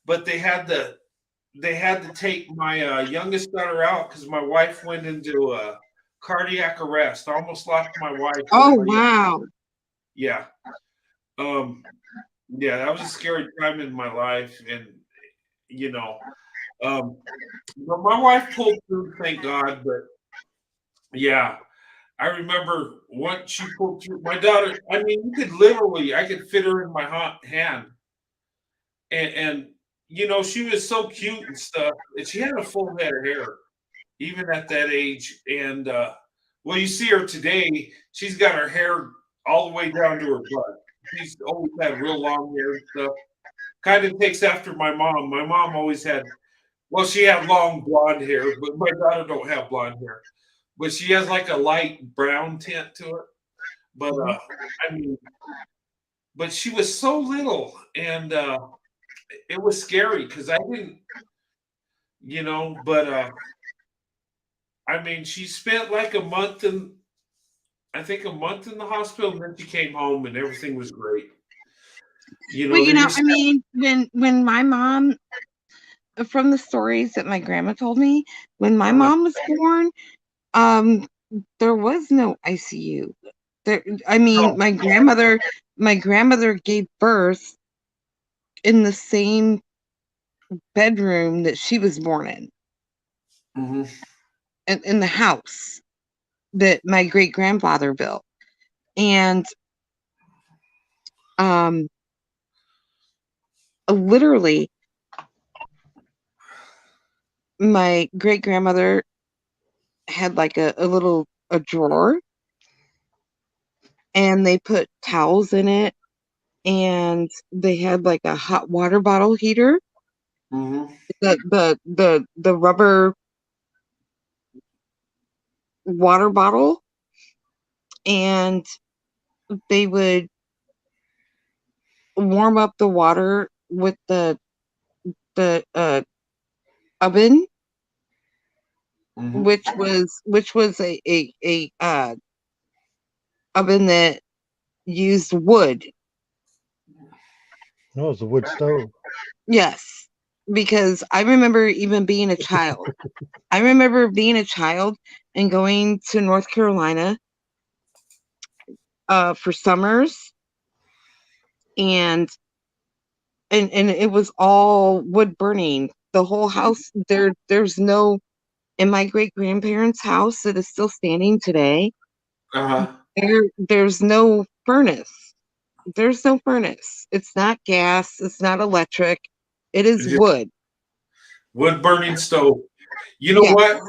Speaker 2: but they had to take my youngest daughter out because my wife went into a cardiac arrest. I almost lost my wife with
Speaker 4: Oh
Speaker 2: my
Speaker 4: wow.
Speaker 2: yeah. Um, yeah, that was a scary time in my life, and you know, um, but my wife pulled through, thank God. But yeah, I remember once she pulled through. My daughter, I mean, I could fit her in my hand, and she was so cute and stuff, and she had a full head of hair, even at that age. And well, you see her today; she's got her hair all the way down to her butt. She's always had real long hair and stuff. Kind of takes after my mom. My mom always had, well, she had long blonde hair, but my daughter don't have blonde hair. But she has like a light brown tint to it. But
Speaker 4: Mhm.
Speaker 2: I mean, but she was so little, and it was scary because I didn't, but I mean, she spent like I think a month in the hospital, and then she came home, and everything was great.
Speaker 4: Well,
Speaker 2: They
Speaker 4: I
Speaker 2: just
Speaker 4: mean, when my mom, from the stories that my grandma told me, when my
Speaker 2: uh,
Speaker 4: mom was born, um, there was no ICU. There, I mean,
Speaker 2: no.
Speaker 4: my grandmother gave birth in the same bedroom that she was born
Speaker 2: Mhm.
Speaker 4: in the house that my great grandfather built. And um, literally, my great grandmother had like a little a drawer, and they put towels in it, and they had like a hot water bottle heater,
Speaker 2: Mhm.
Speaker 4: the rubber water bottle, and they would warm up the water with the oven,
Speaker 2: Mhm.
Speaker 4: which was a oven that used wood.
Speaker 3: No, it's a wood stove.
Speaker 4: Yes, because I remember even being a child. I remember being a child and going to North Carolina for summers, and and it was all wood burning. The whole house, there's no, in my great grandparents' house that is still standing today,
Speaker 2: Uh-huh.
Speaker 4: there's no furnace. There's no furnace. It's not gas, it's not electric. It is
Speaker 2: Yeah.
Speaker 4: wood.
Speaker 2: Wood burning stove. You know
Speaker 4: Yeah.
Speaker 2: what?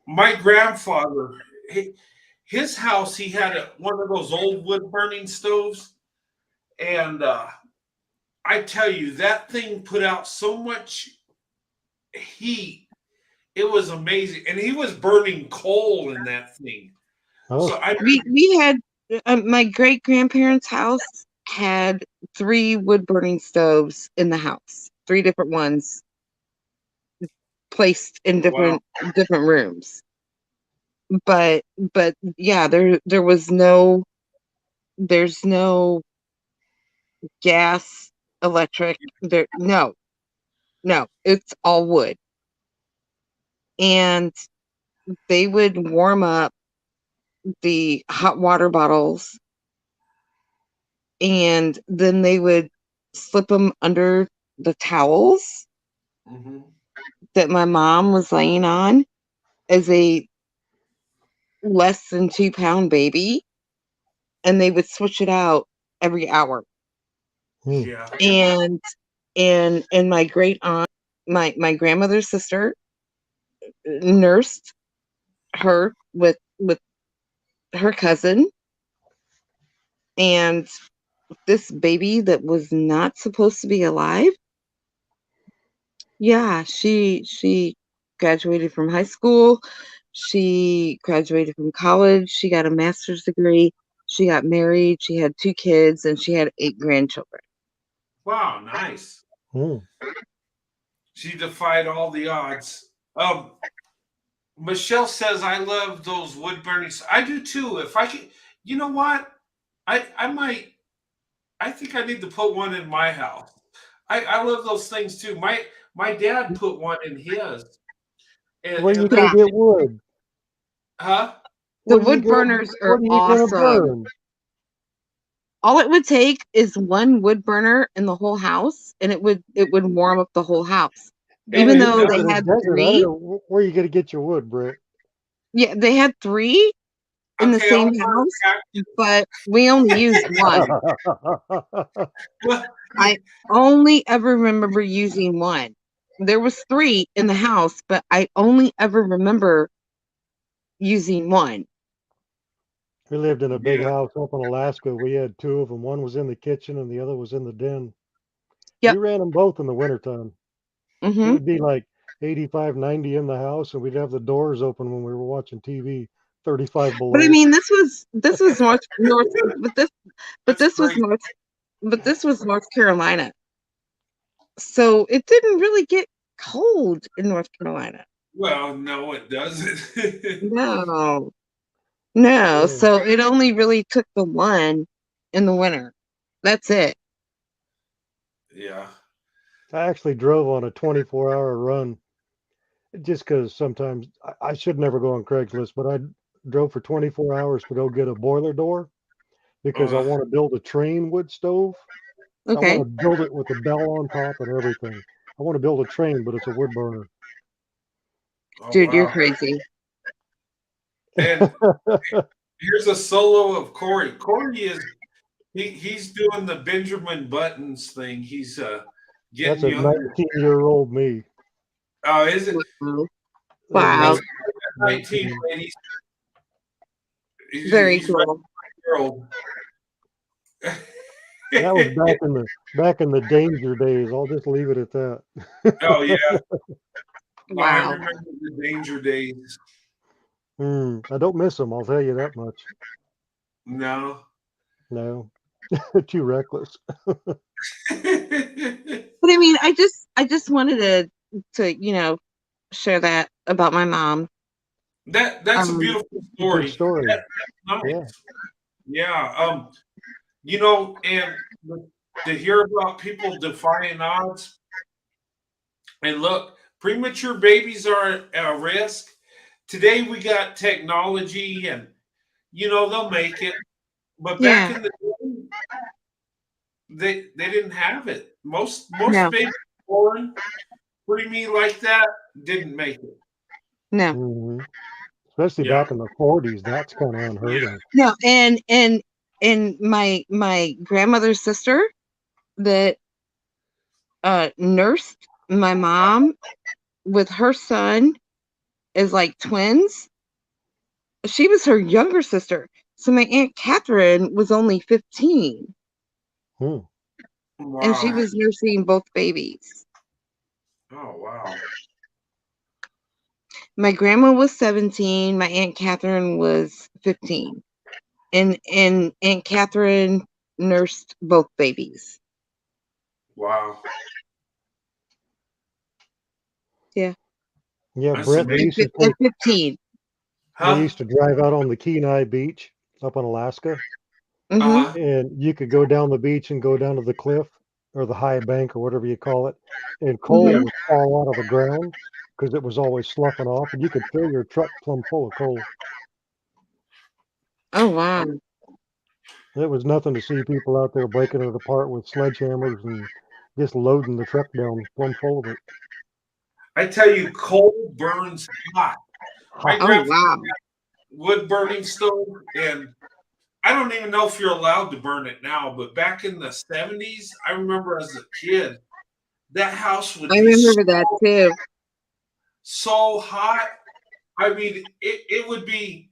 Speaker 2: My grandfather, his house, he had one of those old wood burning stoves, and I tell you, that thing put out so much heat. It was amazing, and he was burning coal in that thing. So
Speaker 3: Oh,
Speaker 2: I
Speaker 4: We had my great grandparents' house had 3 wood burning stoves in the house. 3 different ones placed in
Speaker 2: wow.
Speaker 4: different rooms. But yeah, there was no, there's no gas, electric, there, no, no, it's all wood. And they would warm up the hot water bottles, and then they would slip them under the towels
Speaker 2: Hmm.
Speaker 4: that my mom was laying on as a less than 2-pound baby, and they would switch it out every hour.
Speaker 3: hmm.
Speaker 2: Yeah.
Speaker 4: And my great aunt, my grandmother's sister, nursed her with her cousin, and this baby that was not supposed to be alive. Yeah, she graduated from high school, she graduated from college, she got a master's degree, she got married, she had 2 kids, and she had 8 grandchildren.
Speaker 2: Wow, nice.
Speaker 3: Hmm.
Speaker 2: She defied all the odds. Michelle says I love those wood burning. I do too. If I can, you know what? I might. I think I need to put one in my house. I love those things too. My dad put one in his,
Speaker 3: Where you
Speaker 2: and
Speaker 3: gonna
Speaker 4: Yeah,
Speaker 2: that,
Speaker 3: get wood?
Speaker 2: huh?
Speaker 4: the
Speaker 3: What are you
Speaker 4: wood
Speaker 3: gonna
Speaker 4: burners
Speaker 3: What
Speaker 4: are
Speaker 3: are you gonna
Speaker 4: awesome.
Speaker 3: burn?
Speaker 4: All it would take is 1 wood burner in the whole house, and it would warm up the whole house.
Speaker 3: Yeah,
Speaker 2: It,
Speaker 4: Even
Speaker 3: but you
Speaker 2: it
Speaker 4: though
Speaker 3: live
Speaker 2: does.
Speaker 4: they
Speaker 3: in a
Speaker 4: had
Speaker 3: desert. I don't
Speaker 4: 3,
Speaker 3: know where you gonna get your wood, Britt.
Speaker 4: yeah, they had 3 in the
Speaker 2: Okay,
Speaker 4: same
Speaker 2: I'll burn
Speaker 4: house,
Speaker 2: cactus.
Speaker 4: but we only used 1.
Speaker 2: Well,
Speaker 4: I only ever remember using 1. There was 3 in the house, but I only ever remember using 1.
Speaker 3: We lived in a big
Speaker 2: yeah.
Speaker 3: house up in Alaska. We had 2 of them. One was in the kitchen and the other was in the den. We
Speaker 4: Yep.
Speaker 3: ran them both in the wintertime.
Speaker 4: Mhm.
Speaker 3: It'd be like 85, 90 in the house, and we'd have the doors open when we were watching TV, 35
Speaker 4: But I
Speaker 3: below.
Speaker 4: mean, this was North, but this but
Speaker 2: That's
Speaker 4: this was
Speaker 2: great.
Speaker 4: North but this was North Carolina. So it didn't really get cold in North Carolina.
Speaker 2: Well, no, it doesn't.
Speaker 4: No. No.
Speaker 3: Yeah.
Speaker 4: So it only really took the 1 in the winter. That's it.
Speaker 2: Yeah.
Speaker 3: I actually drove on a 24-hour run just because sometimes I should never go on Craigslist, but I drove for 24 hours to go get a boiler door because I
Speaker 2: Uh,
Speaker 3: want to build a train wood stove. I want
Speaker 4: Okay.
Speaker 3: to build it with a bell on top and everything. I want to build a train, but it's a wood burner.
Speaker 2: oh
Speaker 4: Dude, you're
Speaker 2: wow.
Speaker 4: crazy.
Speaker 2: And here's a solo of Corey. Corey is he's doing the Benjamin Buttons thing. He's
Speaker 3: That's
Speaker 2: getting
Speaker 3: a
Speaker 2: younger.
Speaker 3: 19-year-old me.
Speaker 2: Oh, is it?
Speaker 4: Wow.
Speaker 2: That's
Speaker 4: Wow.
Speaker 2: 19,
Speaker 3: 19.
Speaker 2: ladies.
Speaker 4: Very
Speaker 2: He's right
Speaker 4: cool.
Speaker 2: year old.
Speaker 3: That was back in the danger days. I'll just leave it at that.
Speaker 2: Oh yeah. Oh, I
Speaker 4: Wow.
Speaker 2: remember the danger days.
Speaker 3: I don't miss them. I'll tell you that much.
Speaker 2: No.
Speaker 3: No, too reckless.
Speaker 4: But I mean, I just wanted to share that about my mom.
Speaker 2: That's a
Speaker 4: Um,
Speaker 2: beautiful
Speaker 3: It's a good
Speaker 2: story.
Speaker 3: story.
Speaker 2: That's
Speaker 3: Yeah.
Speaker 2: nice. Yeah. And to hear about people defying odds, and look, premature babies are a risk. Today we got technology, and they'll make it. But back
Speaker 4: Yeah.
Speaker 2: in the day, they didn't have it. Most
Speaker 4: No.
Speaker 2: babies born preemie like that didn't make it.
Speaker 4: No.
Speaker 3: Hmm. Especially
Speaker 2: Yeah,
Speaker 3: back in the 40s, that's kind of unheard
Speaker 2: yeah.
Speaker 3: of.
Speaker 4: No. And my grandmother's sister that nursed my mom with her son as like twins. She was her younger sister. So my Aunt Catherine was only 15
Speaker 3: Hmm.
Speaker 4: and she
Speaker 2: Wow.
Speaker 4: was nursing both babies.
Speaker 2: Oh wow.
Speaker 4: My grandma was 17, my Aunt Catherine was 15. And Aunt Catherine nursed both babies.
Speaker 2: Wow.
Speaker 4: Yeah.
Speaker 3: Yeah,
Speaker 2: That's
Speaker 3: Brett,
Speaker 2: amazing.
Speaker 4: At 15.
Speaker 3: they
Speaker 2: Huh?
Speaker 3: used to drive out on the Kenai Beach up in Alaska,
Speaker 4: Mm-hmm.
Speaker 2: Uh-huh.
Speaker 3: and you could go down the beach and go down to the cliff or the high bank or whatever you call it, and coal
Speaker 4: Mm-hmm.
Speaker 3: would fall out of the ground because it was always sloughing off, and you could fill your truck plumb full of coal.
Speaker 4: Oh wow.
Speaker 3: It was nothing to see people out there breaking it apart with sledgehammers and just loading the truck down plumb full of it.
Speaker 2: I tell you, coal burns hot. My
Speaker 3: Ha!
Speaker 4: Oh
Speaker 2: grandfather
Speaker 4: wow.
Speaker 2: wood burning stove, and I don't even know if you're allowed to burn it now, but back in the 70s, I remember as a kid, that house would
Speaker 4: I
Speaker 2: be
Speaker 4: remember that too.
Speaker 2: so hot. I mean, it would be.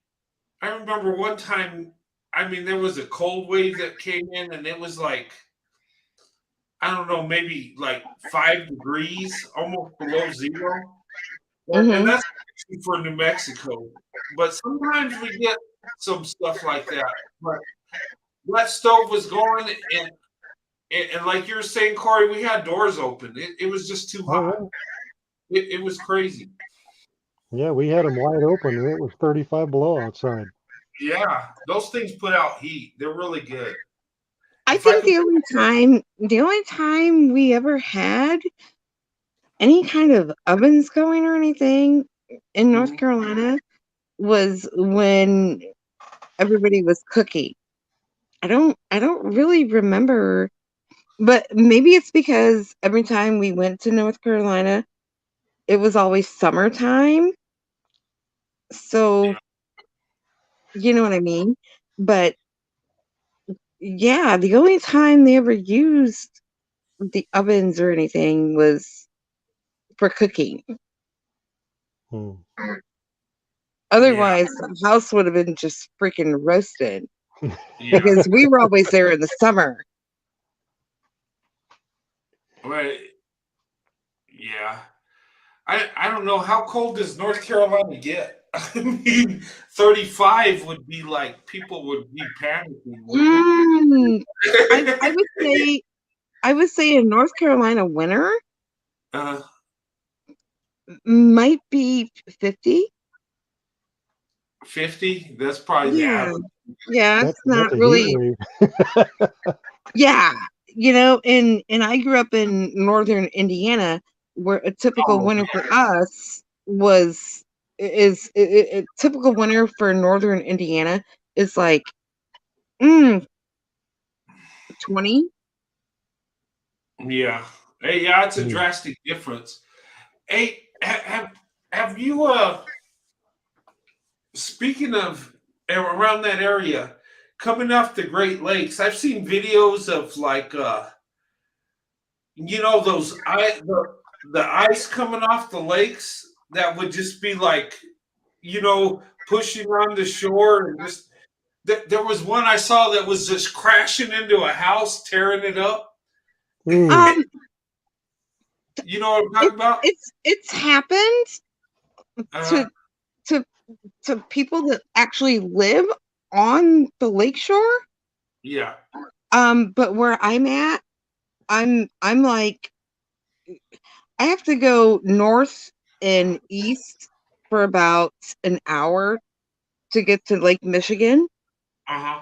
Speaker 2: I remember one time, I mean, there was a cold wave that came in, and it was like, I don't know, maybe like 5 degrees, almost below zero. And
Speaker 4: Mm-hmm.
Speaker 2: that's actually for New Mexico. But sometimes we get some stuff like that. But that stove was going, and like you were saying, Corey, we had doors open. It was just too
Speaker 3: Oh
Speaker 2: hot.
Speaker 3: yeah,
Speaker 2: It was crazy.
Speaker 3: yeah. We had them wide open, and it was 35 below outside.
Speaker 2: Yeah, those things put out heat. They're really good.
Speaker 4: I
Speaker 2: If I
Speaker 4: think
Speaker 2: could,
Speaker 4: the only time we ever had any kind of ovens going or anything in North
Speaker 2: Mhm.
Speaker 4: Carolina was when everybody was cooking. I don't really remember, but maybe it's because every time we went to North Carolina, it was always summertime. So,
Speaker 2: Yeah.
Speaker 4: you know what I mean? But yeah, the only time they ever used the ovens or anything was for cooking.
Speaker 3: Hmm.
Speaker 2: Yeah.
Speaker 4: Otherwise, the house would have been just freaking roasted
Speaker 2: Yeah.
Speaker 4: because we were always there in the summer.
Speaker 2: Well, yeah. I don't know how cold does North Carolina get? I mean, 35 would be like people would be panicking, wouldn't
Speaker 4: Mm, I I
Speaker 2: it?
Speaker 4: would say I would say in North Carolina winter
Speaker 2: uh,
Speaker 4: might be 50.
Speaker 2: 50, that's probably the
Speaker 4: Yeah.
Speaker 2: average.
Speaker 4: Yeah, it's
Speaker 3: That's
Speaker 4: not
Speaker 3: a heat
Speaker 4: really.
Speaker 3: wave.
Speaker 4: Yeah. And I grew up in northern Indiana where a typical
Speaker 2: Oh,
Speaker 4: winter for us was is a typical winter for northern Indiana is like mm, 20.
Speaker 2: yeah. Hey, yeah, it's a
Speaker 3: Hmm.
Speaker 2: drastic difference. Hey, have you speaking of around that area, coming off the Great Lakes, I've seen videos of like those the ice coming off the lakes that would just be like, pushing on the shore and just there was one I saw that was just crashing into a house, tearing it up.
Speaker 3: Mm.
Speaker 4: Um
Speaker 2: You know what I'm
Speaker 4: it,
Speaker 2: talking about?
Speaker 4: it's happened
Speaker 2: Uh,
Speaker 4: to to to people that actually live on the lakeshore.
Speaker 2: yeah.
Speaker 4: But where I'm at, I'm like I have to go north and east for about an hour to get to Lake Michigan.
Speaker 2: Uh-huh.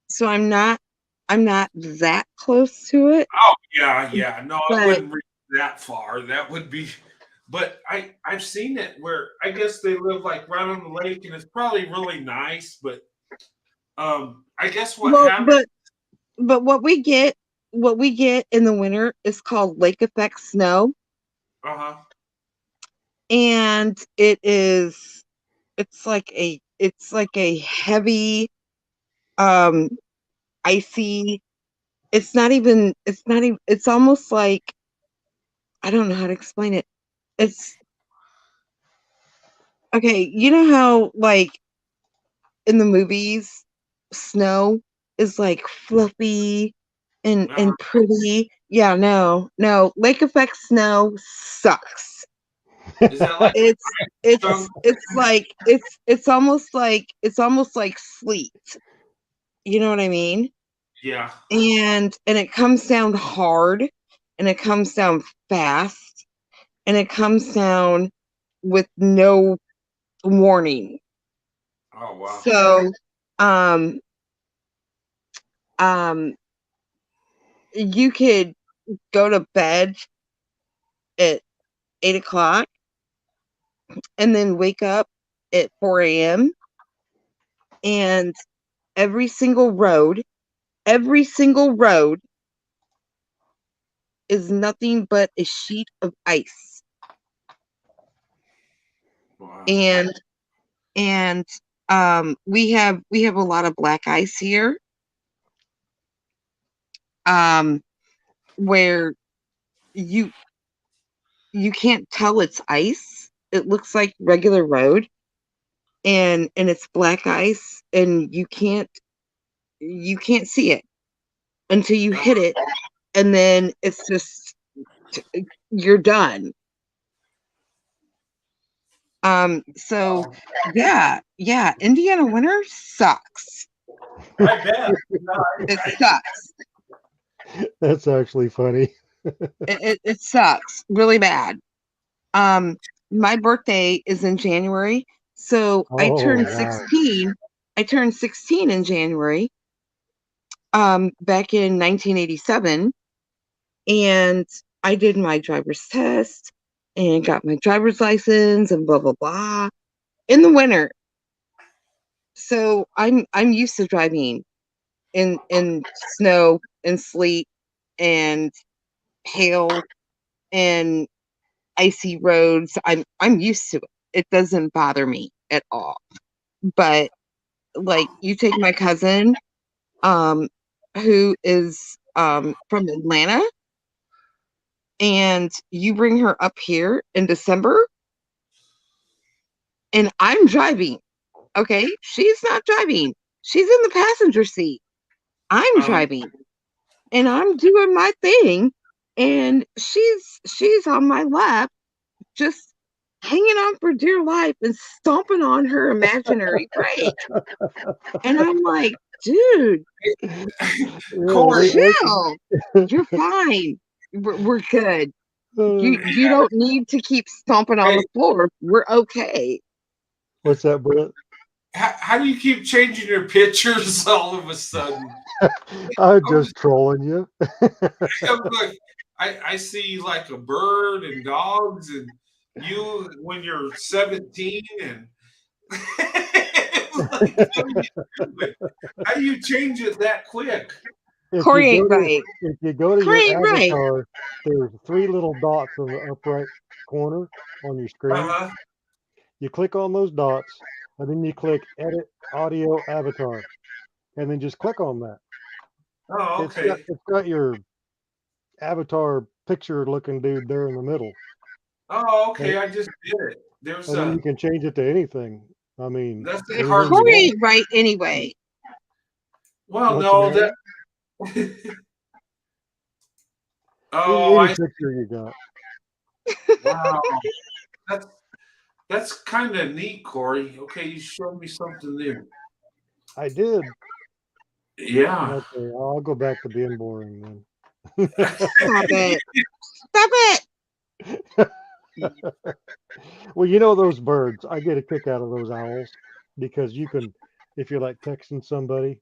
Speaker 4: So I'm not that close to it,
Speaker 2: Oh, yeah, yeah. No, I
Speaker 4: but
Speaker 2: wouldn't reach that far. That would be, but I've seen it where I guess they live like right on the lake, and it's probably really nice. But I guess what
Speaker 4: Well,
Speaker 2: happened.
Speaker 4: but what we get in the winter is called lake effect snow,
Speaker 2: Uh-huh.
Speaker 4: and it's like a heavy icy. It's almost like, I don't know how to explain it. It's okay, you know how like in the movies snow is like fluffy and pretty. Yeah, no. Lake effect snow sucks.
Speaker 2: Is that like
Speaker 4: It's
Speaker 2: chunk?
Speaker 4: it's almost like sleet. You know what I mean?
Speaker 2: Yeah.
Speaker 4: And it comes down hard, and it comes down fast, and it comes down with no warning.
Speaker 2: Oh wow.
Speaker 4: So um um you could go to bed at 8 o'clock and then wake up at 4 a.m. and every single road, every single road is nothing but a sheet of ice.
Speaker 2: Wow.
Speaker 4: And we have a lot of black ice here, where you you can't tell it's ice. It looks like regular road, and it's black ice, and you can't see it until you hit it, and then it's just you're done. So yeah, Indiana winter sucks.
Speaker 2: I bet.
Speaker 4: It sucks.
Speaker 3: That's actually funny.
Speaker 4: It sucks really bad. Um, my birthday is in January, so
Speaker 3: Oh wow.
Speaker 4: I turned 16 in January, back in 1987, and I did my driver's test and got my driver's license and blah blah blah in the winter. So I'm used to driving in snow and sleet and hail and icy roads. I'm used to it. It doesn't bother me at all. But like you take my cousin, um, who is from Atlanta, and you bring her up here in December, and I'm driving. Okay, she's not driving. She's in the passenger seat. I'm
Speaker 2: Um,
Speaker 4: driving, and I'm doing my thing, and she's on my lap, just hanging on for dear life and stomping on her imaginary brake. And I'm like, dude,
Speaker 3: Yeah,
Speaker 2: Corey.
Speaker 4: chill. You're fine. We're good. You don't need to keep stomping on
Speaker 2: Hey,
Speaker 4: the floor. We're okay.
Speaker 3: what's that, Brett?
Speaker 2: how do you keep changing your pictures all of a sudden?
Speaker 3: I'm
Speaker 2: I'm,
Speaker 3: just trolling you.
Speaker 2: I'm like, I see like a bird and dogs and you when you're 17 and it's like, how do you change it that quick?
Speaker 3: If you
Speaker 4: Corey
Speaker 3: go
Speaker 4: ain't
Speaker 3: to
Speaker 4: right.
Speaker 3: if you go to
Speaker 4: Corey
Speaker 3: your
Speaker 4: ain't right.
Speaker 3: avatar, there's three little dots in the upright corner on your screen.
Speaker 2: Uh-huh.
Speaker 3: You click on those dots, and then you click Edit Audio Avatar, and then just click on that.
Speaker 2: Oh, okay.
Speaker 3: It's got your avatar picture looking dude there in the middle,
Speaker 2: Oh,
Speaker 3: and,
Speaker 2: okay. I just did it. There's
Speaker 3: and then
Speaker 2: a
Speaker 3: you can change it to anything. I mean,
Speaker 2: that's a
Speaker 3: anything
Speaker 2: hard
Speaker 3: you
Speaker 2: to
Speaker 4: Corey
Speaker 2: do.
Speaker 3: want.
Speaker 4: ain't right anyway.
Speaker 2: Well,
Speaker 3: What's the
Speaker 2: no,
Speaker 3: matter?
Speaker 2: that oh,
Speaker 3: Any
Speaker 2: I
Speaker 3: picture you got.
Speaker 2: wow. That's that's kind of neat, Corey. Okay, you showed me something new.
Speaker 3: I did.
Speaker 2: Yeah.
Speaker 3: Okay, I'll go back to being boring then.
Speaker 4: Stop it. Stop it.
Speaker 3: Well, you know those birds. I get a kick out of those owls because you can, if you're like texting somebody,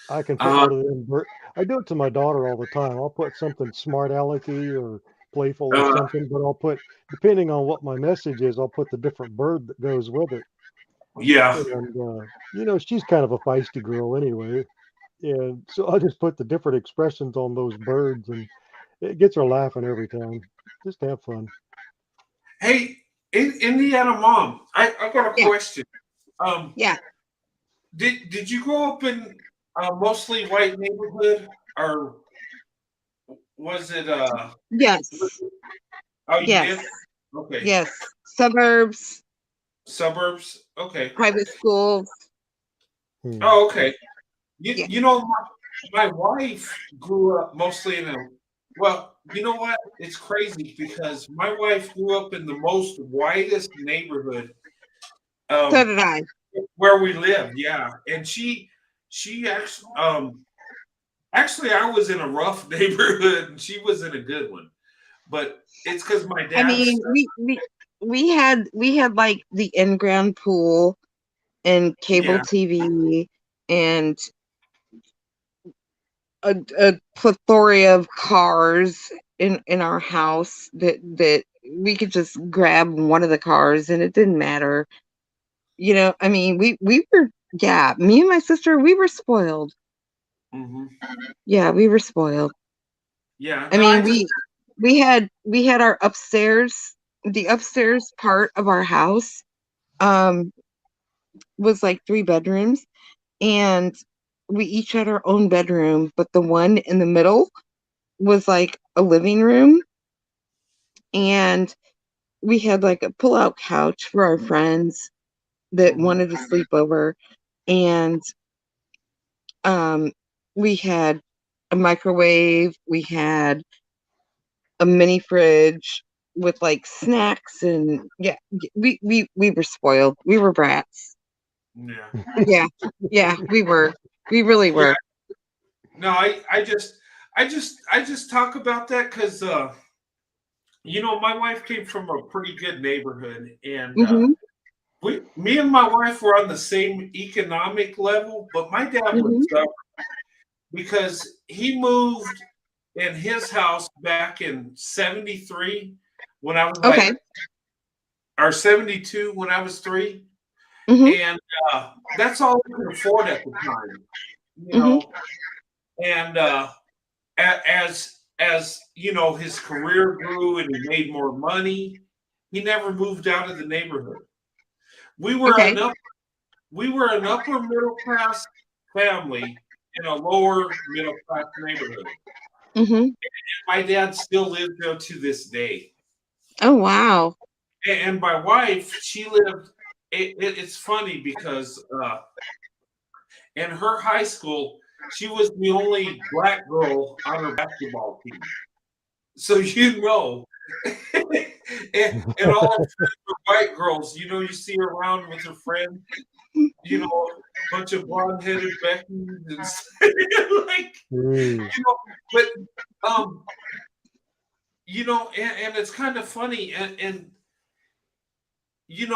Speaker 3: I can put
Speaker 2: Uh,
Speaker 3: one of them bird. I do it to my daughter all the time. I'll put something smart alecky or playful or
Speaker 2: uh,
Speaker 3: something, but I'll put, depending on what my message is, I'll put the different bird that goes with it.
Speaker 2: Yeah.
Speaker 3: And she's kind of a feisty girl anyway. And so I just put the different expressions on those birds, and it gets her laughing every time. Just have fun.
Speaker 2: Hey, Indiana mom, I got a
Speaker 4: Yeah,
Speaker 2: question. Um,
Speaker 4: yeah,
Speaker 2: did you grow up in a mostly white neighborhood, or was it
Speaker 4: yes,
Speaker 2: oh, you
Speaker 4: yes,
Speaker 2: did? Okay.
Speaker 4: yes. Suburbs,
Speaker 2: Suburbs? Okay.
Speaker 4: private schools.
Speaker 3: Hmm.
Speaker 2: Oh, okay.
Speaker 4: Yeah.
Speaker 2: My wife grew up mostly in a well, you know what? It's crazy because my wife grew up in the most whitest neighborhood
Speaker 4: So
Speaker 2: um
Speaker 4: did I.
Speaker 2: where we lived, yeah. And she actually I was in a rough neighborhood and she was in a good one. But it's because my
Speaker 4: I
Speaker 2: dad's
Speaker 4: mean, we had like the in-ground pool and cable
Speaker 2: yeah.
Speaker 4: TV and a plethora of cars in our house that we could just grab one of the cars and it didn't matter. I mean, we were, yeah, me and my sister, we were spoiled.
Speaker 2: Hmm.
Speaker 4: Yeah, we were spoiled.
Speaker 2: Yeah.
Speaker 4: I
Speaker 2: No, I
Speaker 4: mean,
Speaker 2: just
Speaker 4: we had our upstairs, the upstairs part of our house um was like 3 bedrooms, and we each had our own bedroom, but the one in the middle was like a living room, and we had like a pull-out couch for our friends that
Speaker 2: mhm.
Speaker 4: wanted to sleep over, and um we had a microwave, we had a mini fridge with like snacks, and yeah, we were spoiled. We were brats.
Speaker 2: Yeah.
Speaker 4: Yeah. Yeah, we were. We really
Speaker 2: Yeah.
Speaker 4: were.
Speaker 2: No, I just talk about that because my wife came from a pretty good neighborhood, and
Speaker 4: Mhm.
Speaker 2: me and my wife were on the same economic level, but my dad was
Speaker 4: Mhm.
Speaker 2: stubborn because he moved in his house back in 73 when I was
Speaker 4: Okay.
Speaker 2: like, or 72 when I was 3.
Speaker 4: Mhm.
Speaker 2: And that's all we could afford at the time, you
Speaker 4: Mhm.
Speaker 2: know. And as his career grew and he made more money, he never moved out of the neighborhood. We were
Speaker 4: Okay.
Speaker 2: an up, we were an upper middle class family in a lower middle class neighborhood.
Speaker 4: Mhm.
Speaker 2: My dad still lives there to this day.
Speaker 4: Oh, wow.
Speaker 2: And my wife, she lived. It's funny because in her high school, she was the only black girl on her basketball team. So and all her friends were white girls. You see her around with her friend. A bunch of blonde-headed Beckys and like
Speaker 3: Mm.
Speaker 2: but um, and it's kind of funny and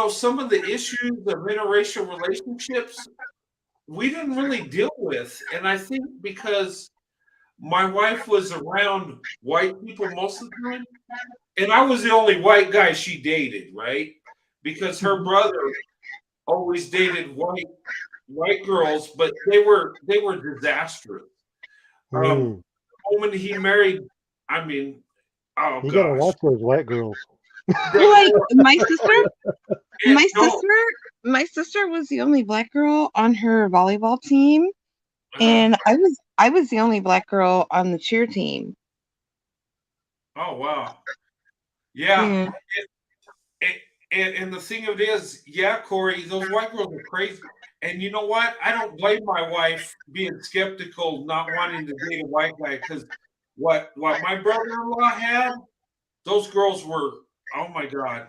Speaker 2: some of the issues of interracial relationships we didn't really deal with. And I think because my wife was around white people most of the time, and I was the only white guy she dated, right? Because her
Speaker 4: Mhm.
Speaker 2: brother always dated white girls, but they were disastrous.
Speaker 3: Mm.
Speaker 2: The moment he married, I mean, oh
Speaker 3: You got to
Speaker 2: gosh,
Speaker 3: watch those white girls.
Speaker 2: they
Speaker 4: Like
Speaker 2: were
Speaker 4: my sister,
Speaker 2: and
Speaker 4: my
Speaker 2: no,
Speaker 4: sister, my sister was the only black girl on her volleyball team,
Speaker 2: uh,
Speaker 4: and I was the only black girl on the cheer team.
Speaker 2: oh wow, yeah.
Speaker 4: Yeah.
Speaker 2: And, and the thing of it is, yeah, Corey, those white girls are crazy. And you know what? I don't blame my wife being skeptical, not wanting to date a white guy, because what my brother-in-law had, those girls were, oh my god.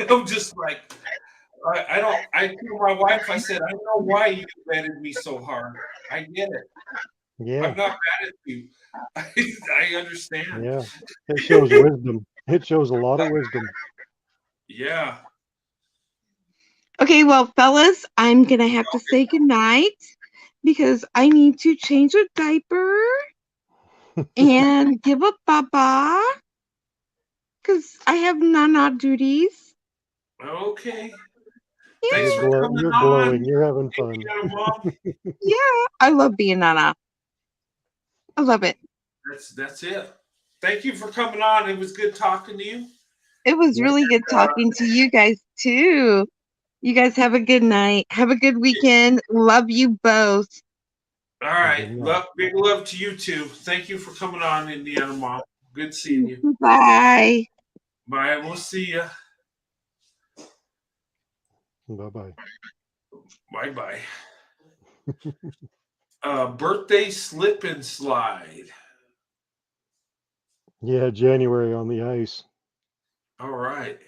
Speaker 2: I'm just like, I don't. I told my wife, I said, I know why you vetted me so hard. I get it. I'm
Speaker 3: Yeah,
Speaker 2: not mad at you. I understand.
Speaker 3: yeah. It shows wisdom. It shows a lot of wisdom.
Speaker 2: Yeah.
Speaker 4: Okay, well, fellas, I'm gonna have to say goodnight because I need to change a diaper and give a baba because I have nana duties.
Speaker 2: Okay. Thanks for coming
Speaker 3: You're
Speaker 2: on,
Speaker 3: glowing. You're having fun.
Speaker 2: Indiana Mom.
Speaker 4: Yeah, I love being Nana. I love it.
Speaker 2: That's it. Thank you for coming on. It was good talking to you.
Speaker 4: It was
Speaker 3: Yep.
Speaker 4: really good talking to you guys too. You guys have a good night. Have a good weekend. Love you both.
Speaker 2: All
Speaker 3: Good
Speaker 2: right.
Speaker 3: night.
Speaker 2: Big love to you too. Thank you for coming on, Indiana Mom. Good seeing you.
Speaker 4: Bye.
Speaker 2: Bye. We'll see you.
Speaker 3: Bye bye.
Speaker 2: Bye bye. Birthday slip and slide.
Speaker 3: Yeah, January on the ice.
Speaker 2: All right.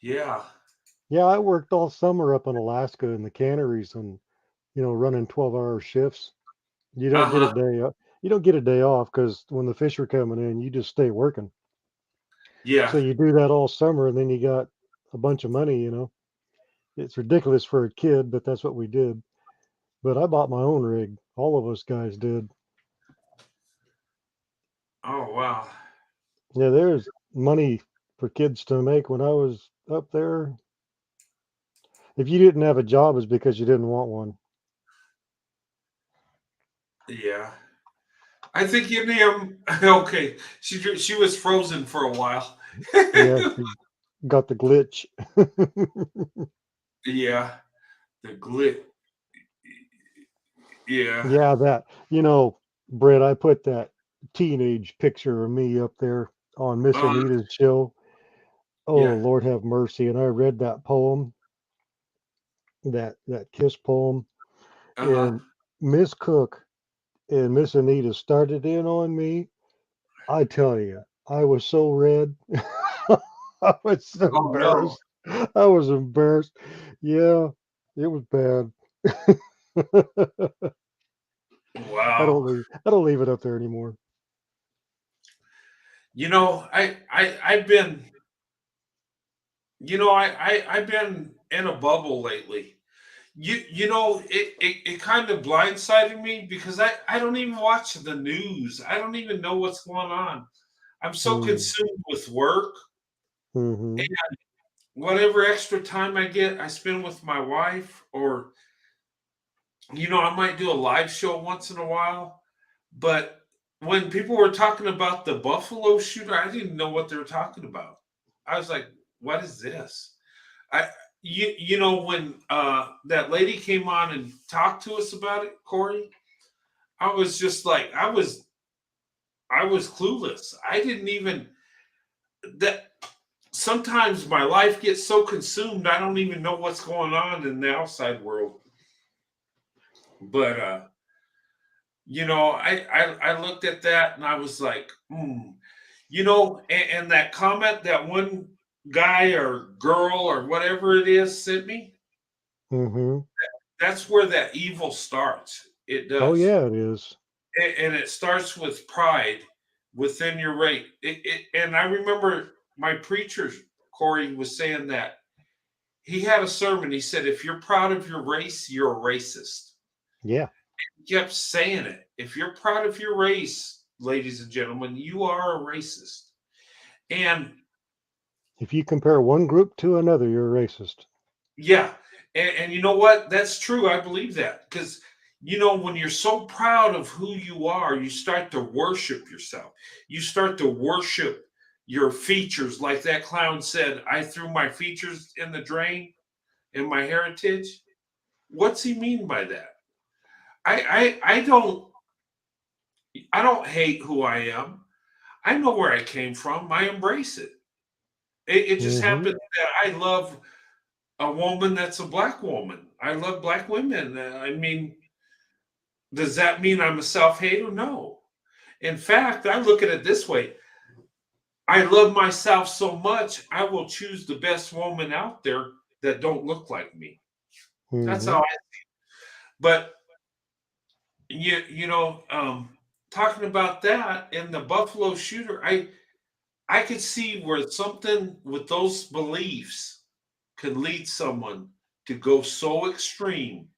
Speaker 2: Yeah.
Speaker 3: Yeah, I worked all summer up in Alaska in the canneries and, running 12-hour shifts. You don't get a
Speaker 2: Uh-huh.
Speaker 3: day you don't get a day off because when the fish are coming in, you just stay working.
Speaker 2: Yeah.
Speaker 3: So you do that all summer and then you got a bunch of money. It's ridiculous for a kid, but that's what we did. But I bought my own rig. All of us guys did.
Speaker 2: Oh wow.
Speaker 3: Yeah, there's money for kids to make when I was up there. If you didn't have a job, it's because you didn't want one.
Speaker 2: Yeah. I think Indiana. Okay. She was frozen for a while.
Speaker 3: Yeah, she got the glitch.
Speaker 2: Yeah. The glit. Yeah.
Speaker 3: Yeah, Brett, I put that teenage picture of me up there on Miss
Speaker 2: Uh,
Speaker 3: Anita's show. Oh,
Speaker 2: yeah.
Speaker 3: Lord have mercy. And I read that poem, that kiss poem,
Speaker 2: Uh-huh.
Speaker 3: and Miss Cook and Miss Anita started in on me. I tell you, I was so red. I was so
Speaker 2: Oh no.
Speaker 3: embarrassed. I was embarrassed. Yeah, it was bad.
Speaker 2: Wow.
Speaker 3: I don't leave it up there anymore.
Speaker 2: I've been I've been in a bubble lately. It kind of blindsided me because I don't even watch the news. I don't even know what's going on. I'm so
Speaker 3: Mm,
Speaker 2: consumed with work.
Speaker 3: hmm
Speaker 2: Whatever extra time I get, I spend with my wife, or I might do a live show once in a while. But when people were talking about the Buffalo shooter, I didn't know what they were talking about. I was like, "What is this?" I when that lady came on and talked to us about it, Corey, I was just like, I was clueless. I didn't even that. Sometimes my life gets so consumed, I don't even know what's going on in the outside world. But I looked at that and I was like, and that comment that one guy or girl or whatever it is sent me,
Speaker 3: hmm
Speaker 2: that's where that evil starts. It
Speaker 3: Oh
Speaker 2: does.
Speaker 3: yeah, it is.
Speaker 2: And it starts with pride within your race. And I remember my preacher, Corey, was saying that he had a sermon. He said, if you're proud of your race, you're a racist.
Speaker 3: Yeah.
Speaker 2: He kept saying it. If you're proud of your race, ladies and gentlemen, you are a racist. And
Speaker 3: If you compare one group to another, you're a racist.
Speaker 2: yeah, and you know what? That's true. I believe that because when you're so proud of who you are, you start to worship yourself. You start to worship your features, like that clown said. I threw my features in the drain in my heritage. What's he mean by that? I don't hate who I am. I know where I came from. I embrace it. It just
Speaker 3: hmm
Speaker 2: happens that I love a woman that's a black woman. I love black women. I mean, does that mean I'm a self hater? No. In fact, I look at it this way: I love myself so much, I will choose the best woman out there that don't look like me. That's
Speaker 3: hmm
Speaker 2: how I. But talking about that in the Buffalo shooter, I could see where something with those beliefs could lead someone to go so extreme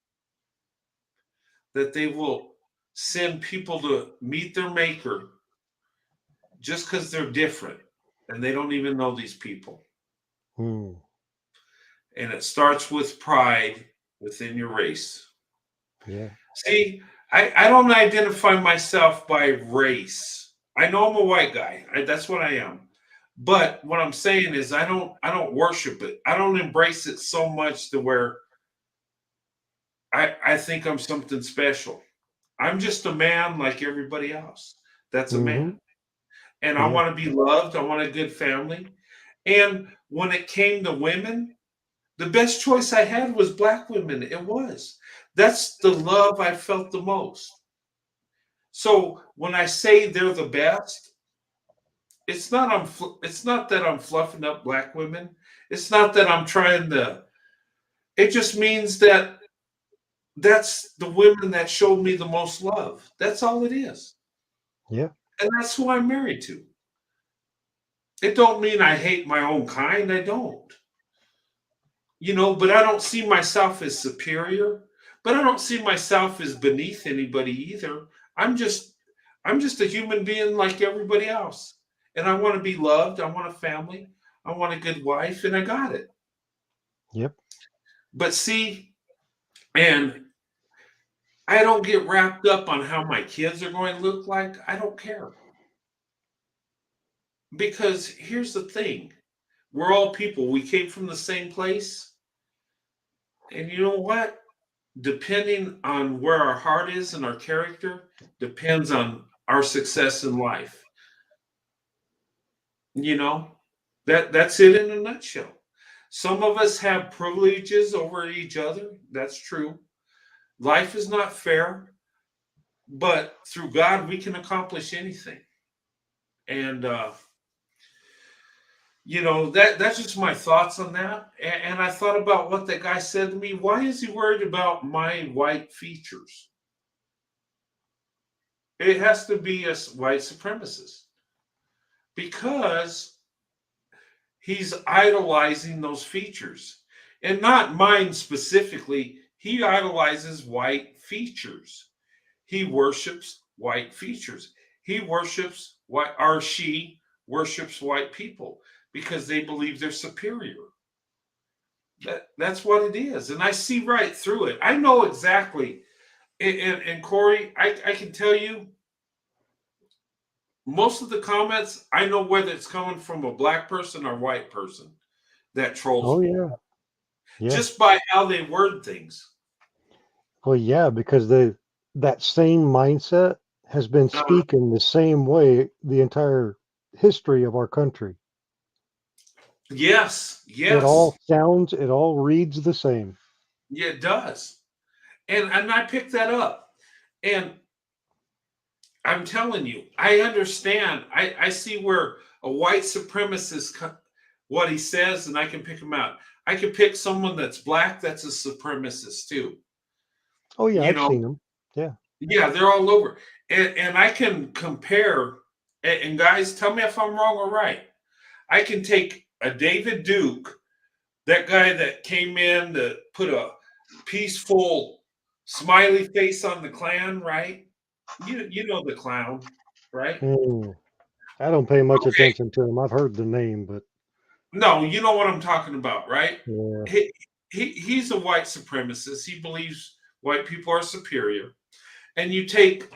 Speaker 2: that they will send people to meet their maker just because they're different and they don't even know these people.
Speaker 3: Mm.
Speaker 2: and it starts with pride within your race.
Speaker 3: Yeah.
Speaker 2: See, I don't identify myself by race. I know I'm a white guy. That's what I am. But what I'm saying is I don't worship it. I don't embrace it so much to where I think I'm something special. I'm just a man like everybody else. That's a
Speaker 3: Mm-hmm.
Speaker 2: man. And I
Speaker 3: Yeah.
Speaker 2: want to be loved. I want a good family. And when it came to women, the best choice I had was black women. It was. That's the love I felt the most. So when I say they're the best, it's not that I'm fluffing up black women. It's not that I'm trying to. It just means that that's the women that showed me the most love. That's all it is,
Speaker 3: Yeah.
Speaker 2: and that's who I'm married to. It don't mean I hate my own kind. I don't. But I don't see myself as superior, but I don't see myself as beneath anybody either. I'm just I'm just a human being like everybody else. And I want to be loved, I want a family, I want a good wife, and I got it.
Speaker 3: Yep.
Speaker 2: But see, and I don't get wrapped up on how my kids are going to look like. I don't care. Because here's the thing. We're all people. We came from the same place. And you know what? Depending on where our heart is and our character depends on our success in life. You know, that's it in a nutshell. Some of us have privileges over each other. That's true. Life is not fair, but through God we can accomplish anything. And that's just my thoughts on that. And I thought about what that guy said to me. Why is he worried about my white features? It has to be a white supremacist because he's idolizing those features and not mine specifically. He idolizes white features. He worships white features. He worships white, or she worships white people because they believe they're superior. That's what it is. And I see right through it. I know exactly. And Corey, I can tell you most of the comments, I know whether it's coming from a black person or white person that trolls
Speaker 3: Oh
Speaker 2: me
Speaker 3: yeah. Yeah.
Speaker 2: just by how they word things.
Speaker 3: Well, yeah, because that same mindset has been
Speaker 2: Uh,
Speaker 3: speaking the same way the entire history of our country.
Speaker 2: yes,
Speaker 3: It
Speaker 2: yes,
Speaker 3: all sounds, it all reads the same.
Speaker 2: yeah, it does. And I picked that up. And I'm telling you, I understand. I see where a white supremacist, what he says, and I can pick him out. I can pick someone that's black that's a supremacist too.
Speaker 3: Oh yeah,
Speaker 2: You
Speaker 3: I've
Speaker 2: know,
Speaker 3: seen them. Yeah.
Speaker 2: yeah, they're all over. And I can compare, and guys, tell me if I'm wrong or right. I can take a David Duke, that guy that came in to put a peaceful smiley face on the clown, right? You know the clown, right?
Speaker 3: Mm, I don't pay much
Speaker 2: Okay.
Speaker 3: attention to them. I've heard the name, but
Speaker 2: No, you know what I'm talking about, right?
Speaker 3: yeah.
Speaker 2: He's a white supremacist. He believes white people are superior. And you take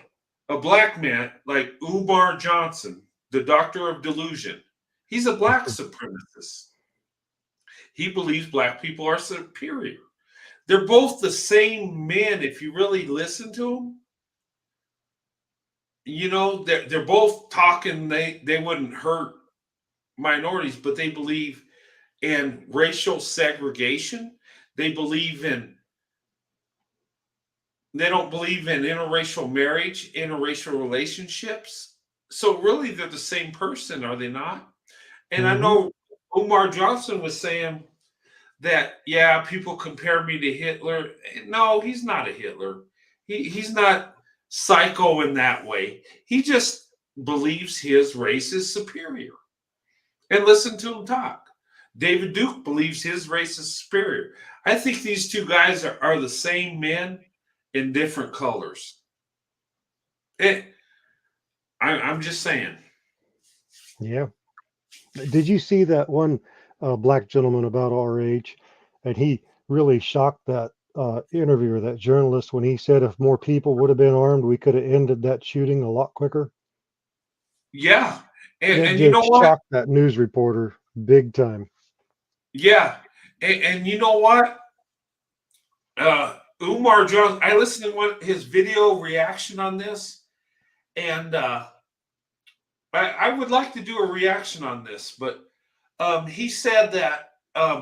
Speaker 2: a black man like Umar Johnson, the doctor of delusion. He's a black supremacist. He believes black people are superior. They're both the same men if you really listen to them. They're both talking they wouldn't hurt minorities, but they believe in racial segregation. They believe in they don't believe in interracial marriage, interracial relationships. So really they're the same person, are they not? And I
Speaker 3: Hmm.
Speaker 2: know Omar Johnson was saying that, yeah, people compare me to Hitler. No, he's not a Hitler. He's not psycho in that way. He just believes his race is superior. And listen to him talk. David Duke believes his race is superior. I think these two guys are the same men in different colors. It, I'm just saying.
Speaker 3: Yeah. Did you see that one black gentleman about our age? and he really shocked that interviewer, that journalist, when he said if more people would have been armed, we could have ended that shooting a lot quicker.
Speaker 2: Yeah.
Speaker 3: That
Speaker 2: And you know
Speaker 3: just
Speaker 2: what?
Speaker 3: shocked that news reporter big time.
Speaker 2: Yeah. And you know what? Umar Johnson, I listened to his video reaction on this, and I would like to do a reaction on this, but he said that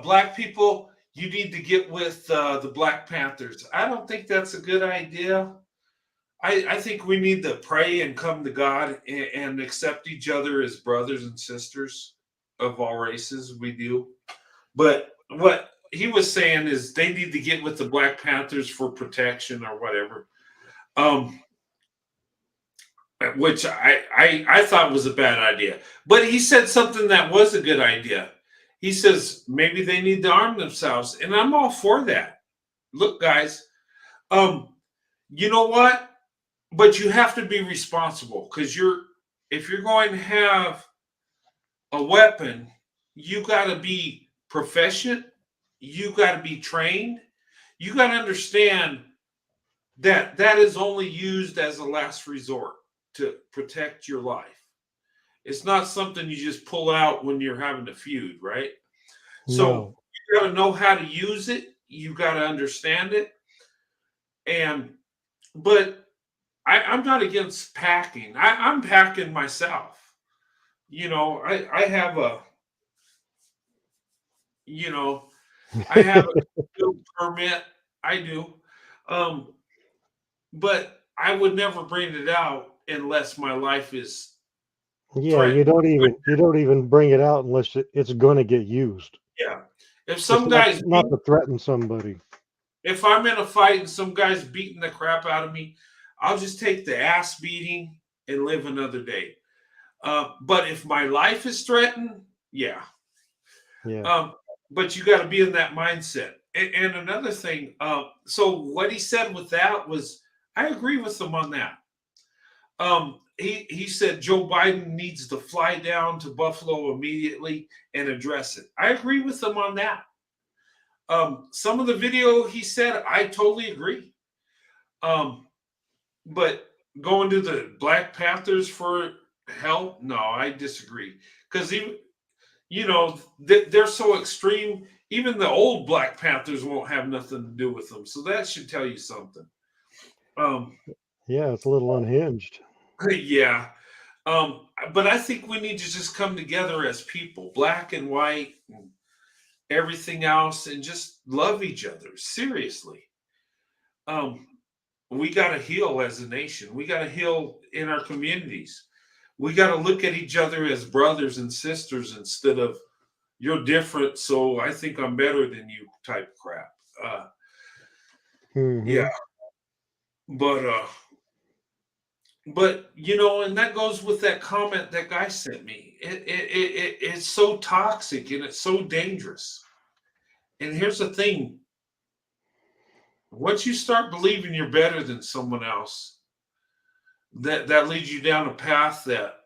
Speaker 2: black people, you need to get with the Black Panthers. I don't think that's a good idea. I think we need to pray and come to God and accept each other as brothers and sisters of all races. We do. But what he was saying is they need to get with the Black Panthers for protection or whatever. Um, which I thought was a bad idea. But he said something that was a good idea. He says maybe they need to arm themselves, and I'm all for that. Look, guys, um, you know what? But you have to be responsible because if you're going to have a weapon, you got to be proficient. You got to be trained. You got to understand that that is only used as a last resort to protect your life. It's not something you just pull out when you're having a feud, right? So
Speaker 3: No.
Speaker 2: you got to know how to use it. You got to understand it. And but I'm not against packing. I'm packing myself. You know, I have a you know I have a field permit. I do, um, but I would never bring it out unless my life is
Speaker 3: Yeah,
Speaker 2: threatened.
Speaker 3: you don't even bring it out unless it's going to get used.
Speaker 2: Yeah, if
Speaker 3: It's
Speaker 2: some guys
Speaker 3: not to threaten somebody.
Speaker 2: if I'm in a fight and some guy's beating the crap out of me, I'll just take the ass beating and live another day. But if my life is threatened, yeah.
Speaker 3: Yeah.
Speaker 2: Um, but you got to be in that mindset. And another thing, so what he said with that was, I agree with him on that. He said Joe Biden needs to fly down to Buffalo immediately and address it. I agree with him on that. Some of the video he said, I totally agree. Um, but going to the Black Panthers for help, no, I disagree. Because even they're so extreme. Even the old Black Panthers won't have nothing to do with them. So that should tell you something. Um,
Speaker 3: Yeah, it's a little unhinged.
Speaker 2: yeah. But I think we need to just come together as people, black and white, and everything else, and just love each other. Seriously. Um, we got to heal as a nation. We got to heal in our communities. We got to look at each other as brothers and sisters instead of you're different, so I think I'm better than you type crap. Yeah,
Speaker 3: Hmm.
Speaker 2: but and that goes with that comment that guy sent me. It's so toxic and it's so dangerous. And here's the thing: once you start believing you're better than someone else, that leads you down a path that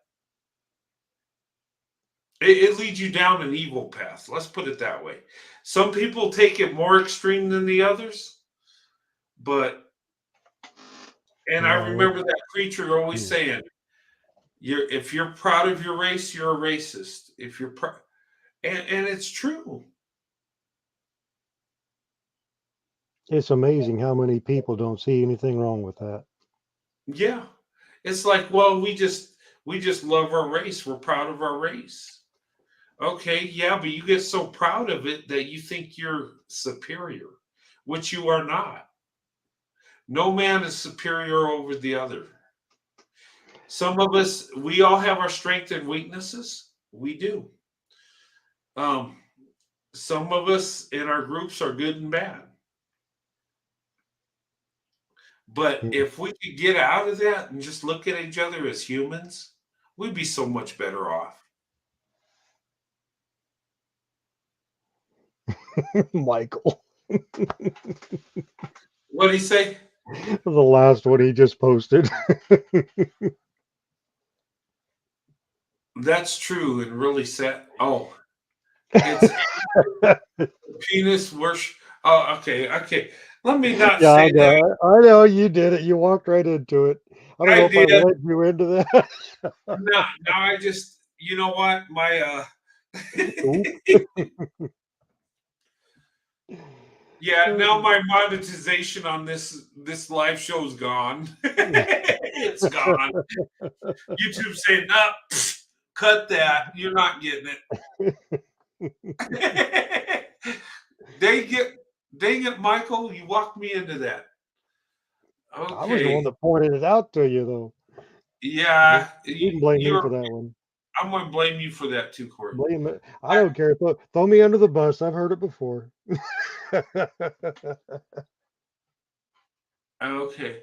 Speaker 2: it leads you down an evil path. Let's put it that way. Some people take it more extreme than the others, but and I
Speaker 3: No.
Speaker 2: remember that preacher always
Speaker 3: Hmm.
Speaker 2: saying, if you're proud of your race, you're a racist. If you're proud, and it's true.
Speaker 3: It's amazing how many people don't see anything wrong with that.
Speaker 2: Yeah, it's like, well, we just love our race. We're proud of our race. Okay, yeah, but you get so proud of it that you think you're superior, which you are not. No man is superior over the other. Some of us, we all have our strengths and weaknesses. We do. Um, some of us in our groups are good and bad. But
Speaker 3: Hmm.
Speaker 2: if we could get out of that and just look at each other as humans, we'd be so much better off.
Speaker 3: Michael,
Speaker 2: What do you say?
Speaker 3: the last one he just posted.
Speaker 2: That's true and really sad. Oh, It's penis worship. Oh, okay, okay. Let me not
Speaker 3: Yeah,
Speaker 2: say that.
Speaker 3: I know you did it. You walked right into it. I don't
Speaker 2: I
Speaker 3: know if I
Speaker 2: did.
Speaker 3: led you into that.
Speaker 2: Now I just, you know what? My
Speaker 3: Oop.
Speaker 2: yeah, now my monetization on this live show's gone. It's gone. YouTube saying, "No, cut that. You're not getting it." Dang it, dang it, Michael, you walked me into that.
Speaker 3: I was the one
Speaker 2: Okay.
Speaker 3: that pointed it out to you, though.
Speaker 2: Yeah,
Speaker 3: You can blame me
Speaker 2: you're
Speaker 3: for that one.
Speaker 2: I'm gonna blame you for that too, Corey.
Speaker 3: Blame it. I don't care. Throw me under the bus. I've heard it before.
Speaker 2: Okay.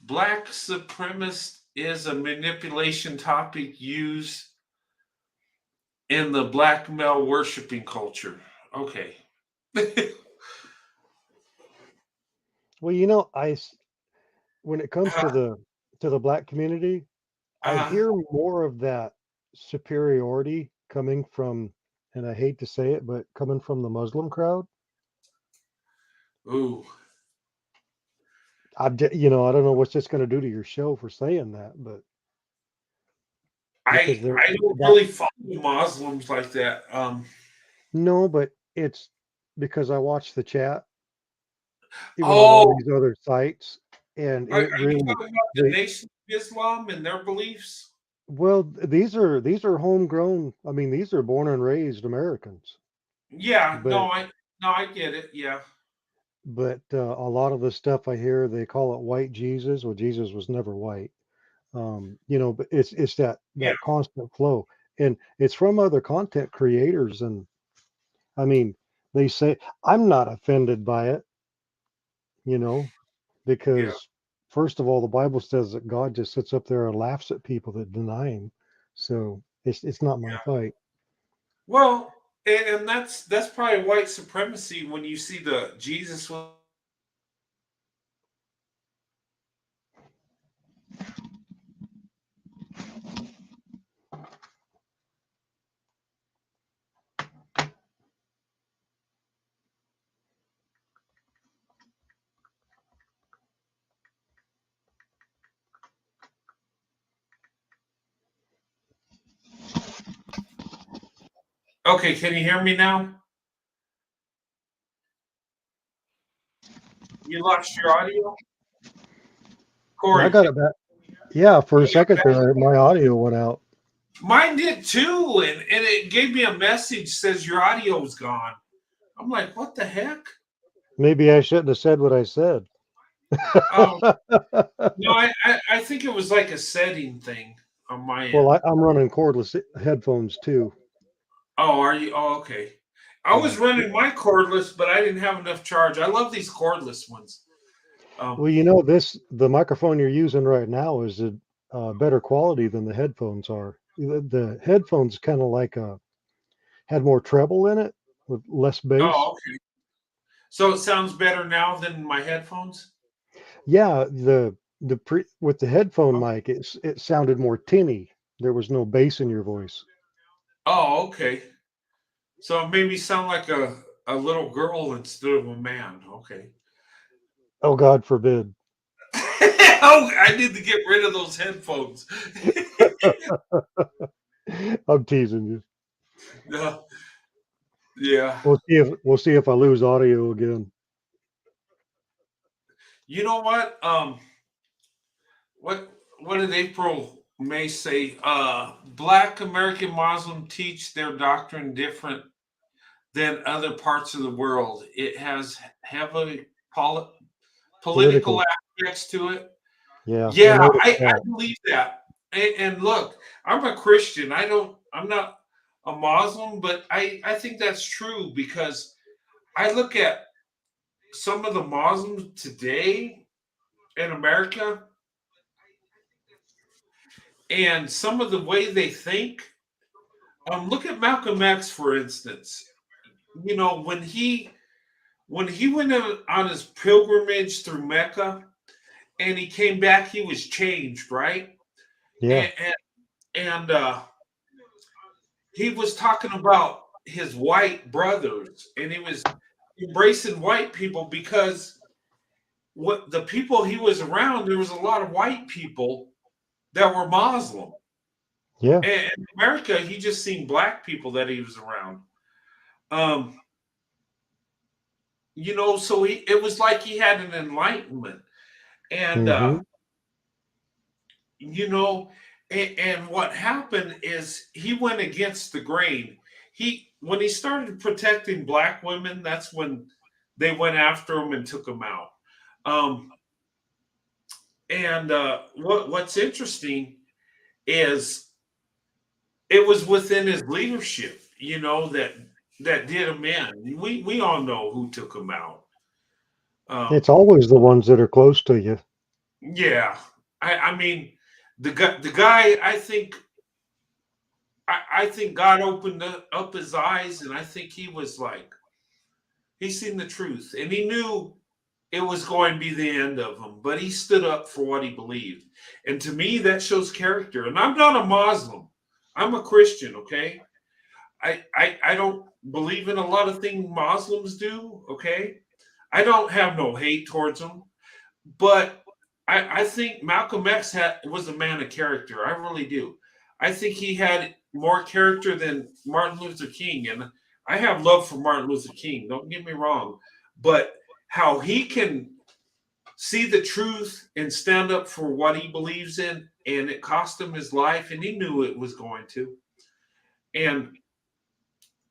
Speaker 2: Black supremacist is a manipulation topic used in the black male worshiping culture. Okay.
Speaker 3: Well, when it comes to the black community, I
Speaker 2: uh,
Speaker 3: hear more of that superiority coming from, and I hate to say it, but coming from the Muslim crowd.
Speaker 2: ooh.
Speaker 3: I don't know what's this going to do to your show for saying that, but because they're
Speaker 2: I don't
Speaker 3: that
Speaker 2: really follow Muslims like that.
Speaker 3: no, but it's because I watch the chat even on all
Speaker 2: Oh,
Speaker 3: these other sites, and
Speaker 2: are
Speaker 3: it
Speaker 2: you
Speaker 3: really
Speaker 2: talking about the
Speaker 3: they
Speaker 2: Nation of Islam and their beliefs?
Speaker 3: well these are homegrown. I mean, these are born and raised Americans,
Speaker 2: Yeah,
Speaker 3: but
Speaker 2: no, I get it. Yeah,
Speaker 3: a lot of the stuff I hear they call it white Jesus. Well, Jesus was never white. But it's
Speaker 2: yeah,
Speaker 3: that constant flow, and it's from other content creators, and I mean, they say I'm not offended by it, you know,
Speaker 2: yeah,
Speaker 3: because first of all, the Bible says that God just sits up there and laughs at people that deny Him, so it's not my
Speaker 2: yeah.
Speaker 3: fight.
Speaker 2: Well, and that's probably white supremacy when you see the Jesus with Okay, can you hear me now? You lost your audio?
Speaker 3: I
Speaker 2: Corey,
Speaker 3: got it back. Yeah, for a
Speaker 2: you got
Speaker 3: second
Speaker 2: that?
Speaker 3: there, my audio went out.
Speaker 2: Mine did too, and it gave me a message says your audio's gone. I'm like, what the heck?
Speaker 3: Maybe I shouldn't have said what I said.
Speaker 2: Um, no, I think it was like a setting thing on my
Speaker 3: Well,
Speaker 2: end.
Speaker 3: I'm running cordless headphones too.
Speaker 2: Oh, are you? Oh, okay. I
Speaker 3: Yeah.
Speaker 2: was running my cordless, but I didn't have enough charge. I love these cordless ones. Um,
Speaker 3: Well, the microphone you're using right now is a better quality than the headphones are. The headphones kind of like had more treble in it with less bass.
Speaker 2: oh, okay. So it sounds better now than my headphones.
Speaker 3: Yeah, with the headphone
Speaker 2: Oh,
Speaker 3: mic, it sounded more tinny. There was no bass in your voice.
Speaker 2: oh, okay. So it made me sound like a little girl instead of a man. Okay.
Speaker 3: Oh, God forbid.
Speaker 2: Oh, I need to get rid of those headphones.
Speaker 3: I'm teasing you.
Speaker 2: No, yeah.
Speaker 3: We'll see if I lose audio again.
Speaker 2: You know what? What did April May say? Black American Muslim teach their doctrine different than other parts of the world. It has heavy political
Speaker 3: Political.
Speaker 2: aspects to it.
Speaker 3: Yeah, I
Speaker 2: Yeah,
Speaker 3: noticed
Speaker 2: I
Speaker 3: that.
Speaker 2: believe that. And look, I'm a Christian. I'm not a Muslim, but I think that's true because I look at some of the Muslims today in America and some of the way they think. Look at Malcolm X, for instance. You know, when he went on his pilgrimage through Mecca and he came back, he was changed, right?
Speaker 3: Yeah.
Speaker 2: And, and he was talking about his white brothers, and he was embracing white people because what the people he was around, there was a lot of white people that were Muslim.
Speaker 3: Yeah.
Speaker 2: And in America, he just seen black people that he was around. Um, so it was like he had an enlightenment. And
Speaker 3: Hmm.
Speaker 2: you know, and what happened is he went against the grain. He When he started protecting black women, that's when they went after him and took him out. Um, and what's interesting is it was within his leadership, that did him in. We all know who took him out. Um,
Speaker 3: It's always the ones that are close to you.
Speaker 2: yeah, I mean, the guy. I think God opened up his eyes, and I think he was like, he seen the truth, and he knew it was going to be the end of him, but he stood up for what he believed. And to me, that shows character. And I'm not a Muslim, I'm a Christian, okay? I don't believe in a lot of things Muslims do, okay? I don't have no hate towards them, but I think Malcolm X was a man of character. I really do. I think he had more character than Martin Luther King, and I have love for Martin Luther King. Don't get me wrong, but how he can see the truth and stand up for what he believes in, and it cost him his life, and he knew it was going to. And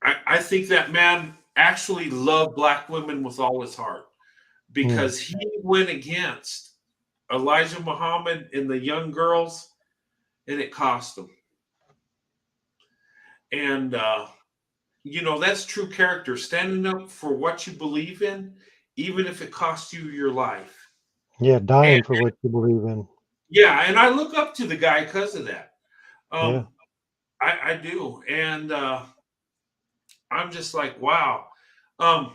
Speaker 2: I think that man actually loved black women with all his heart
Speaker 3: Mm.
Speaker 2: because he went against Elijah Muhammad and the young girls, and it cost him. And that's true character, standing up for what you believe in, even if it costs you your life.
Speaker 3: Yeah,
Speaker 2: And
Speaker 3: dying for what you believe in.
Speaker 2: yeah, and I look up to the guy because of that.
Speaker 3: Yeah.
Speaker 2: Um, I do, and I'm just like, wow. Um,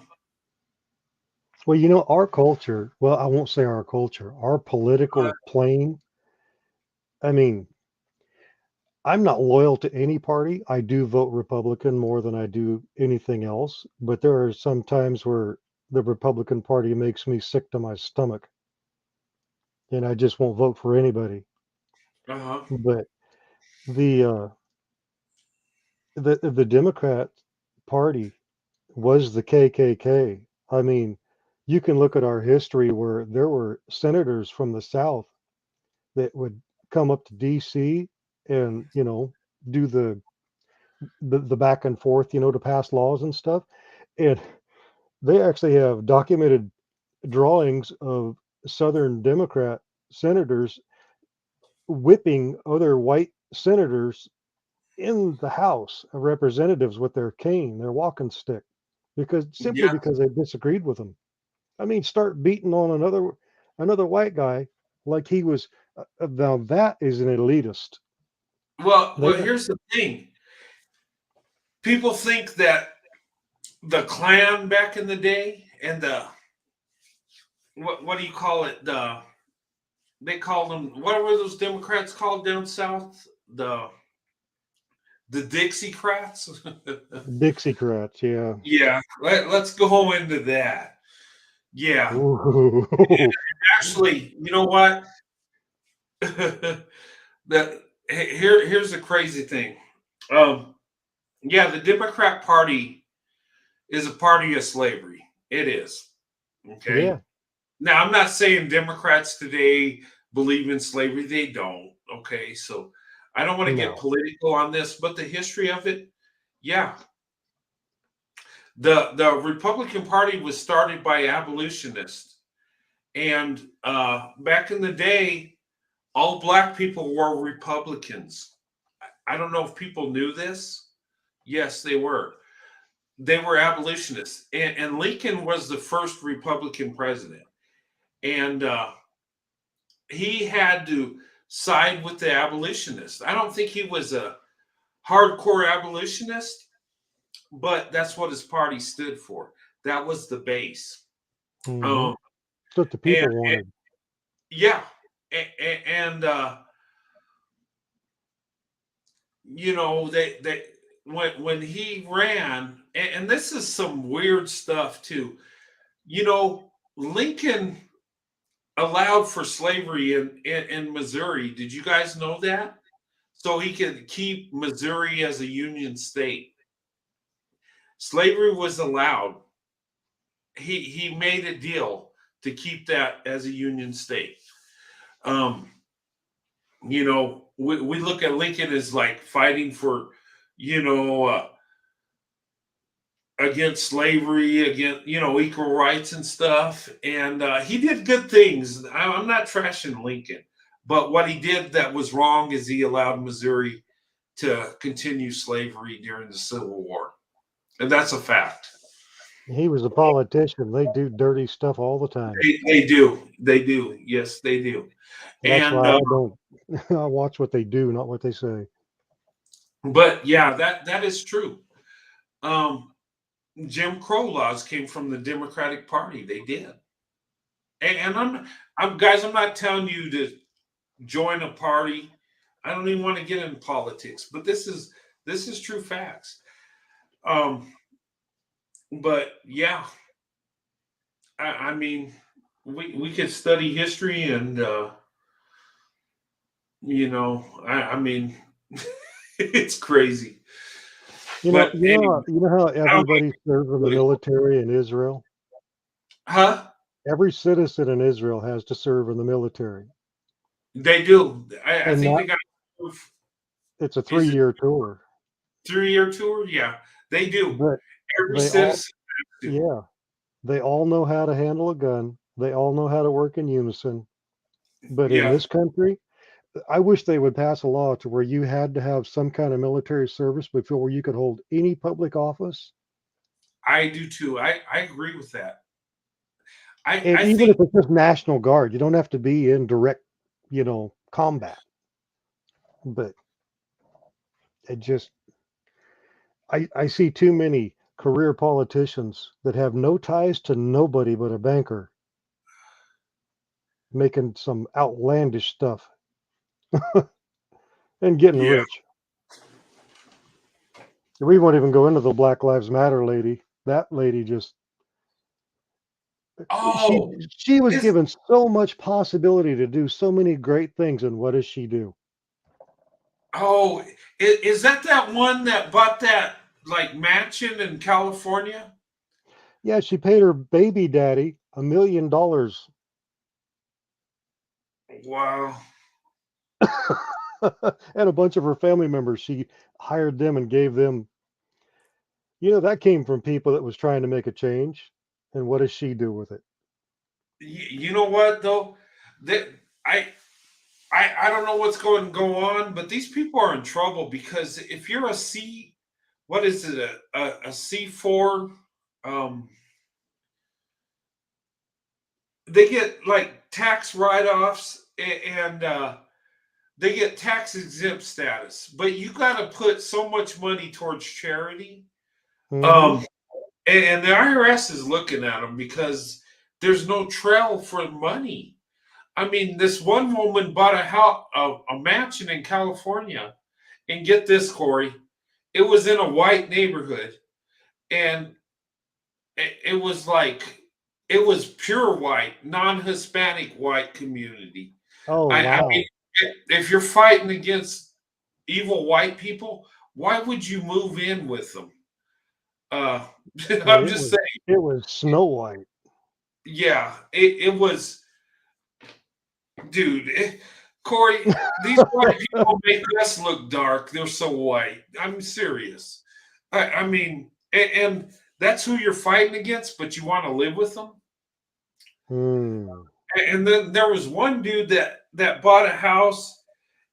Speaker 3: Well, our culture, well, I won't say our culture, our political plane. I mean, I'm not loyal to any party. I do vote Republican more than I do anything else, but there are some times where the Republican Party makes me sick to my stomach, and I just won't vote for anybody.
Speaker 2: uh-huh.
Speaker 3: But the uh, the Democrat Party was the KKK. I mean, you can look at our history where there were senators from the South that would come up to DC and, do the back and forth, to pass laws and stuff. And they actually have documented drawings of Southern Democrat senators whipping other white senators in the House of Representatives with their cane, their walking stick, simply
Speaker 2: Yeah.
Speaker 3: because they disagreed with them. I mean, start beating on another white guy like he was. Now that is an elitist. They
Speaker 2: Well,
Speaker 3: don't.
Speaker 2: here's the thing. People think that the Klan back in the day and the what do you call it? They called them, what were those Democrats called down south? The Dixiecrats.
Speaker 3: Dixiecrats, yeah.
Speaker 2: Yeah, let's go into that. Yeah,
Speaker 3: Ooh.
Speaker 2: actually, you know what? that here's the crazy thing. Um, yeah, the Democrat Party is a party of slavery. It is. Okay.
Speaker 3: Yeah,
Speaker 2: Now, I'm not saying Democrats today believe in slavery. They don't. Okay. So I don't want to get
Speaker 3: no.
Speaker 2: political on this, but the history of it, yeah. The Republican Party was started by abolitionists. And back in the day, all black people were Republicans. I don't know if people knew this. Yes, they were. They were abolitionists. And Lincoln was the first Republican president. And he had to side with the abolitionists. I don't think he was a hardcore abolitionist, but that's what his party stood for. That was the base.
Speaker 3: Hmm.
Speaker 2: Um,
Speaker 3: That's what the
Speaker 2: and,
Speaker 3: people
Speaker 2: and
Speaker 3: wanted.
Speaker 2: yeah, and you know they when he ran, and this is some weird stuff too. You know, Lincoln allowed for slavery in Missouri. Did you guys know that? So he could keep Missouri as a Union state. Slavery was allowed. He made a deal to keep that as a Union state. Um, we look at Lincoln as like fighting for, you know, against slavery, against equal rights and stuff. And he did good things. I'm not trashing Lincoln, but what he did that was wrong is he allowed Missouri to continue slavery during the Civil War, and that's a fact.
Speaker 3: He was a politician. They do dirty stuff all the time.
Speaker 2: They do, yes, they do.
Speaker 3: That's
Speaker 2: And
Speaker 3: why I don't. I watch what they do, not what they say.
Speaker 2: but yeah, that is true. Um, Jim Crow laws came from the Democratic Party. They did, and I'm guys. I'm not telling you to join a party. I don't even want to get in politics, but this is true facts. Um, but yeah, I mean, we could study history, and I mean, it's crazy. But anyway,
Speaker 3: You know how
Speaker 2: I don't
Speaker 3: everybody serves in the
Speaker 2: really,
Speaker 3: military in Israel.
Speaker 2: huh?
Speaker 3: Every citizen in Israel has to serve in the military,
Speaker 2: They do. I
Speaker 3: and
Speaker 2: think
Speaker 3: not.
Speaker 2: they got.
Speaker 3: It's a
Speaker 2: Is it
Speaker 3: 3-year tour,
Speaker 2: 3-year tour? Yeah, they do.
Speaker 3: but
Speaker 2: Every
Speaker 3: they all,
Speaker 2: citizen has to.
Speaker 3: yeah, they all know how to handle a gun. They all know how to work in unison. But in
Speaker 2: Yeah,
Speaker 3: this country, I wish they would pass a law to where you had to have some kind of military service before you could hold any public office.
Speaker 2: I do too. I agree with that. I
Speaker 3: And
Speaker 2: I
Speaker 3: even
Speaker 2: think
Speaker 3: if it's just National Guard, you don't have to be in direct, combat. But it just, I see too many career politicians that have no ties to nobody but a banker making some outlandish stuff and getting
Speaker 2: yeah.
Speaker 3: rich. We won't even go into the Black Lives Matter lady. That lady just she
Speaker 2: Oh,
Speaker 3: she was
Speaker 2: is
Speaker 3: given so much possibility to do so many great things, and what does she do?
Speaker 2: oh is that one that bought that like mansion in California?
Speaker 3: Yeah, she paid her baby daddy $1 million
Speaker 2: Wow.
Speaker 3: and a bunch of her family members. She hired them and gave them. That came from people that was trying to make a change. And what does she do with it?
Speaker 2: You know what though? That I I don't know what's going to go on, but these people are in trouble because if you're a C, what is it, a C4, um, they get like tax write-offs and they get tax exempt status, but you got to put so much money towards charity.
Speaker 3: Hmm.
Speaker 2: Um, and the IRS is looking at them because there's no trail for money. I mean, this one woman bought a house, a mansion in California, and get this, Corey, it was in a white neighborhood, and it was like it was pure white, non-Hispanic white community.
Speaker 3: Oh,
Speaker 2: I mean,
Speaker 3: wow.
Speaker 2: if you're fighting against evil white people, why would you move in with them? Uh,
Speaker 3: Oh,
Speaker 2: I'm
Speaker 3: it
Speaker 2: just
Speaker 3: was
Speaker 2: saying,
Speaker 3: it was Snow White.
Speaker 2: yeah, it was, dude. Corey, these white people make us look dark. They're so white. I'm serious. I mean, and that's who you're fighting against, but you want to live with them.
Speaker 3: Hmm.
Speaker 2: And then there was one dude that bought a house,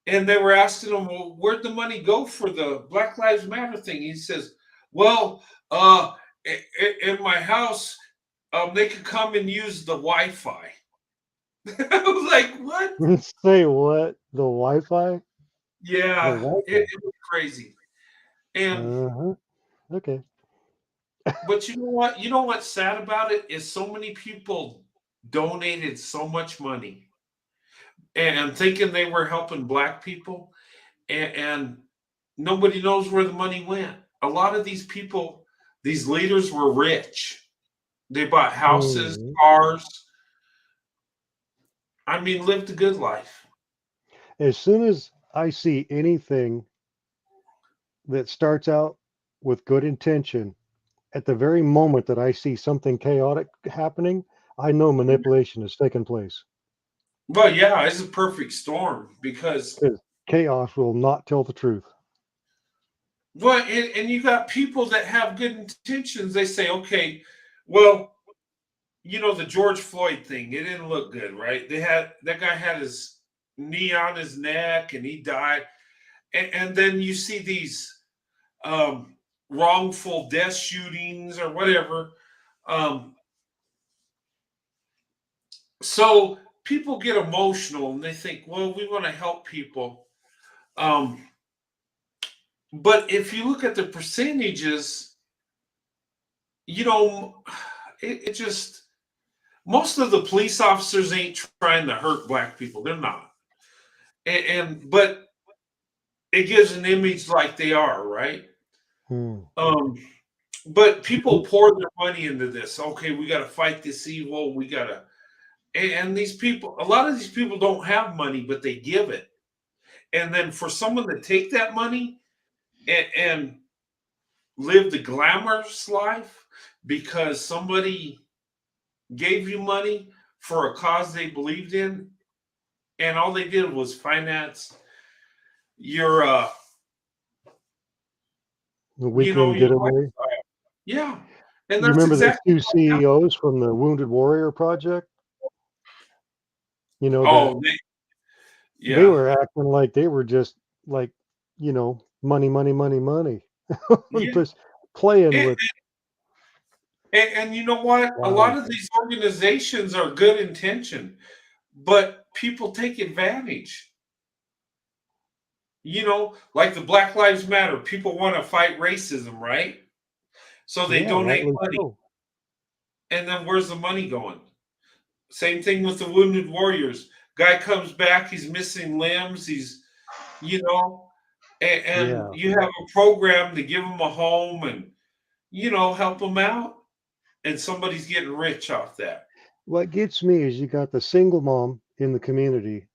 Speaker 2: and they were asking him, "Well, where'd the money go for the Black Lives Matter thing?" He says, "Well, in my house, they could come and use the Wi-Fi." I was like, "What?"
Speaker 3: Say what? The Wi-Fi? The
Speaker 2: Yeah, it,
Speaker 3: Wi-Fi.
Speaker 2: it was crazy. And
Speaker 3: Uh-huh. Okay.
Speaker 2: but you know what? You know what's sad about it is so many people donated so much money and thinking they were helping black people, and nobody knows where the money went. A lot of these people, these leaders were rich. They bought houses,
Speaker 3: Hmm.
Speaker 2: cars. I mean, lived a good life.
Speaker 3: As soon as I see anything that starts out with good intention, at the very moment that I see something chaotic happening, I know manipulation is taking place
Speaker 2: But yeah, it's a perfect storm because,
Speaker 3: because chaos will not tell the truth.
Speaker 2: well, and you got people that have good intentions. They say, okay, well, the George Floyd thing, it didn't look good, right? That guy had his knee on his neck and he died. And then you see these wrongful death shootings or whatever. Um, so people get emotional and they think, well, we want to help people. Um, but if you look at the percentages, you know, it just, most of the police officers ain't trying to hurt black people. They're not. But it gives an image like they are, right?
Speaker 3: Hmm.
Speaker 2: Um, but people pour their money into this. Okay, we got to fight this evil. We got to, and these people, a lot of these people don't have money, but they give it. And then for someone to take that money and live the glamorous life because somebody gave you money for a cause they believed in, and all they did was finance your,
Speaker 3: The
Speaker 2: your
Speaker 3: weekend getaway.
Speaker 2: lifestyle. Yeah, and
Speaker 3: You
Speaker 2: that's
Speaker 3: remember the
Speaker 2: exactly
Speaker 3: two
Speaker 2: what happened.
Speaker 3: CEOs from the Wounded Warrior Project? You know that
Speaker 2: Oh,
Speaker 3: they
Speaker 2: yeah,
Speaker 3: were acting like they were just like, money, money, money, money.
Speaker 2: yeah.
Speaker 3: Just playing
Speaker 2: And,
Speaker 3: with
Speaker 2: and you know what? A lot
Speaker 3: wow.
Speaker 2: of these organizations are good intention, but people take advantage. Like the Black Lives Matter, people want to fight racism, right? So they
Speaker 3: Yeah,
Speaker 2: donate
Speaker 3: rightly
Speaker 2: money.
Speaker 3: so.
Speaker 2: And then where's the money going? Same thing with the Wounded Warriors. Guy comes back, he's missing limbs, you know, and
Speaker 3: Yeah.
Speaker 2: you have a program to give him a home and, help him out. And somebody's getting rich off that.
Speaker 3: What gets me is you got the single mom in the community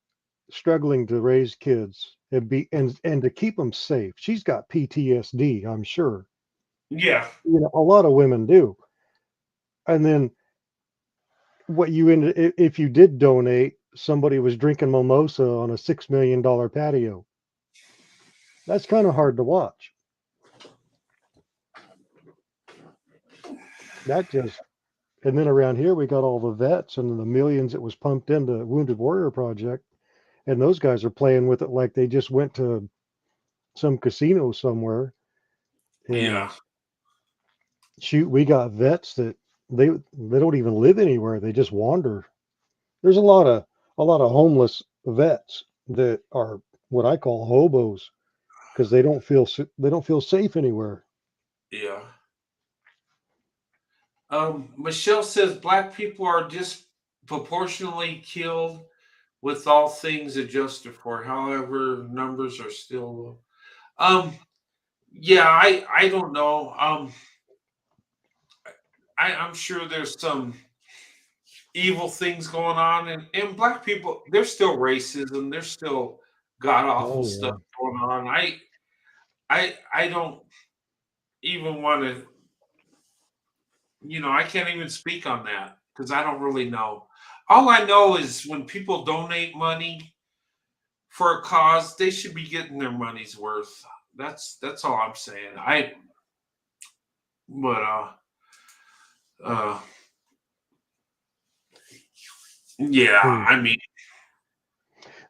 Speaker 3: struggling to raise kids and to keep them safe. She's got PTSD, I'm sure.
Speaker 2: Yeah.
Speaker 3: A lot of women do. And then what you ended if you did donate, somebody was drinking mimosa on a $6 million patio. That's kind of hard to watch. That just and then around here we got all the vets and the millions that was pumped into Wounded Warrior Project, and those guys are playing with it like they just went to some casino somewhere. And
Speaker 2: Yeah.
Speaker 3: shoot, we got vets that they don't even live anywhere. They just wander. There's a lot of homeless vets that are what I call hobos because they don't feel safe anywhere.
Speaker 2: Yeah. Michelle says black people are disproportionately killed with all things adjusted for. However, numbers are still low. Yeah, I don't know. I'm sure there's some evil things going on, and black people, there's still racism, there's still god awful
Speaker 3: Oh
Speaker 2: stuff
Speaker 3: yeah.
Speaker 2: going on. I don't even want to, I can't even speak on that because I don't really know. All I know is when people donate money for a cause, they should be getting their money's worth. That's all I'm saying. But uh yeah,
Speaker 3: Hmm.
Speaker 2: I mean,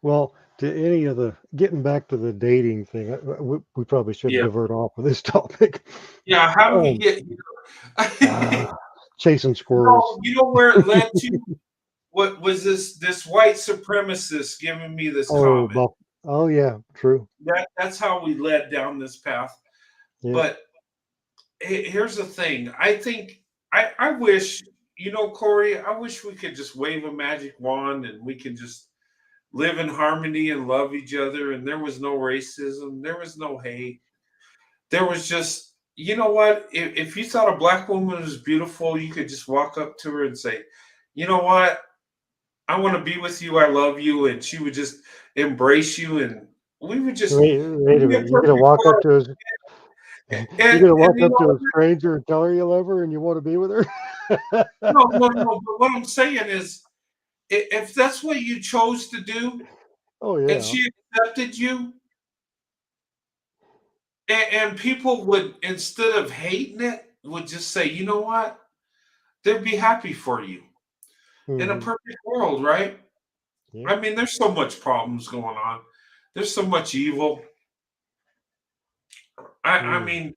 Speaker 3: Well, to any of the getting back to the dating thing, we probably should
Speaker 2: yeah,
Speaker 3: divert off of this topic.
Speaker 2: yeah. How do we
Speaker 3: Um,
Speaker 2: get here?
Speaker 3: ah, chasing
Speaker 2: No,
Speaker 3: squirrels.
Speaker 2: you know where it led to? What was this white supremacist giving me this
Speaker 3: Oh,
Speaker 2: comment?
Speaker 3: Buff. Oh yeah, true.
Speaker 2: That's how we led down this path.
Speaker 3: Yeah.
Speaker 2: But here's the thing. I think I wish, Corey, I wish we could just wave a magic wand and we could just live in harmony and love each other and there was no racism, there was no hate. there was just, you know what? If you thought a black woman was beautiful, you could just walk up to her and say, you know what? I want to be with you. I love you. And she would just embrace you. And we would just,
Speaker 3: Wait
Speaker 2: it'd
Speaker 3: a
Speaker 2: be a
Speaker 3: minute. You're gonna
Speaker 2: perfect
Speaker 3: walk up
Speaker 2: world.
Speaker 3: to us. You're gonna
Speaker 2: And
Speaker 3: walk
Speaker 2: you
Speaker 3: up to
Speaker 2: know,
Speaker 3: a stranger and tell her you love her and you want to be with her.
Speaker 2: no, no, no. But what I'm saying is, if that's what you chose to do
Speaker 3: Oh
Speaker 2: and
Speaker 3: yeah,
Speaker 2: she accepted you, and people would, instead of hating it, would just say, you know what? They'd be happy for you in a
Speaker 3: hmm
Speaker 2: perfect world, right?
Speaker 3: yeah,
Speaker 2: I mean, there's so much problems going on. There's so much evil. I
Speaker 3: mm,
Speaker 2: mean,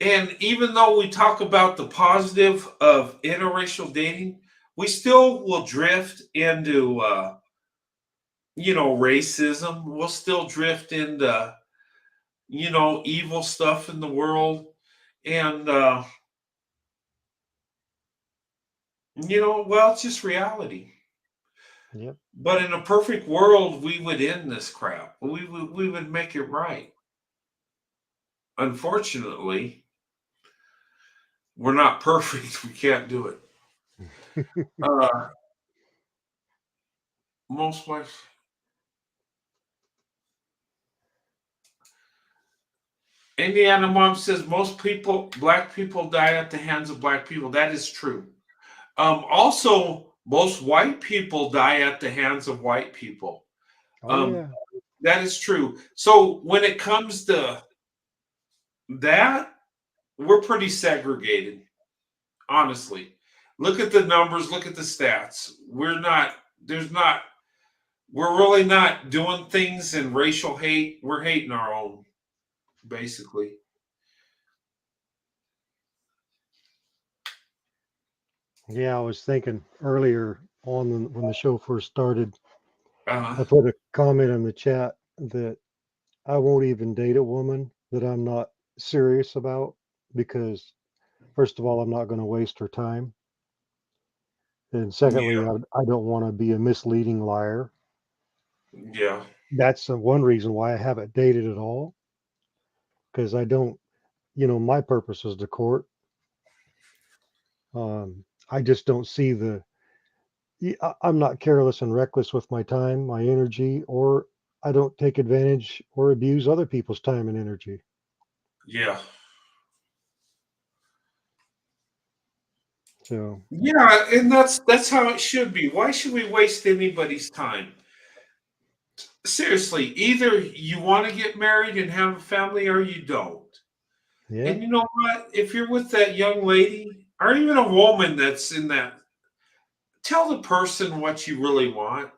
Speaker 2: and even though we talk about the positive of interracial dating, we still will drift into, racism. We'll still drift into, evil stuff in the world. And, well, it's just reality.
Speaker 3: yep,
Speaker 2: But in a perfect world, we would end this crap. We would make it right. Unfortunately, we're not perfect. We can't do it. Uh, most my Indiana mom says most people, black people, die at the hands of black people. That is true. Also, most white people die at the hands of white people.
Speaker 3: oh
Speaker 2: Um,
Speaker 3: yeah,
Speaker 2: that is true. So when it comes to that, we're pretty segregated. Honestly, look at the numbers. Look at the stats. We're not. There's not. We're really not doing things in racial hate. We're hating our own, basically.
Speaker 3: yeah. I was thinking earlier on when the show first started,
Speaker 2: Uh,
Speaker 3: I put a comment in the chat that I won't even date a woman that I'm not serious about because, first of all, I'm not going to waste her time. And secondly,
Speaker 2: yeah,
Speaker 3: I don't want to be a misleading liar.
Speaker 2: yeah,
Speaker 3: That's the one reason why I haven't dated at all because I don't, my purpose is to court. I just don't see I'm not careless and reckless with my time, my energy, or I don't take advantage or abuse other people's time and energy.
Speaker 2: yeah,
Speaker 3: So,
Speaker 2: yeah. And that's how it should be. Why should we waste anybody's time? Seriously, either you want to get married and have a family, or you don't.
Speaker 3: yeah.
Speaker 2: And you know what? If you're with that young lady, or even a woman that's in that, tell the person what you really want,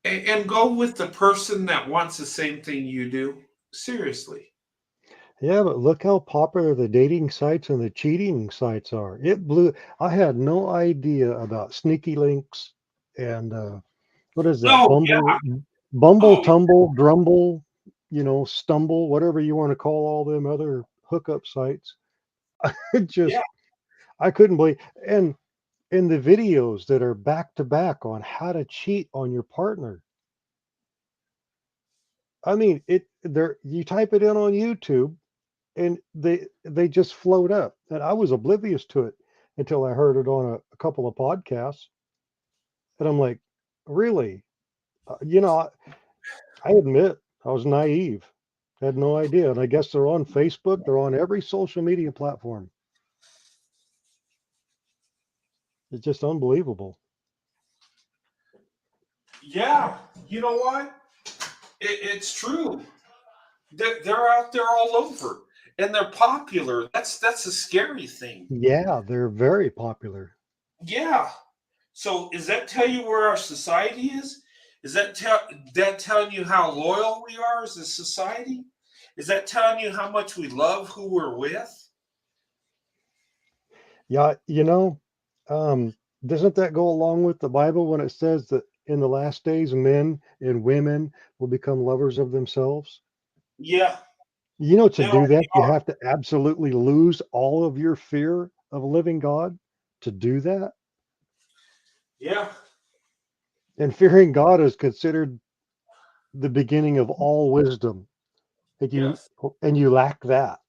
Speaker 2: and go with the person that wants the same thing you do. Seriously.
Speaker 3: Yeah, but look how popular the dating sites and the cheating sites are. It blew. I had no idea about sneaky links and what is that?
Speaker 2: Oh yeah.
Speaker 3: Bumble,
Speaker 2: Oh
Speaker 3: tumble, drumble, stumble, whatever you want to call all them other hookup sites. It
Speaker 2: yeah.
Speaker 3: just, I couldn't believe. And in the videos that are back to back on how to cheat on your partner. I mean, you type it in on YouTube and they just float up. And I was oblivious to it until I heard it on a couple of podcasts. And I'm like, really? I admit I was naive. I had no idea. And I guess they're on Facebook, they're on every social media platform. It's just unbelievable.
Speaker 2: Yeah. You know what? It's true. They're out there all over, and they're popular. That's a scary thing.
Speaker 3: Yeah, they're very popular.
Speaker 2: Yeah. So is that tell you where our society is? Is that telling you how loyal we are as a society? Is that telling you how much we love who we're with?
Speaker 3: Yeah, doesn't that go along with the Bible when it says that in the last days, men and women will become lovers of themselves?
Speaker 2: Yeah.
Speaker 3: To
Speaker 2: They
Speaker 3: do
Speaker 2: already
Speaker 3: that, you
Speaker 2: are.
Speaker 3: have to absolutely lose all of your fear of a living God to do that.
Speaker 2: Yeah.
Speaker 3: And fearing God is considered the beginning of all wisdom. and
Speaker 2: Yes.
Speaker 3: you lack that.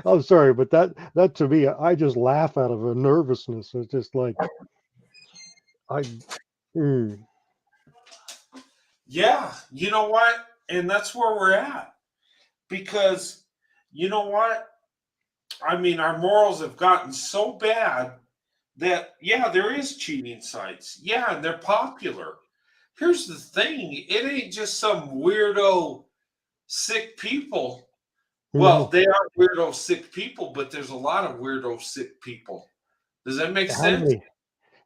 Speaker 3: I'm sorry, but that to me, I just laugh out of a nervousness. It's just like I. Mm,
Speaker 2: Yeah. You know what? And that's where we're at. Because you know what? I mean, our morals have gotten so bad that, yeah, there is cheating sites. Yeah, and they're popular. Here's the thing, it ain't just some weirdo sick people. Well,
Speaker 3: mhm.
Speaker 2: they are weirdo sick people, but there's a lot of weirdo sick people. Does that make
Speaker 3: How
Speaker 2: sense?
Speaker 3: many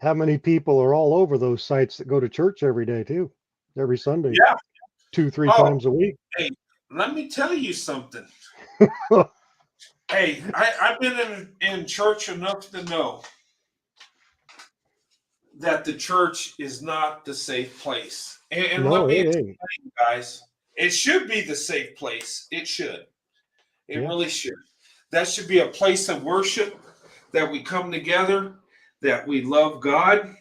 Speaker 3: how many people are all over those sites that go to church every day too, every Sunday,
Speaker 2: Yeah.
Speaker 3: 2 3
Speaker 2: Oh,
Speaker 3: times a week?
Speaker 2: hey, let me tell you something. Hey, I've been in church enough to know that the church is not the safe place. And let
Speaker 3: No,
Speaker 2: me
Speaker 3: it
Speaker 2: explain,
Speaker 3: ain't.
Speaker 2: guys, it should be the safe place. It should. It
Speaker 3: Yeah.
Speaker 2: really should. That should be a place of worship, that we come together, that we love God,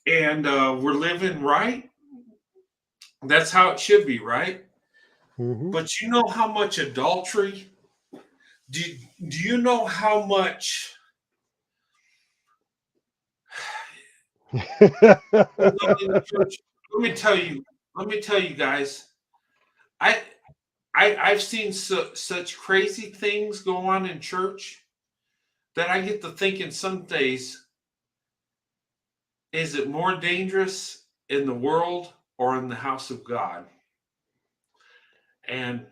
Speaker 2: and we're living right. That's how it should be, right?
Speaker 3: Hmm.
Speaker 2: But you know how much adultery? Do, do you know how much goes on in the church? Let me tell you guys, I, I've seen such crazy things go on in church that I get to thinking some days, is it more dangerous in the world or in the house of God? And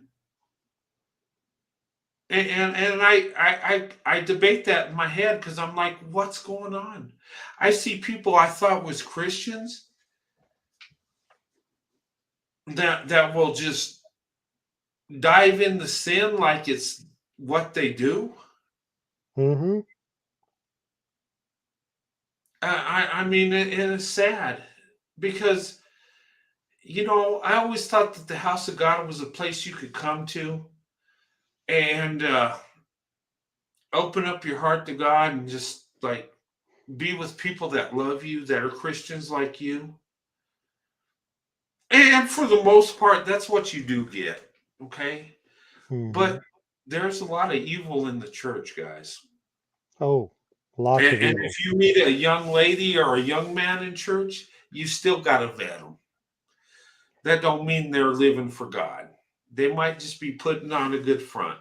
Speaker 2: and I debate that in my head because I'm like, what's going on? I see people I thought was Christians that will just dive into sin like it's what they do.
Speaker 3: Hmm.
Speaker 2: I mean, it is sad because I always thought that the house of God was a place you could come to and open up your heart to God and just like be with people that love you, that are Christians like you. And for the most part, that's what you do get. Okay.
Speaker 3: Hmm.
Speaker 2: But there's a lot of evil in the church, guys.
Speaker 3: Oh, lots of
Speaker 2: And
Speaker 3: evil.
Speaker 2: if you meet a young lady or a young man in church, you still got to vet them. That don't mean they're living for God. They might just be putting on a good front.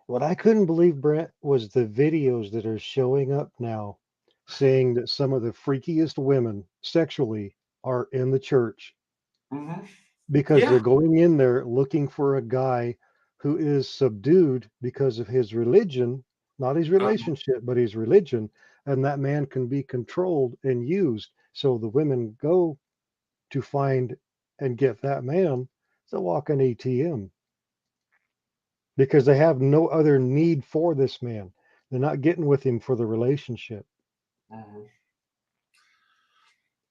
Speaker 3: What I couldn't believe, Brent, was the videos that are showing up now saying that some of the freakiest women sexually are in the church
Speaker 2: Hmm.
Speaker 3: because
Speaker 2: Yeah.
Speaker 3: they're going in there looking for a guy who is subdued because of his religion, not his relationship, but his religion. And that man can be controlled and used. So the women go to find and get that man to walk an ATM because they have no other need for this man. They're not getting with him for the relationship.
Speaker 2: Mhm.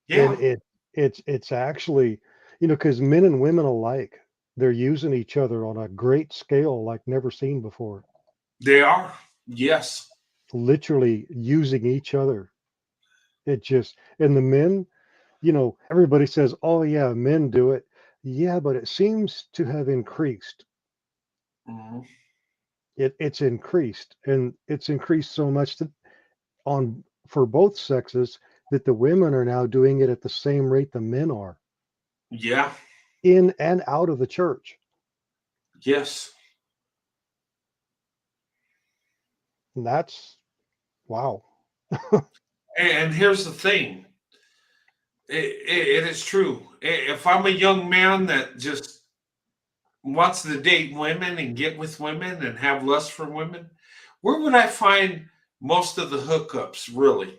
Speaker 3: And
Speaker 2: Yeah,
Speaker 3: it's actually, because men and women alike, they're using each other on a great scale like never seen before.
Speaker 2: they are. Yes.
Speaker 3: Literally using each other. It just and the men, everybody says, "Oh yeah, men do it." Yeah, but it seems to have increased.
Speaker 2: Mhm.
Speaker 3: It's increased, and it's increased so much that on for both sexes that the women are now doing it at the same rate the men are
Speaker 2: Yeah.
Speaker 3: in and out of the church.
Speaker 2: Yes.
Speaker 3: And that's wow.
Speaker 2: And here's the thing. It is true. If I'm a young man that just wants to date women and get with women and have lust for women, where would I find most of the hookups, really?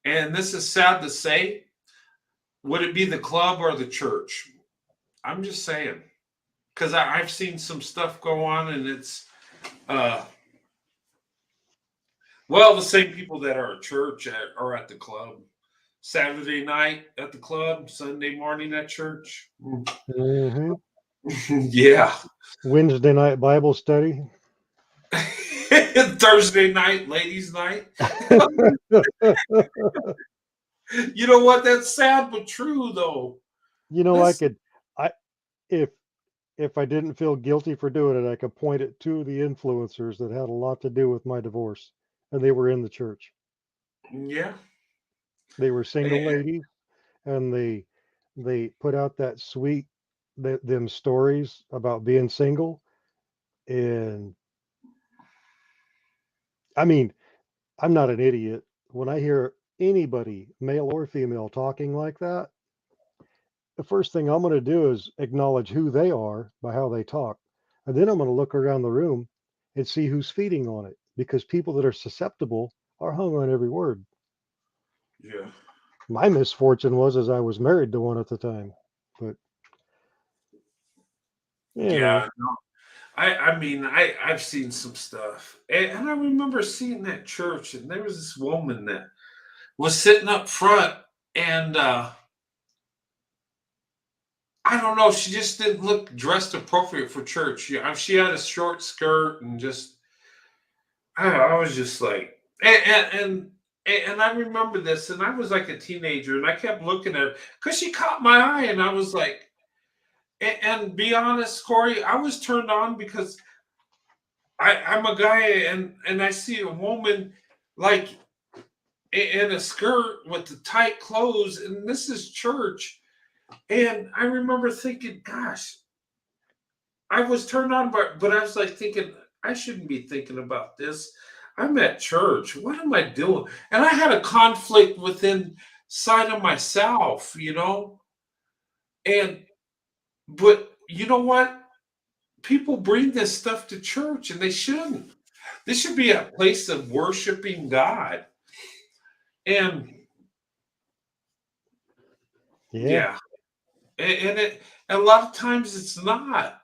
Speaker 2: And this is sad to say. Would it be the club or the church? I'm just saying. Because I've seen some stuff go on and it's, uh, well, the same people that are at church are at the club. Saturday night at the club, Sunday morning at church.
Speaker 3: Hmm.
Speaker 2: Yeah.
Speaker 3: Wednesday night Bible study.
Speaker 2: Thursday night, ladies' night. You know what? That's sad but true, though.
Speaker 3: You know, I
Speaker 2: Let's
Speaker 3: could, I if I didn't feel guilty for doing it, I could point at two of the influencers that had a lot to do with my divorce, and they were in the church.
Speaker 2: yeah.
Speaker 3: They were single
Speaker 2: Eh,
Speaker 3: ladies, and they put out that sweet them stories about being single. And I mean, I'm not an idiot. When I hear anybody, male or female, talking like that, the first thing I'm going to do is acknowledge who they are by how they talk. And then I'm going to look around the room and see who's feeding on it, because people that are susceptible are hung on every word.
Speaker 2: yeah.
Speaker 3: My misfortune was as I was married to one at the time. But, you
Speaker 2: Yeah.
Speaker 3: know,
Speaker 2: No. I mean, I've seen some stuff, and I remember seeing that church, and there was this woman that was sitting up front, and I don't know, she just didn't look dressed appropriate for church. Yeah, she had a short skirt and just I was just like, and I remember this, and I was like a teenager, and I kept looking at her because she caught my eye, and I was like, and be honest, Corey, I was turned on because I'm a guy, and I see a woman like in a skirt with the tight clothes, and this is church, and I remember thinking, gosh, I was turned on, but I was like thinking, I shouldn't be thinking about this. I'm at church. What am I doing? And I had a conflict within side of myself, you know. And but you know what? People bring this stuff to church, and they shouldn't. This should be a place of worshiping God. And
Speaker 3: yeah.
Speaker 2: yeah, and a lot of times it's not.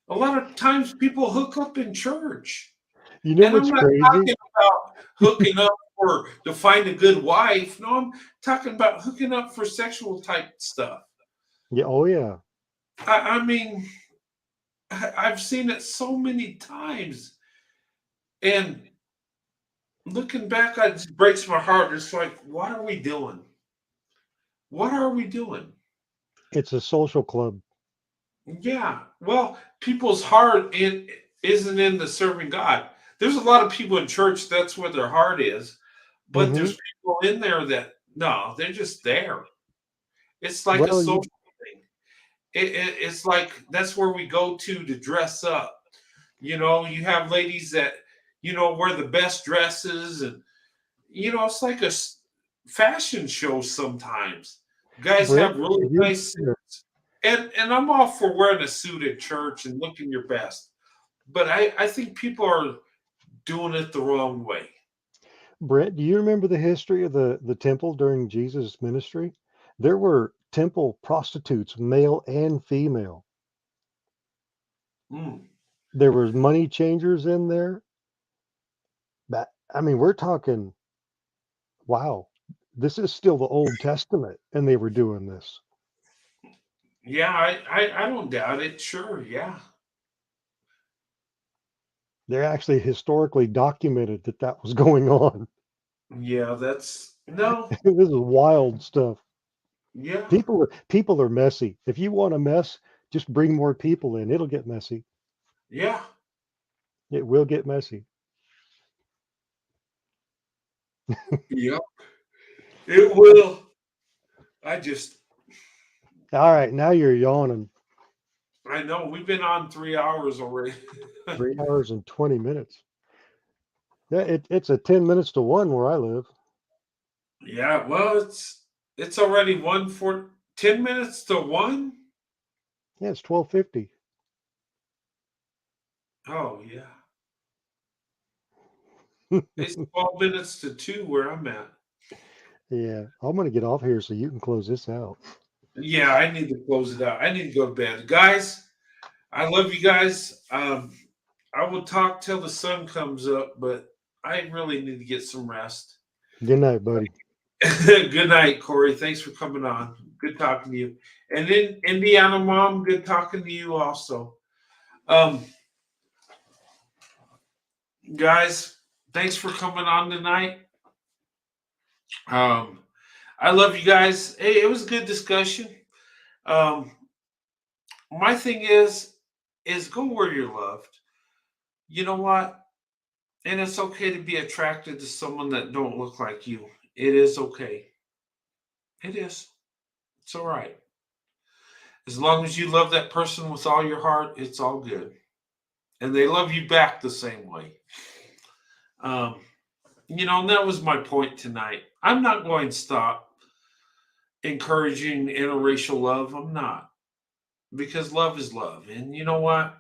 Speaker 2: A lot of times people hook up in church.
Speaker 3: You know
Speaker 2: And I'm
Speaker 3: what's
Speaker 2: not
Speaker 3: crazy?
Speaker 2: talking about hooking up for to find a good wife. No, I'm talking about hooking up for sexual type stuff.
Speaker 3: Yeah. Oh, yeah.
Speaker 2: I mean, I've seen it so many times, and looking back, it just breaks my heart. It's like, what are we doing? What are we doing?
Speaker 3: It's a social club.
Speaker 2: Yeah, well, people's heart isn't in the serving God. There's a lot of people in church, that's where their heart is, but
Speaker 3: Hmm.
Speaker 2: there's people in there that no, they're just there. It's like a
Speaker 3: Well,
Speaker 2: social
Speaker 3: you
Speaker 2: thing. It's like that's where we go to dress up. You know, you have ladies that wear the best dresses, and it's like fashion show sometimes. Guys
Speaker 3: Brent,
Speaker 2: have really
Speaker 3: you
Speaker 2: nice suits, and I'm all for wearing a suit at church and looking your best, but I think people are doing it the wrong way.
Speaker 3: Brent, do you remember the history of the temple during Jesus' ministry? There were temple prostitutes, male and female.
Speaker 2: Mm,
Speaker 3: There was money changers in there. But I mean, we're talking, wow, this is still the Old Testament, and they were doing this.
Speaker 2: yeah, I don't doubt it. Sure, yeah,
Speaker 3: They're actually historically documented that that was going on.
Speaker 2: yeah. That's no,
Speaker 3: This is wild stuff.
Speaker 2: yeah,
Speaker 3: People are messy. If you want a mess, just bring more people in. It'll get messy.
Speaker 2: yeah.
Speaker 3: It will get messy.
Speaker 2: Yep, it will. I just,
Speaker 3: All right, now you're yawning.
Speaker 2: I know we've been on 3 hours already.
Speaker 3: 3 hours and 20 minutes. Yeah, it's a 10 minutes to one where I live.
Speaker 2: Yeah, well, it's already 10 minutes to one.
Speaker 3: Yeah, it's 12:50.
Speaker 2: Oh yeah, it's 12 minutes to two where I'm at.
Speaker 3: Yeah, I'm gonna get off here so you can close this out.
Speaker 2: Yeah, I need to close it out. I need to go to bed, guys. I love you guys. I will talk till the sun comes up, but I really need to get some rest.
Speaker 3: Good night, buddy.
Speaker 2: Good night, Corey. Thanks for coming on. Good talking to you. And then Indiana mom, good talking to you also. Um, guys, thanks for coming on tonight. Um, I love you guys. Hey, it was a good discussion. My thing is go where you're loved. You know what? And it's okay to be attracted to someone that don't look like you. It is okay. It is. It's all right. As long as you love that person with all your heart, it's all good. And they love you back the same way. Um, and that was my point tonight. I'm not going to stop encouraging interracial love. I'm not. Because love is love. And you know what?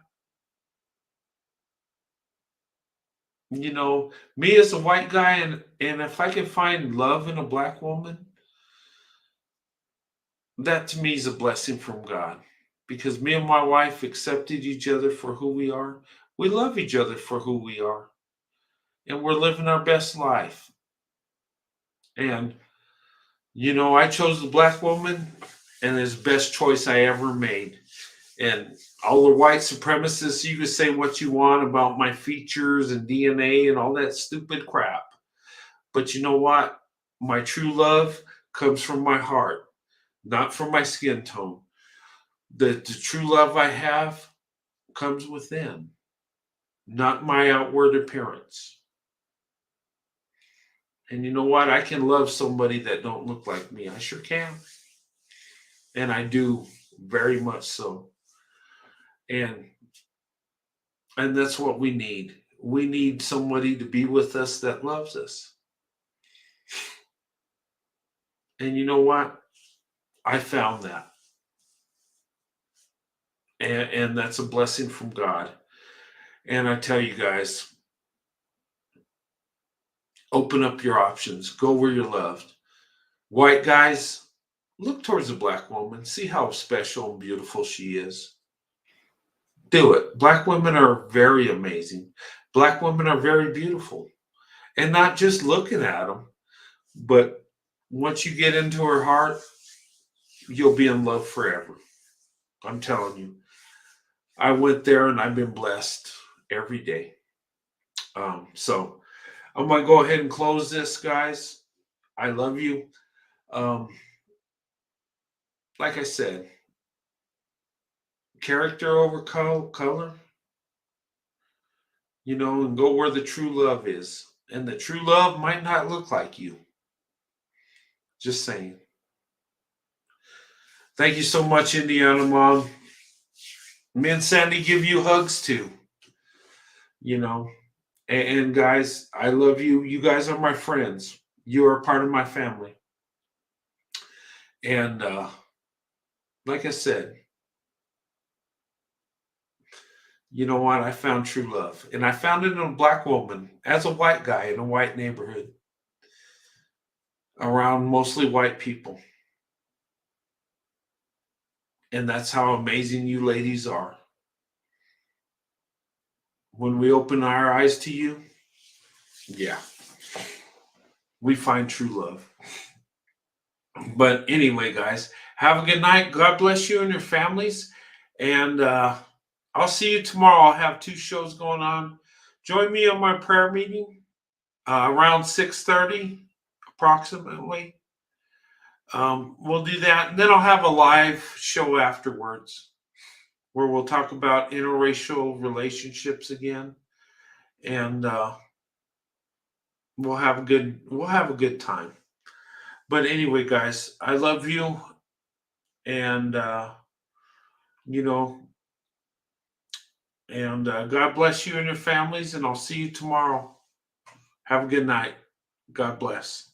Speaker 2: Me as a white guy, and if I can find love in a black woman, that to me is a blessing from God. Because me and my wife accepted each other for who we are. We love each other for who we are. And we're living our best life. And, I chose the black woman, and it's the best choice I ever made. And all the white supremacists, you can say what you want about my features and DNA and all that stupid crap. But you know what? My true love comes from my heart, not from my skin tone. The true love I have comes within, not my outward appearance. And you know what? I can love somebody that don't look like me. I sure can. And I do, very much so. And that's what we need. We need somebody to be with us that loves us. And you know what? I found that. And that's a blessing from God. And I tell you guys, open up your options. Go where you're loved. White guys, look towards a black woman. See how special and beautiful she is. Do it. Black women are very amazing. Black women are very beautiful. And not just looking at them, but once you get into her heart, you'll be in love forever. I'm telling you. I went there and I've been blessed every day. So I'm going to go ahead and close this, guys. I love you. Um, like I said, character over color, and go where the true love is. And the true love might not look like you. Just saying. Thank you so much, Indiana Mom. Me and Sandy give you hugs too. And guys, I love you. You guys are my friends. You are part of my family. And like I said, you know what? I found true love. And I found it in a black woman as a white guy in a white neighborhood around mostly white people. And that's how amazing you ladies are. When we open our eyes to you, yeah, we find true love. But anyway, guys, have a good night. God bless you and your families. And I'll see you tomorrow. I'll have 2 shows going on. Join me on my prayer meeting around 6:30 approximately. We'll do that. And then I'll have a live show afterwards where we'll talk about interracial relationships again. And we'll have a good time. But anyway, guys, I love you. And God bless you and your families, and I'll see you tomorrow. Have a good night. God bless.